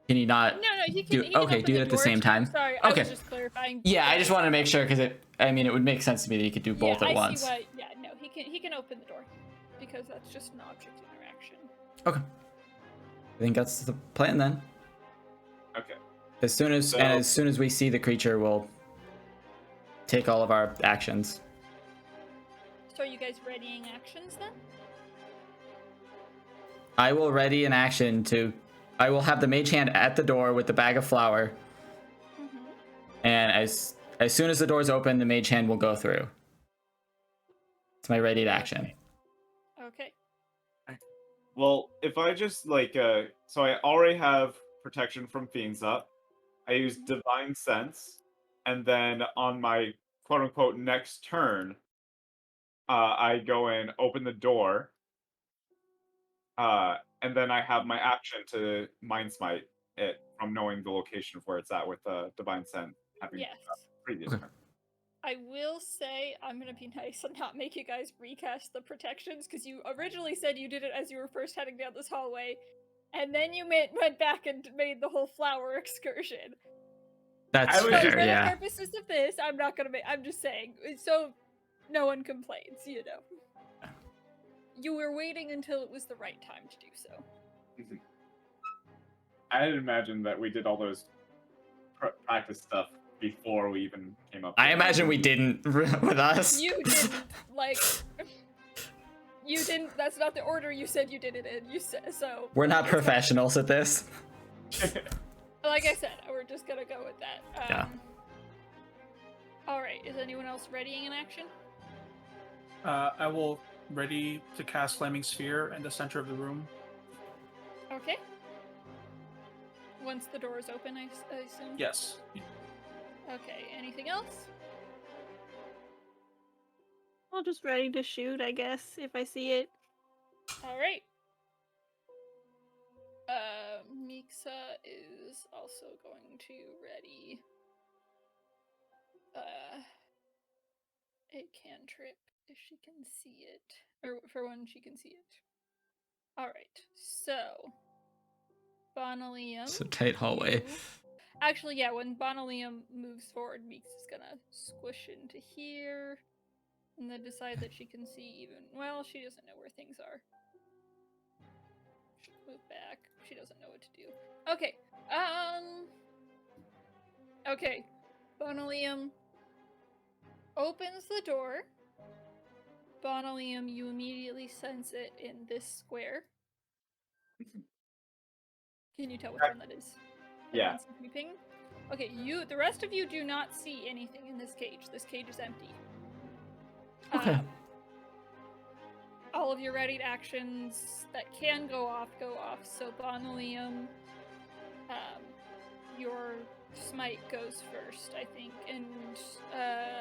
Can he not? No, he can. do- He can okay, open do the it at the door same too. time. Sorry, I Okay. was just clarifying. Yeah, I just wanted to make sure because I mean, it would make sense to me that he could do both yeah, at once. I see why. Yeah, no, he can open the door because that's just an object interaction. Okay. I think that's the plan then. Okay. As soon as we see the creature, we'll take all of our actions. So are you guys readying actions then? I will ready an action to. I will have the mage hand at the door with the bag of flour, Mm-hmm. and as soon as the doors open, the mage hand will go through. It's my readied action. Okay. Well, if I just so I already have protection from fiends up. I use Divine Sense, and then on my quote unquote next turn, I go and open the door. And then I have my action to Mind Smite it from knowing the location of where it's at with Divine Sense having Yes. previous Okay. turn. I will say I'm gonna be nice and not make you guys recast the protections because you originally said you did it as you were first heading down this hallway, and then you went back and made the whole flower excursion. That's I was So fair, for the yeah. purposes of this, I'm not gonna make. I'm just saying, so no one complains. You know, you were waiting until it was the right time to do so. I didn't imagine that we did all those practice stuff before we even came up. I with it. imagine we didn't with us. You didn't like. You didn't. That's not the order you said you did it in. You said so. We're not it's fine. professionals at this. Like I said, we're just gonna go with that. Yeah. All right. Is anyone else readying an action? I will ready to cast Flaming Sphere in the center of the room. Okay. Once the door is open, I assume. Yes. Okay. Anything else? I'll just ready to shoot, I guess, if I see it. All right. Mixa is also going to ready a cantrip if she can see it, or for when she can see it. All right. So, Bonalium. It's a tight hallway. you- Actually, yeah. When Bonalium moves forward, Meeks is gonna squish into here, and then decide that she can see even. Well, she doesn't know where things are. She'll move back. She doesn't know what to do. Okay. Okay. Bonalium opens the door. Bonalium, you immediately sense it in this square. Can you tell which one that is? Yeah. Everyone's creeping. Okay, the rest of you do not see anything in this cage. This cage is empty. Okay. All of your readied actions that can go off, go off. So Bonalium, your smite goes first, I think, and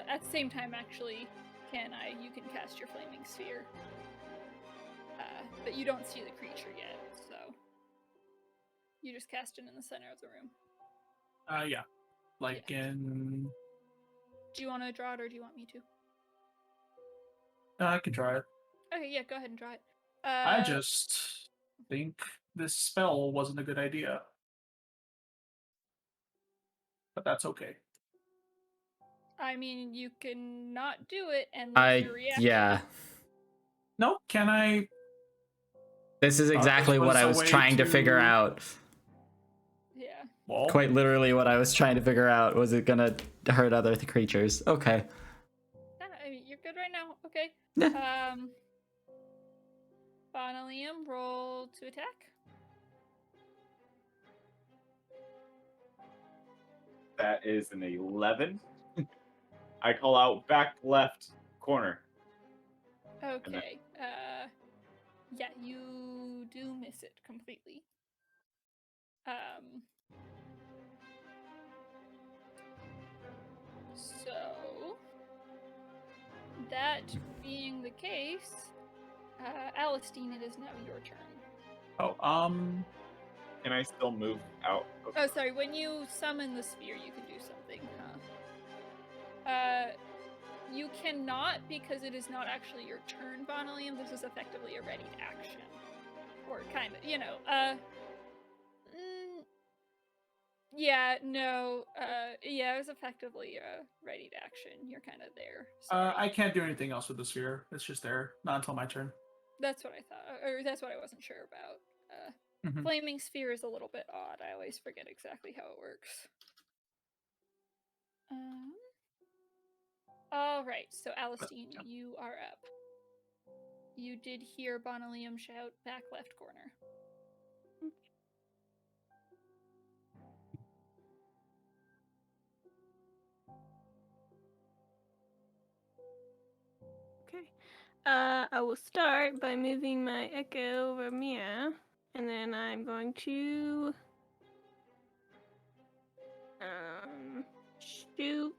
at the same time, actually, you can cast your flaming sphere. but you don't see the creature yet, so you just cast it in the center of the room. Yeah. Like in. Do you want to draw it, or do you want me to? I can try it. Okay, yeah, go ahead and draw it. I just think this spell wasn't a good idea. But that's okay. I mean, you can not do it and lose your reaction. Yeah. No, can I? This is exactly what I a was way trying to figure to- out. Yeah. Well, Quite literally what I was trying to figure out. Was it gonna hurt other creatures? Okay. No, I mean, you're good right now. Okay. Yeah. Bonalium, roll to attack. That is an 11. I call out back left corner. Okay. Yeah, you do miss it completely. So that being the case, Alistine, it is now your turn. Can I still move out? Oh, sorry. When you summon the sphere, you can do something, huh? You cannot, because it is not actually your turn, Bonalium. This is effectively a readied action. Or kind of, yeah, no, yeah, it was effectively a readied action. You're kind of there. Sorry. I can't do anything else with the sphere. It's just there. Not until my turn. That's what I thought, or that's what I wasn't sure about. Flaming sphere is a little bit odd. I always forget exactly how it works. All right, so Alistine, you are up. You did hear Bonalium shout back left corner. Okay. I will start by moving my echo over Mia, and then I'm going to shoot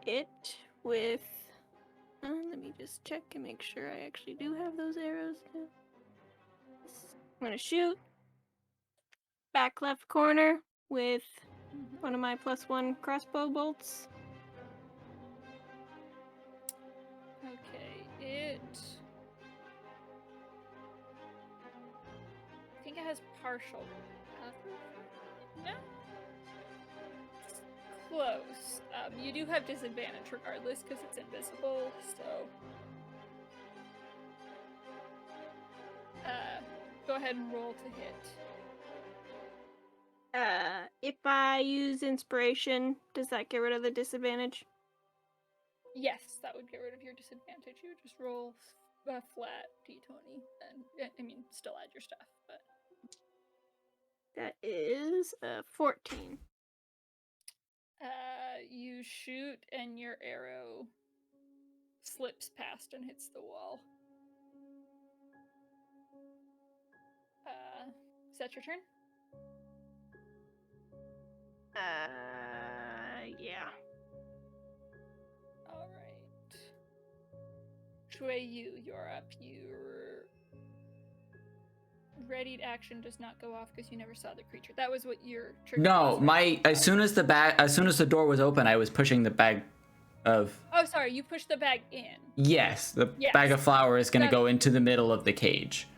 it with. Let me just check and make sure I actually do have those arrows. I'm gonna shoot back left corner with one of my +1 crossbow bolts. Okay, it. I think it has partial. No. It's close. You do have disadvantage regardless because it's invisible. So. Go ahead and roll to hit. If I use inspiration, does that get rid of the disadvantage? Yes, that would get rid of your disadvantage. You would just roll a flat d20, and I mean, still add your stuff, but That is 14. you shoot, and your arrow slips past and hits the wall. Is that your turn? Yeah. All right. Shui, you're up. Your readied action does not go off because you never saw the creature. That was what your trigger No, was, right? as soon as the door was open, I was pushing the bag of. Oh, sorry, you pushed the bag in. Yes, the Yes. bag of flour is going to That- go into the middle of the cage.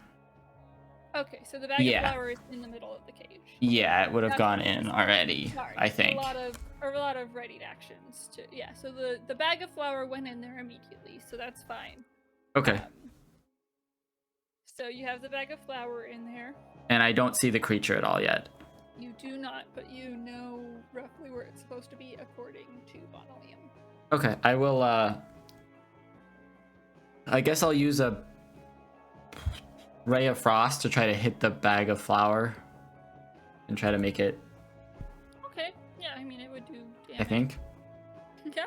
Okay, so the bag of flour is in the middle of the cage. Yeah, it would have That's gone fine. in already. Sorry, I think. a lot of readied actions. Yeah, so the bag of flour went in there immediately, so that's fine. Okay. So you have the bag of flour in there. And I don't see the creature at all yet. You do not, but you know roughly where it's supposed to be according to Bonalium. Okay, I will. I guess I'll use a ray of frost to try to hit the bag of flour and try to make it. Okay, yeah, I mean it would do damage. I think. Yeah.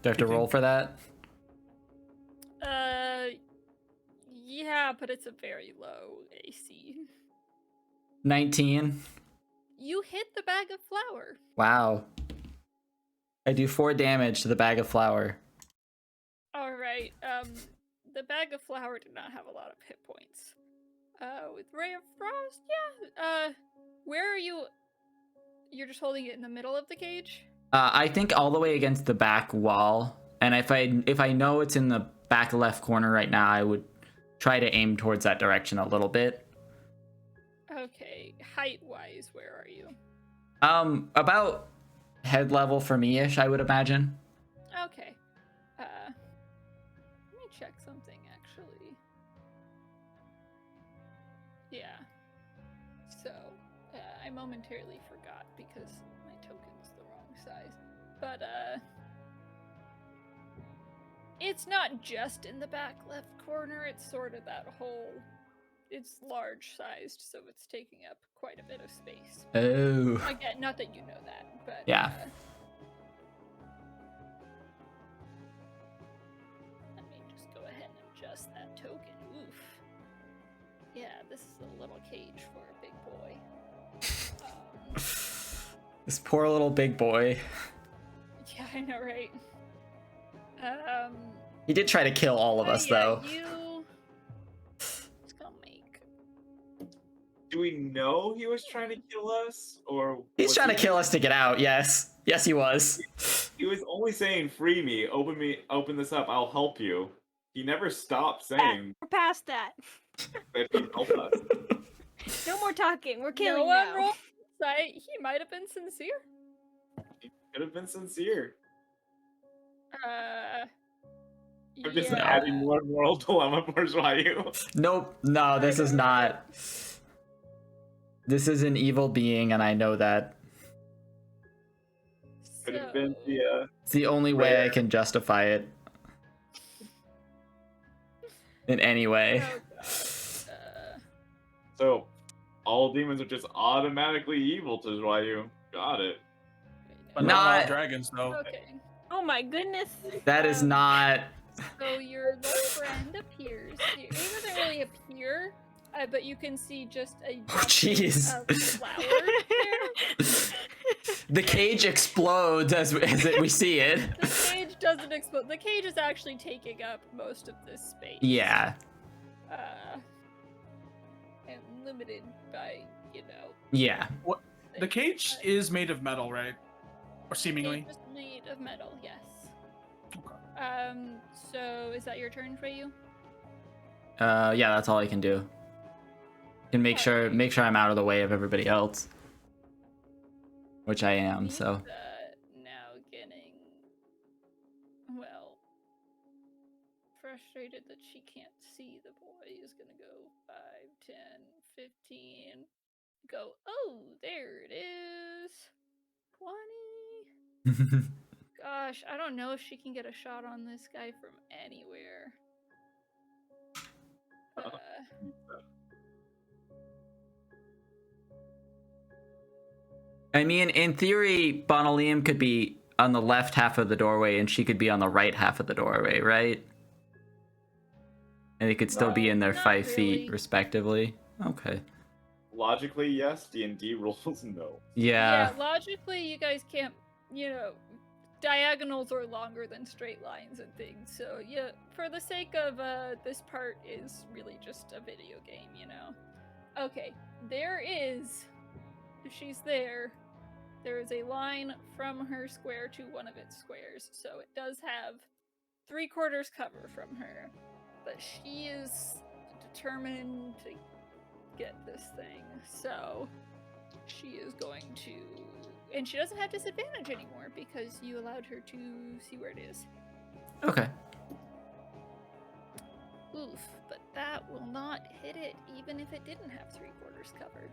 Do I have to roll for that? Yeah, but it's a very low AC. 19. You hit the bag of flour. Wow. I do 4 damage to the bag of flour. All right. the bag of flour did not have a lot of hit points. With Ray of Frost, yeah. Where are you? You're just holding it in the middle of the cage? I think all the way against the back wall. And if I know it's in the back left corner right now, I would try to aim towards that direction a little bit. Okay, height-wise, where are you? About head level for me-ish, I would imagine. Okay. Let me check something, actually. Yeah. So, I momentarily forgot because my token's the wrong size. But, it's not just in the back left corner, it's sort of that whole... It's large-sized, so it's taking up quite a bit of space. Oh. Again, not that you know that, but... Yeah. Let me just go ahead and adjust that token. Oof. Yeah, this is a little cage for a big boy. This poor little big boy. Yeah, I know, right? He did try to kill all of us, though. Let's go make... Do we know he was trying to kill us, or He's was trying to he- kill us to get out, yes. Yes, he was. He was only saying, "Free me, open this up. I'll help you." He never stopped saying We're past that. that he'd help us. No more talking. We're No killing one now. rolled insight. He might have been sincere. He could have been sincere. I'm just yeah. adding more moral dilemma for Ryu. Nope. No, this is not. This is an evil being, and I know that. Could have been So- the It's the only way I Rare. can justify it. In any way. Oh, God. So all demons are just automatically evil to Ryu. Got it. But not all Not- dragons, though. Okay. Oh my goodness. That is not. So your little friend appears. He doesn't really appear, but you can see just a Oh, jeez. of flower there. The cage explodes as we see it. The cage doesn't explode. The cage is actually taking up most of this space. Yeah. And limited by, Yeah. The cage is made of metal, right? Or Cage seemingly. is made of metal, yes. Okay. So is that your turn, Freyu? Yeah, that's all I can do. Can make sure I'm out of the way of everybody else. Which I am, so. Now getting, well, frustrated that she can't see the boy is gonna go 5, 10, 15, go, oh, there it is, 20. Gosh, I don't know if she can get a shot on this guy from anywhere. I mean, in theory, Bonaliam could be on the left half of the doorway and she could be on the right half of the doorway, right? And they could still be in their Not 5 feet, really. respectively. Okay. Logically, yes. D&D rules, no. Yeah. Logically, you guys can't, diagonals are longer than straight lines and things. So, yeah, for the sake of this part is really just a video game, Okay, there is, if she's there is a line from her square to one of its squares. So it does have 3/4 cover from her. But she is determined to get this thing. So she is going to... And she doesn't have disadvantage anymore because you allowed her to see where it is. Okay. Oof, but that will not hit it even if it didn't have 3/4 cover.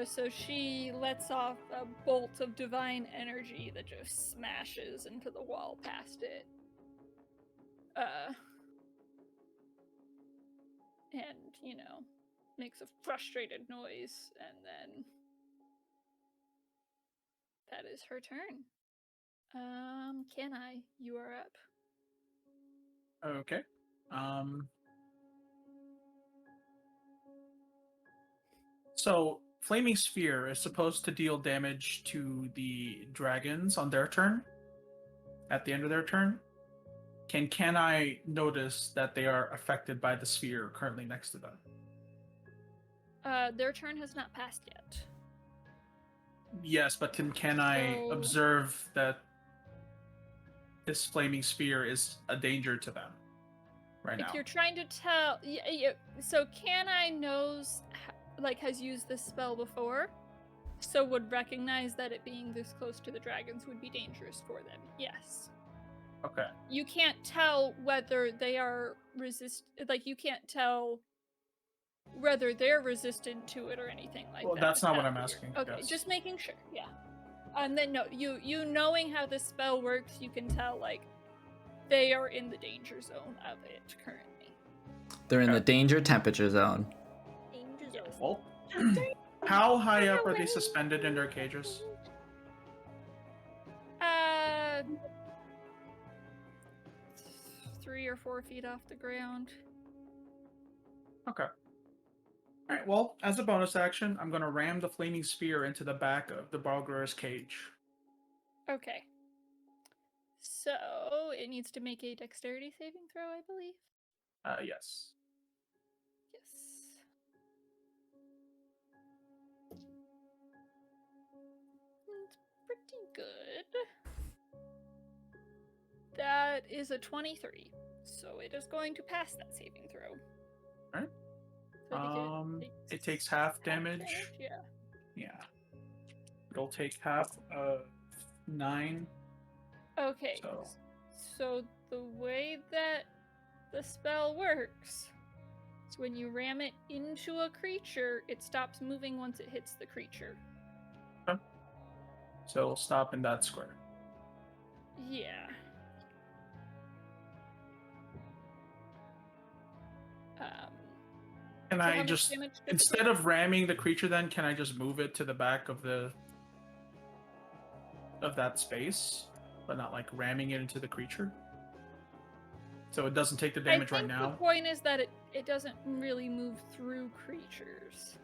So she lets off a bolt of divine energy that just smashes into the wall past it. And, makes a frustrated noise, and then that is her turn. Kenai, you are up. Okay. So, Flaming Sphere is supposed to deal damage to the dragons on their turn. At the end of their turn. can I notice that they are affected by the sphere currently next to them? Their turn has not passed yet. Yes, but can I So- observe that this flaming sphere is a danger to them right now? If you're trying to tell, so Can-I knows, has used this spell before, so would recognize that it being this close to the dragons would be dangerous for them. Yes. Okay. You can't tell whether they are you can't tell whether they're resistant to it or anything like Well, that. that's not what here. I'm asking. Okay, yes. just making sure. Yeah. And then no, you knowing how this spell works, you can tell they are in the danger zone of it currently. They're in the Okay. danger temperature zone. Danger Yes. Well, how high up are they suspended in their cages? 3 or 4 feet off the ground. Okay. Alright, well, as a bonus action, I'm going to ram the flaming spear into the back of the Balgrur's cage. Okay. So it needs to make a dexterity saving throw, I believe. Yes. Yes. It's pretty good. That is a 23. So it is going to pass that saving throw. Alright. So I think It takes half damage. Yeah. Yeah. It'll take half of 9. Okay. So the way that the spell works is when you ram it into a creature, it stops moving once it hits the creature. So it'll stop in that square. Yeah. Can So I how much just, damage does it instead of ramming the creature then, can I just move it to the back of that space? But not ramming it into the creature? So it doesn't take the damage right I think now? the point is that it doesn't really move through creatures.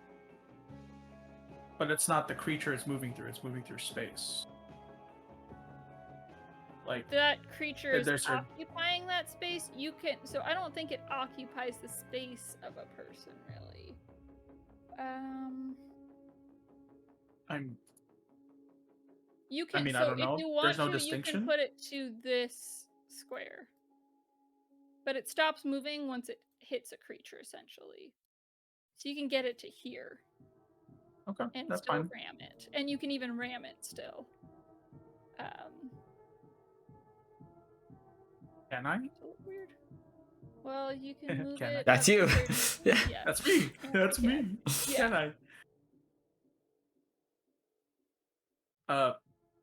But it's not the creature it's moving through space. That creature is there's her- occupying that space. So I don't think it occupies the space of a person, really. You can. I So don't know. if you want There's no to, you distinction? can put it to this square. But it stops moving once it hits a creature, essentially. So you can get it to here. Okay, And that's still fine. ram it. And you can even ram it still. Can I? It's a little weird. Well, you can move Can I? it. That's up you. to 30. Yeah. Yeah. That's me. That's Yeah. me. Yeah. Can I?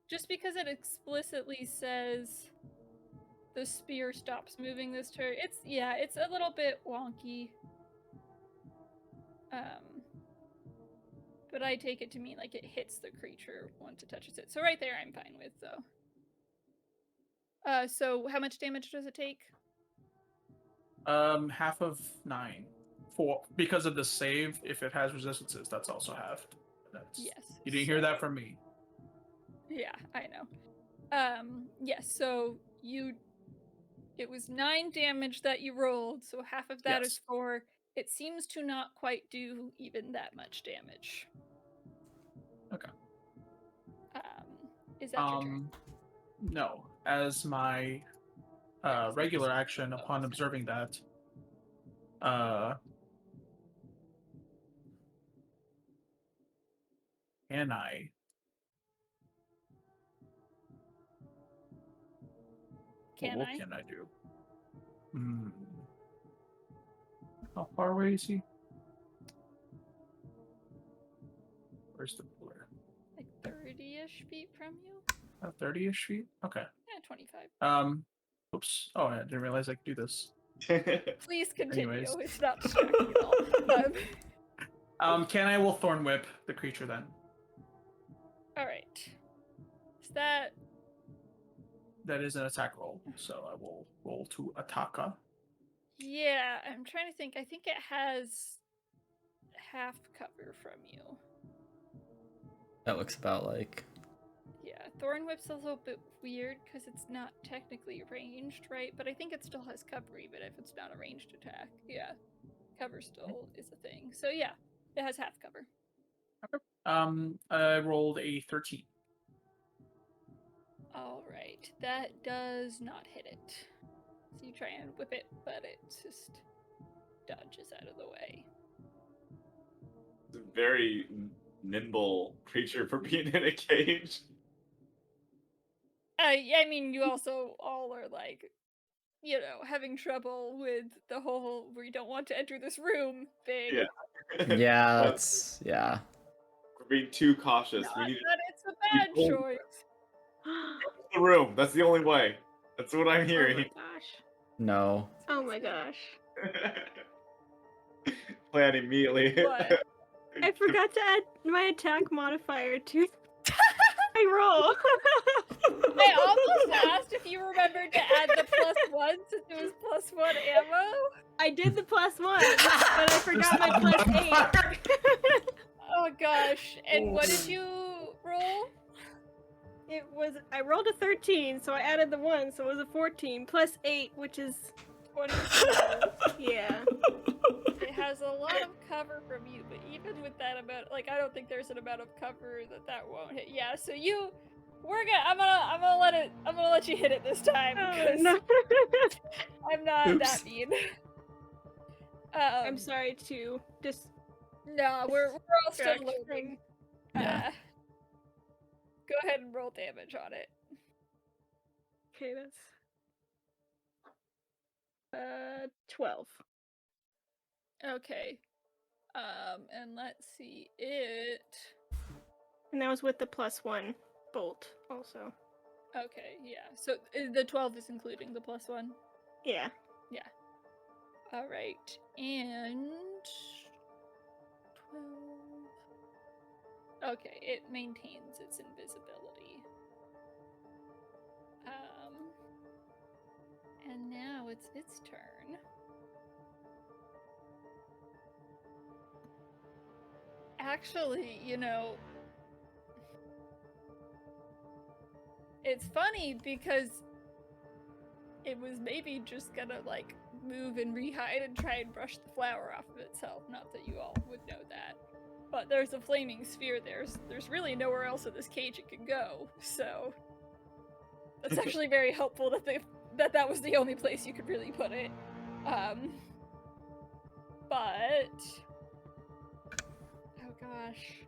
Just because it explicitly says the spear stops moving this turn. It's a little bit wonky. But I take it to mean it hits the creature once it touches it. So right there I'm fine with though. So how much damage does it take? Half of 9. Because of the save, if it has resistances, that's also halved. Yes. You didn't hear that from me. Yeah, I know. Yes, so it was 9 damage that you rolled, so half of that is Yes. 4. It seems to not quite do even that much damage. Okay. Is that your turn? No. As my regular action upon observing that, can I? What can I do? How far away is he? Where's the player? 30-ish feet from you? 30-ish feet? Okay. Yeah, 25. Oops. Oh, I didn't realize I could do this. Please continue. Anyways. It's not distracting at all. Can I will Thorn Whip the creature then? Alright. Is that... That is an attack roll, so I will roll to Ataka. Yeah, I'm trying to think. I think it has half cover from you. That looks about like. Yeah, Thorn Whip's a little bit weird because it's not technically ranged, right? But I think it still has cover even if it's not a ranged attack. Yeah, cover still is a thing. So yeah, it has half cover. I rolled a 13. All right, that does not hit it. So you try and whip it, but it just dodges out of the way. It's a very nimble creature for being in a cage. I mean, you also all are like, you know, having trouble with the whole "we don't want to enter this room" thing. Yeah. Yeah, But it's yeah. we're being too cautious. Not We need that it's a bad told- choice. the room. That's the only way. That's what I'm Oh my hearing. gosh. No. Oh my gosh. Plan immediately. What? I forgot to add my attack modifier to my roll. I almost asked if you remembered to add the +1 since it was +1 ammo. I did the +1, but I forgot my +8. Oh gosh! And what did you roll? I rolled a 13, so I added the 1, so it was a 14 plus 8, which is 22. yeah. It has a lot of cover from you, but even with that amount, like I don't think there's an amount of cover that won't hit. Yeah, so I'm gonna let you hit it this time Oh, because no. I'm not Oops. that mean. I'm sorry to just No, we're all still distract learning. Yeah. Go ahead and roll damage on it. Okay, that's 12. Okay. And let's see it. And that was with the +1 bolt also. Okay, yeah. So the 12 is including the +1. Yeah. All right, and 12. Okay, it maintains its invisibility. And now it's its turn. Actually, you know, it's funny because it was maybe just gonna like move and rehide and try and brush the flower off of itself. Not that you all would know that. But there's a flaming sphere there. There's really nowhere else in this cage it can go. So that's actually very helpful that was the only place you could really put it. But oh gosh.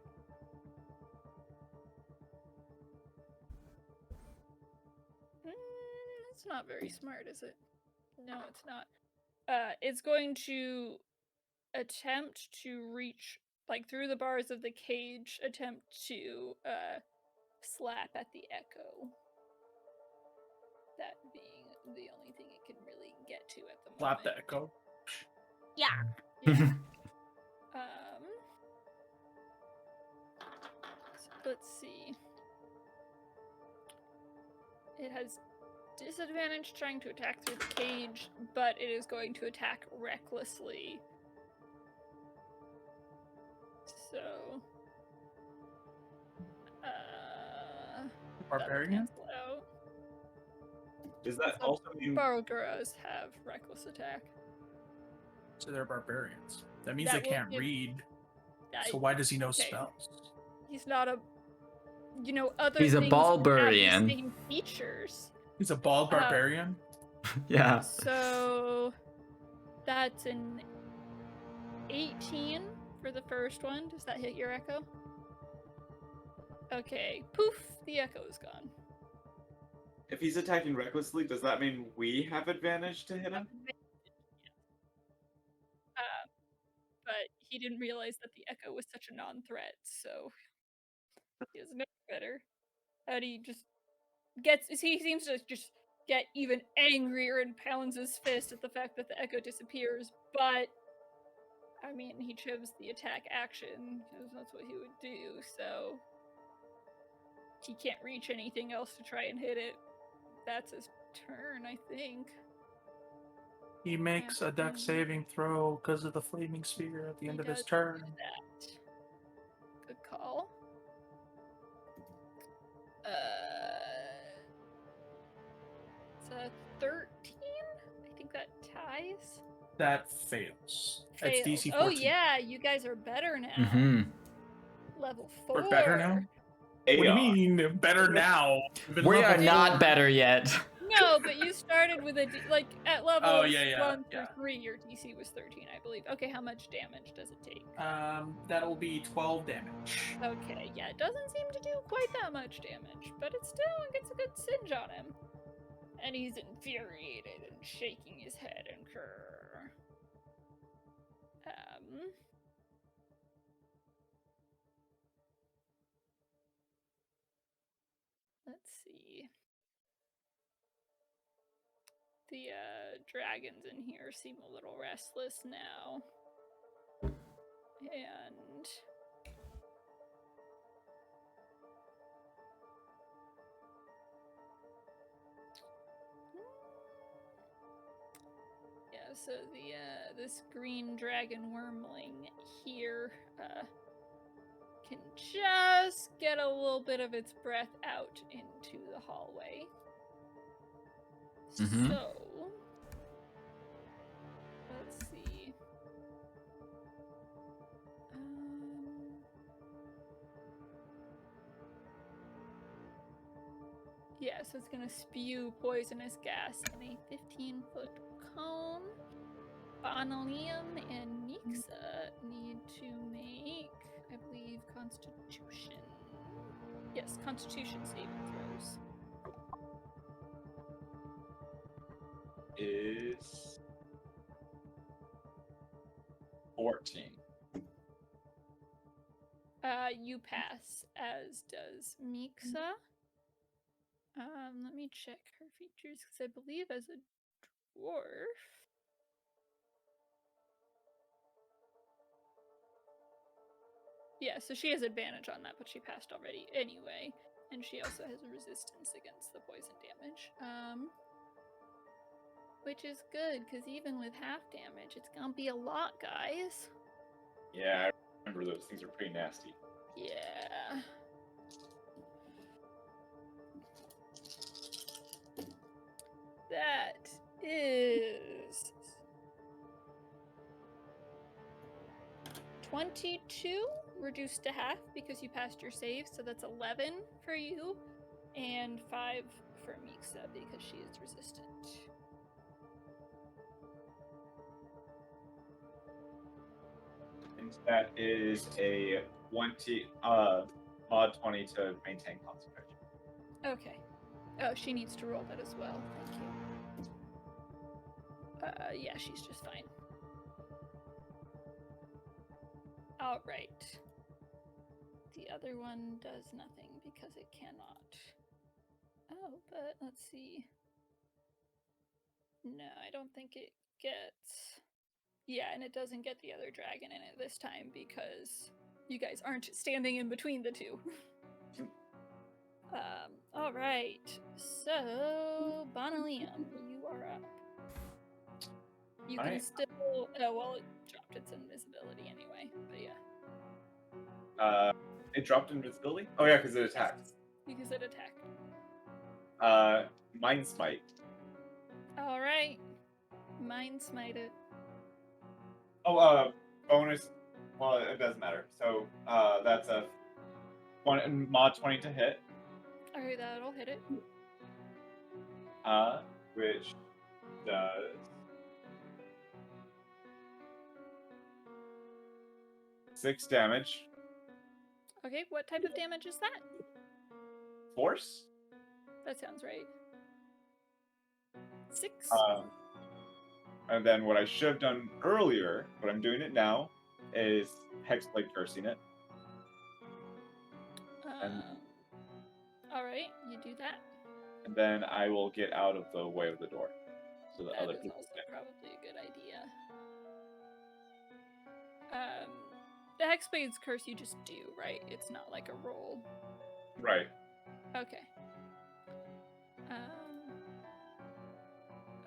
It's not very smart, is it? No, it's not. It's going to attempt to reach, like, through the bars of the cage, attempt to, slap at the echo. That being the only thing it can really get to at the moment. Slap the echo. Yeah. Yeah. So let's see. It has disadvantage trying to attack through the cage, but it is going to attack recklessly. So, that'll Barbarian? cancel out. Does that So also mean Barlduras have reckless attack. So they're barbarians. That means That they will can't give- read. I- So why does he know okay. spells? He's not a, you know, other He's a things have the Balburian. same features. He's a bald barbarian? Yeah. So that's an 18 for the first one. Does that hit your echo? Okay. Poof, the echo is gone. if he's attacking recklessly, does that mean we have advantage to hit him? But he didn't realize that the echo was such a non-threat, so he doesn't know better. And he just he seems to just get even angrier and pounds his fist at the fact that the echo disappears, but I mean, he chose the attack action because that's what he would do, so he can't reach anything else to try and hit it. That's his turn, I think. He makes a dex saving throw because of the flaming sphere at the end He of his does turn. do that. Good call. a 13. I think that ties. That fails. It's Fails. DC 14. Oh yeah, you guys are better now. Mm-hmm. Level 4. We're better now? What do you AR. mean, better now? We've been We are level not 4. better yet. No, but you started with like at levels yeah, 1 through yeah. 3, your DC was 13, I believe. Okay, how much damage does it take? That'll be 12 damage. Okay, yeah, it doesn't seem to do quite that much damage, but it still gets a good singe on him. And he's infuriated and shaking his head and grrr. Let's see. The dragons in here seem a little restless now. And yeah, so the this green dragon wormling here can just get a little bit of its breath out into the hallway. Mhm. So let's see. Yeah, so it's gonna spew poisonous gas in a 15-foot cone. Bonalium and Mixa need to make, I believe, Constitution. Yes, Constitution saving throws. Is 14. You pass, as does Mixa. Let me check her features, because I believe as a dwarf. Yeah, so she has advantage on that, but she passed already anyway. And she also has a resistance against the poison damage. Which is good, because even with half damage, it's gonna be a lot, guys. Yeah, I remember those things are pretty nasty. Yeah. That is 22 reduced to half because you passed your save, so that's 11 for you, and 5 for Mixa because she is resistant. And that is a 20 mod 20 to maintain concentration. Okay. Oh, she needs to roll that as well. Thank you. Yeah, she's just fine. All right. The other one does nothing because it cannot. Oh, but let's see. No, I don't think it gets... Yeah, and it doesn't get the other dragon in it this time because you guys aren't standing in between the two. All right. So, Bonalium, you are up. You can Alright. still... Oh, well, it dropped its invisibility anyway, but yeah. It dropped invisibility? Oh yeah, because it attacked. Because it attacked. Mind Smite. All right. Mind smite it. Oh, bonus. Well, it doesn't matter. So, that's a mod 20 to hit. All right, that'll hit it. Which does 6 damage. Okay, what type of damage is that? Force. That sounds right. 6. And then what I should have done earlier, but I'm doing it now, is Hexblade cursing it. All right, you do that. And then I will get out of the way of the door, so that That other is people also can. probably a good idea. The Hexblade's curse you just do, right? It's not like a roll. Right. Okay.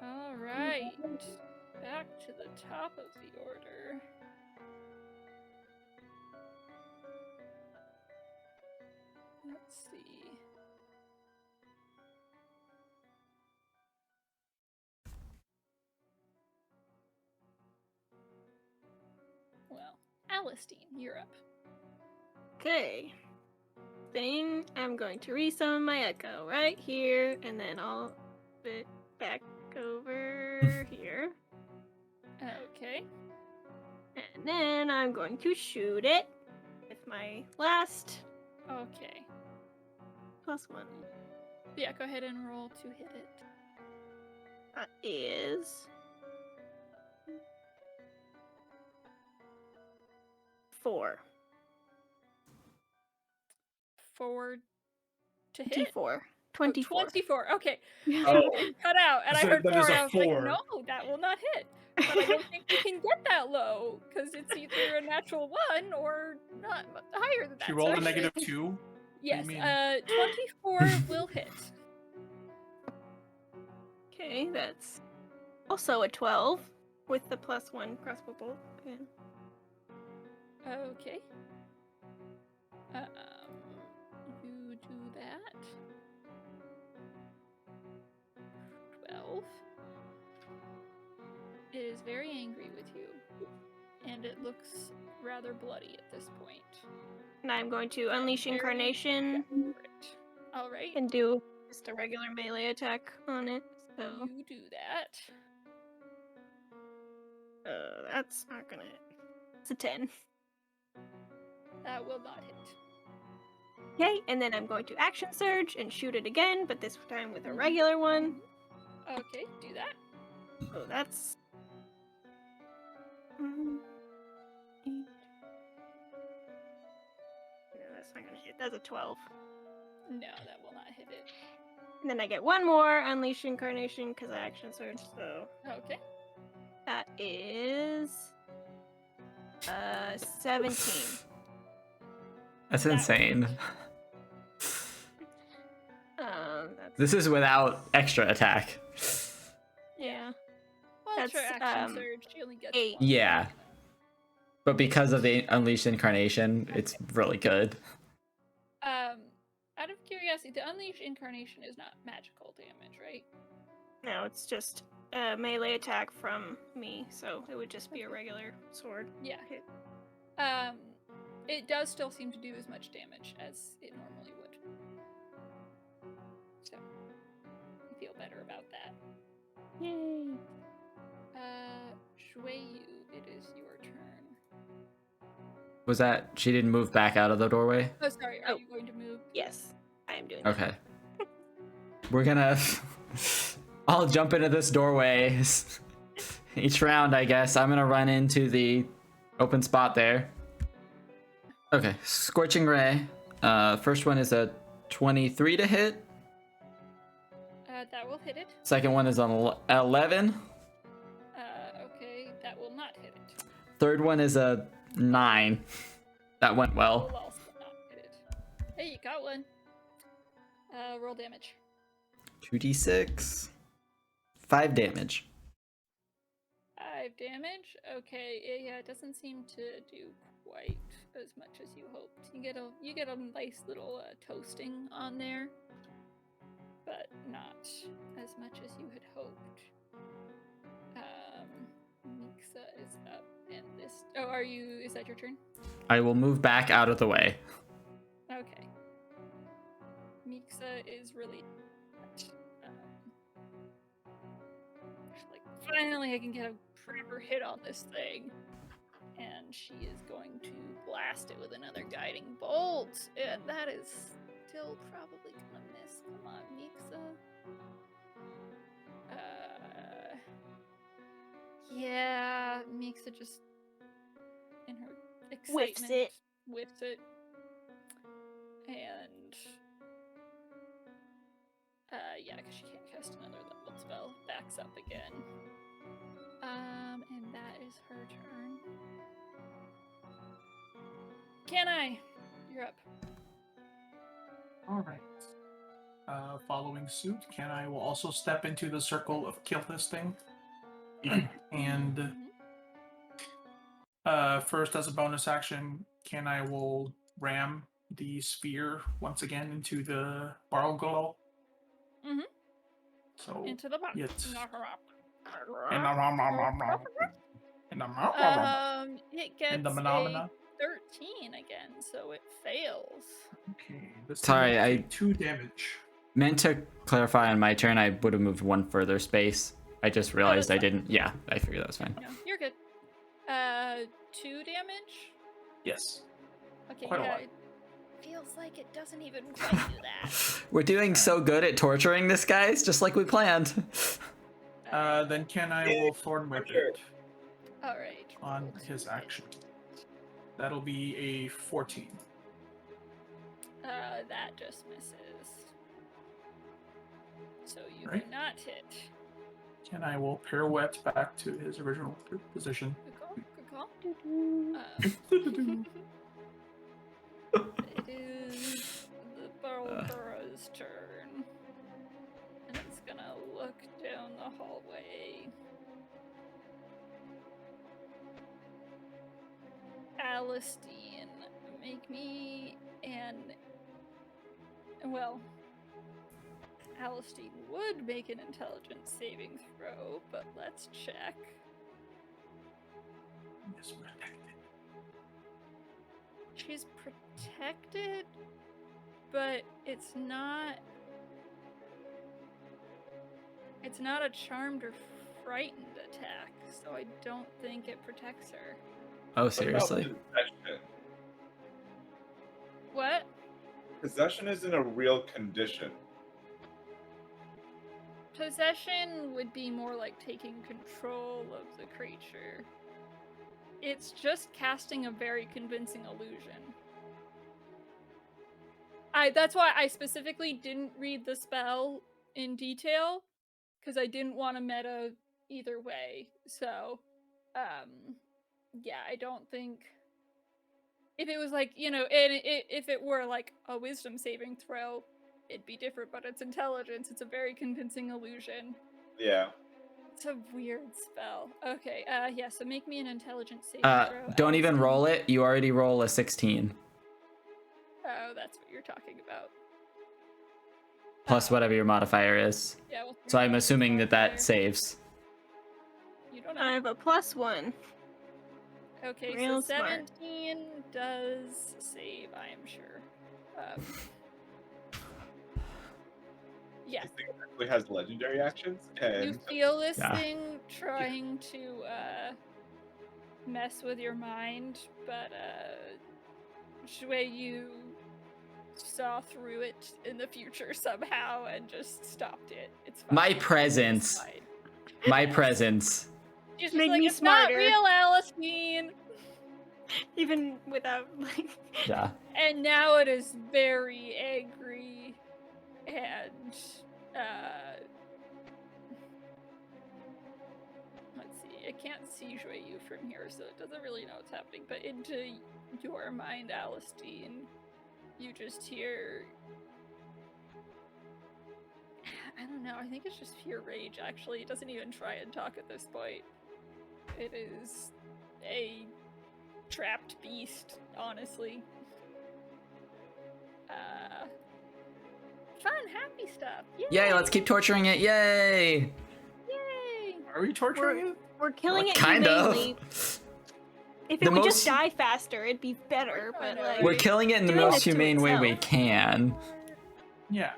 All right. Back to the top of the order. Let's see. Alistine, you're up. Okay. Then I'm going to resummon my echo right here, and then I'll put it back over here. Okay. And then I'm going to shoot it with my last Okay. +1. Yeah, go ahead and roll to hit it. That is 4. 4 to hit? 24. Oh, 24. 24. Okay. Oh. It cut out, and I So heard that 4. is a I was like, 4. no, that will not hit. But I don't think you can get that low, because it's either a natural 1 or not higher than that. She rolled So a negative actually- 2. Yes, mean? 24 will hit. Okay, that's also a 12 with the +1 crossbow bolt. Okay. Okay. You do that. 12. It is very angry with you, and it looks rather bloody at this point. And I'm going to unleash Very Incarnation desperate. All right, and do just a regular melee attack on it. So you do that. that's not gonna hit. It's a 10. That will not hit. Okay, and then I'm going to action surge and shoot it again, but this time with a regular one. Okay, do that. So that's 8. No, that's not gonna hit. That's a 12. No, that will not hit it. And then I get one more unleash Incarnation because I action surge. So Okay. that is 17. That's That insane. That's This is without extra attack. yeah. Well, That's, for action um, surge, she only gets 8. one. Yeah. But because of the Unleashed Incarnation, it's really good. Out of curiosity, the Unleashed Incarnation is not magical damage, right? No, it's just a melee attack from me, so it would just be a regular sword. Yeah. hit. It does still seem to do as much damage as it normally would. So, I feel better about that. Yay! Shueyu, it is your turn. Was that she didn't move back out of the doorway? Oh, sorry, are Oh. you going to move? Yes, I am doing that. Okay. We're gonna all jump into this doorway. Each round, I guess. I'm gonna run into the open spot there. Okay, Scorching Ray. First one is a 23 to hit. That will hit it. Second one is on 11. Okay, that will not hit it. Third one is a 9. That went well. Will also not hit it. Hey, you got one. Roll damage. 2d6. 5 damage. 5 damage. Okay, yeah, it doesn't seem to do quite as much as you hoped. You get a nice little toasting on there, but not as much as you had hoped. Mixa is up, and this. Oh, is that your turn? I will move back out of the way. Okay. Mixa is really. She's like, finally, I can get a proper hit on this thing. And she is going to blast it with another guiding bolt. And that is still probably gonna miss. Come on, Mixa. Yeah, Mixa just in her excitement whiffs it. And yeah, because she can't cast another level spell, backs up again. And that is her turn. Kenai, you're up. All right. Following suit, Kenai will also step into the circle of kill this thing. And first, as a bonus action, Kenai will ram the sphere once again into the barrel glow. Mhm. So Into the box. Yes. And It gets the a phenomena. 13 again, so it fails. Okay. This Sorry, thing will I- take 2 damage. Meant to clarify on my turn, I would have moved one further space. I just realized that's I didn't. Yeah, I figured that was fine. No, you're good. 2 damage? Yes. Okay, Quite a yeah, lot. it feels like it doesn't even quite do that. We're doing so good at torturing this guy. It's just like we planned. Then can I will Thorn Whip it Alright. on his action? That'll be a 14. That just misses. So you Right. do not hit. Can I will pirouette back to his original position. Good call, good call. Doo-doo-doo. It is the Barlboro's turn. And it's gonna look down the hallway. Alistine, make me an... Well, Alistine would make an intelligence saving throw, but let's check. Yes, protected. She's protected, but it's not a charmed or frightened attack, so I don't think it protects her. Oh, What about seriously? Possession? What? Possession isn't a real condition. Possession would be more like taking control of the creature. It's just casting a very convincing illusion. That's why I specifically didn't read the spell in detail, because I didn't want to meta either way. So, yeah, I don't think... If it was like, if it were like a wisdom saving throw, it'd be different, but it's intelligence. It's a very convincing illusion. Yeah. It's a weird spell. Okay, yeah, so make me an intelligence saving throw. Don't even Allison. roll it. You already roll a 16. Oh, that's what you're talking about. Plus whatever your modifier is. Yeah, well, So I'm assuming that that there. saves. You don't I have... have a +1. Okay, Real so smart. 17 does save, I am sure. Yeah, This thing actually has legendary actions, you and feel this Yeah. thing trying to mess with your mind, but Shui, you saw through it in the future somehow and just stopped it. It's fine. My It's presence. fine. My presence. She's just Make like, me it's not smarter." real, Alistine. Even without, like... Yeah. And now it is very angry and let's see, I can't see Yu from here, so it doesn't really know what's happening, but into your mind, Alistine, you just hear... I don't know, I think it's just pure rage, actually. It doesn't even try and talk at this point. It is a trapped beast, honestly. Fun, happy stuff. Yay, let's keep torturing it. Yay! Yay! Are we torturing it? We're killing it Kind humanely. of. If The it would most- just die faster, it'd be better, I but know, like... We're killing it in the Doing most this to humane way we itself. can. Yeah.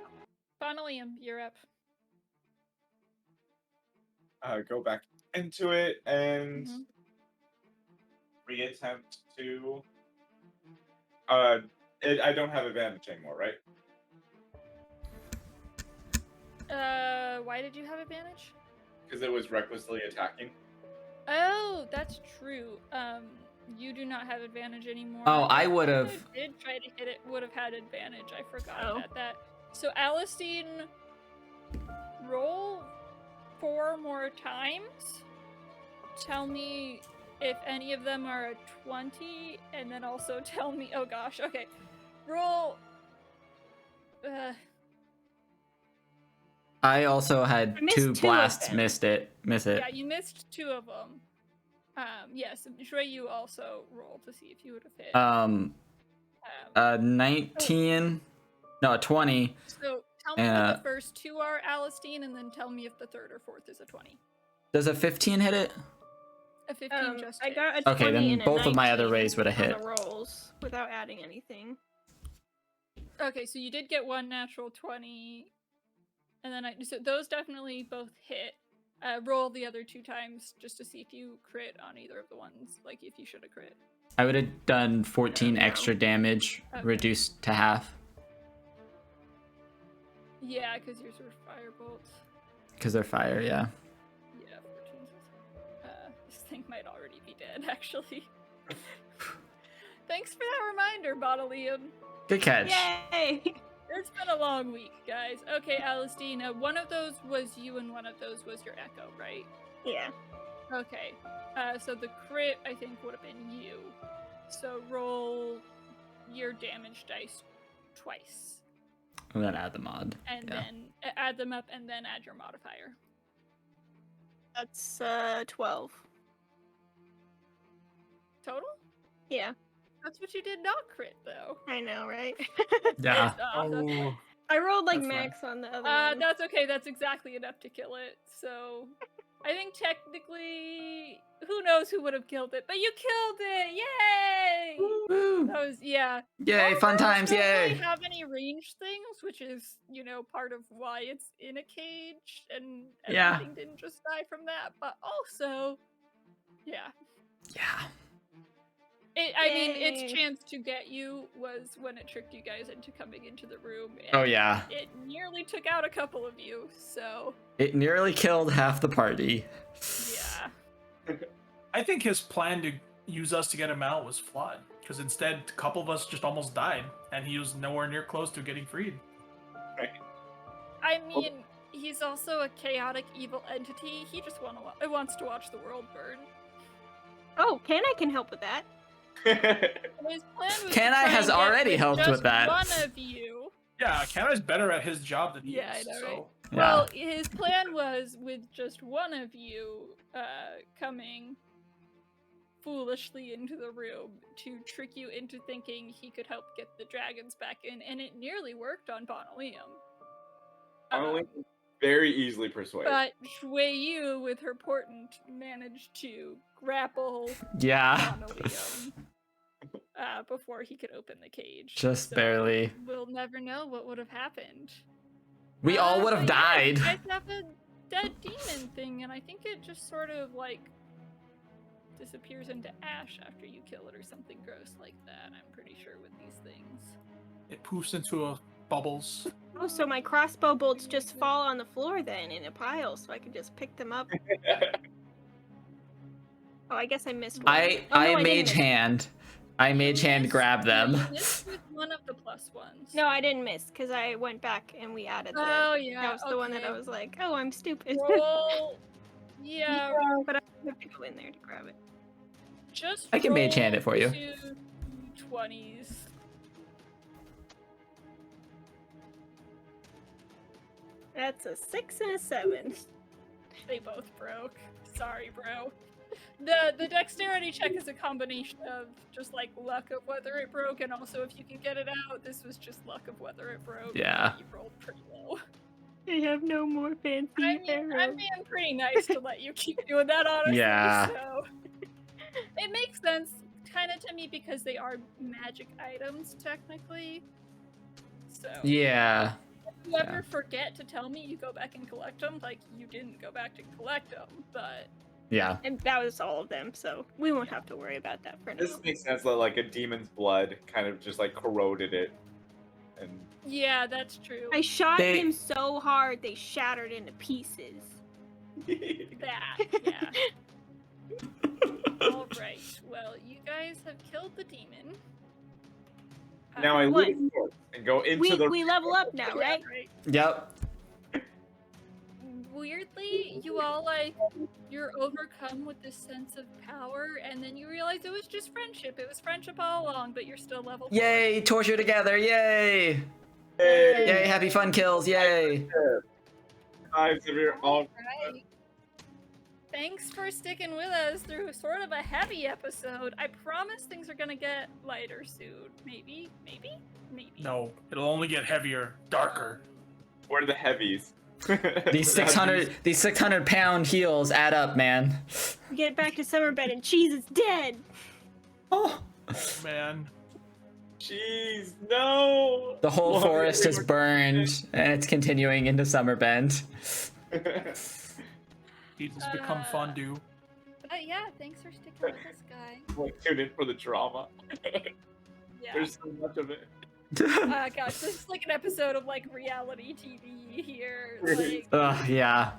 Bonalium, you're up. go back into it and Mhm. reattempt to. I don't have advantage anymore, right? Why did you have advantage? Because it was recklessly attacking. Oh, that's true. You do not have advantage anymore. Oh, I The would one have. who did try to hit it would have had advantage. I forgot Oh. about that. So, Alistine, roll 4 more times. Tell me if any of them are a 20, and then also tell me. Oh gosh, okay. Roll. I also I had missed 2 2 of blasts. them. Miss it. Yeah, you missed 2 of them. Yes, Shui, you also roll to see if you would have hit. 19. No, a 20. So tell me what the first 2 are, Alistine, and then tell me if the third or fourth is a 20. Does a 15 hit it? A 15 just I hits. got a Okay, 20 then and a both of my other 19 rays would have on hit. the rolls without adding anything. Okay, so you did get one natural 20, and then so those definitely both hit. Roll the other 2 times just to see if you crit on either of the ones, like if you should have crit. I would have done 14 no. extra damage, Okay. reduced to half. Yeah, because yours were fire bolts. Because they're fire, yeah. Yeah, 14. This thing might already be dead, actually. Thanks for that reminder, Bodilium. Good catch. Yay! It's been a long week, guys. Okay, Alistine, one of those was you and one of those was your echo, right? Yeah. Okay. So the crit, I think, would have been you. So roll your damage dice twice. I'm gonna add the mod. And Yeah. then add them up and then add your modifier. That's 12. Total? Yeah, That's what you did not crit, though. I know, right? Yeah. Oh, I rolled like That's fine. max on the other one. That's okay. That's exactly enough to kill it. So, I think technically, who knows who would have killed it, but you killed it! Yay! Woo! That was, yeah. Yay, fun Armors times, don't really yay! have any range things, which is, part of why it's in a cage, and Yeah. everything didn't just die from that. But also, yeah. Yeah. I mean, its Yay. chance to get you was when it tricked you guys into coming into the room. And Oh yeah. it nearly took out a couple of you, so It nearly killed half the party. yeah. I think his plan to use us to get him out was flawed. Because instead, a couple of us just almost died, and he was nowhere near close to getting freed. I mean, he's also a chaotic evil entity. He just wants to watch the world burn. Oh, I can help with that. And his plan was to Kenai try has and get already helped just with that. One of you. Yeah, Kanai's better at his job than he Yeah, is. I know, so. right? Yeah. Well, his plan was with just one of you coming foolishly into the room to trick you into thinking he could help get the dragons back in, and it nearly worked on Bonalium. Only very easily persuaded. But Shui Yu, with her portent, managed to grapple Yeah. Bonalium before he could open the cage. Just So barely. We'll never know what would have happened. We all would have but yeah, died. you guys have a dead demon thing, and I think it just sort of disappears into ash after you kill it or something gross like that. I'm pretty sure with these things. It poofs into bubbles. Oh, so my crossbow bolts just fall on the floor then in a pile, so I can just pick them up. Oh, I guess I missed one. I Oh, no, mage didn't miss. hand. I mage hand grab them. You missed with one of the plus ones. No, I didn't miss because I went back and we added the. Oh yeah. That was the one that I okay. was like, oh, I'm stupid. Roll. Yeah. But I have to go in there to grab it. Just I can mage hand roll it for you. 2 20s. That's a 6 and a 7. They both broke. Sorry, bro. The dexterity check is a combination of just luck of whether it broke, and also if you can get it out. This was just luck of whether it broke. Yeah. You rolled pretty low. I have no more fancy I'm arrows. being pretty nice to let you keep doing that, honestly. Yeah. So it makes sense, kind of to me, because they are magic items technically. So Yeah. if you ever forget to tell me, you go back and collect them. You didn't go back to collect them, but. Yeah. And that was all of them, so we won't have to worry about that for now. This makes sense that a demon's blood kind of just corroded it. And Yeah, that's true. I shot They- him so hard they shattered into pieces. That, yeah. All right. Well, you guys have killed the demon. now I What? leave and go into the We level up now, Yeah, right? Yep. Weirdly, you all you're overcome with this sense of power, and then you realize it was just friendship. It was friendship all along, but you're still level 4. Yay, torture together, yay! Hey, Yay, happy fun kills, yay! lives of your own. Right. Thanks for sticking with us through sort of a heavy episode. I promise things are gonna get lighter soon. Maybe. No, it'll only get heavier, darker. What are the heavies? These 600-pound heels add up, man. We get back to Summerbed and Cheese is dead. Oh. Man. Jeez, no. The whole Well, forest we is were- burned, and it's continuing into Summerbend. Cheese has become fondue. But yeah, thanks for sticking with us, guy. Like, tune in for the drama. Yeah. There's so much of it. Gosh, this is like an episode of like reality TV here. Like, Yeah.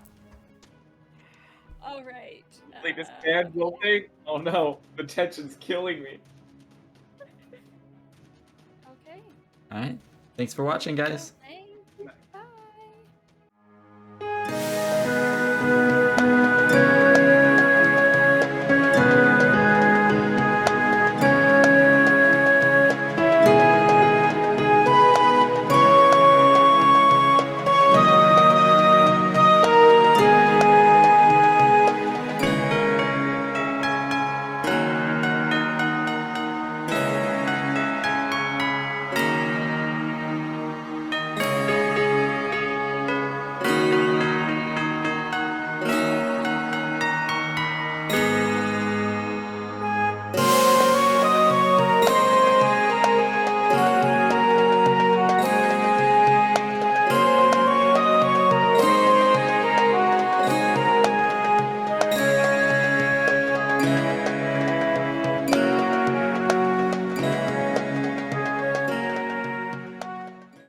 all right. Like this anvil thing. Oh no, the tension's killing me. Okay. All right. Thanks for watching, guys.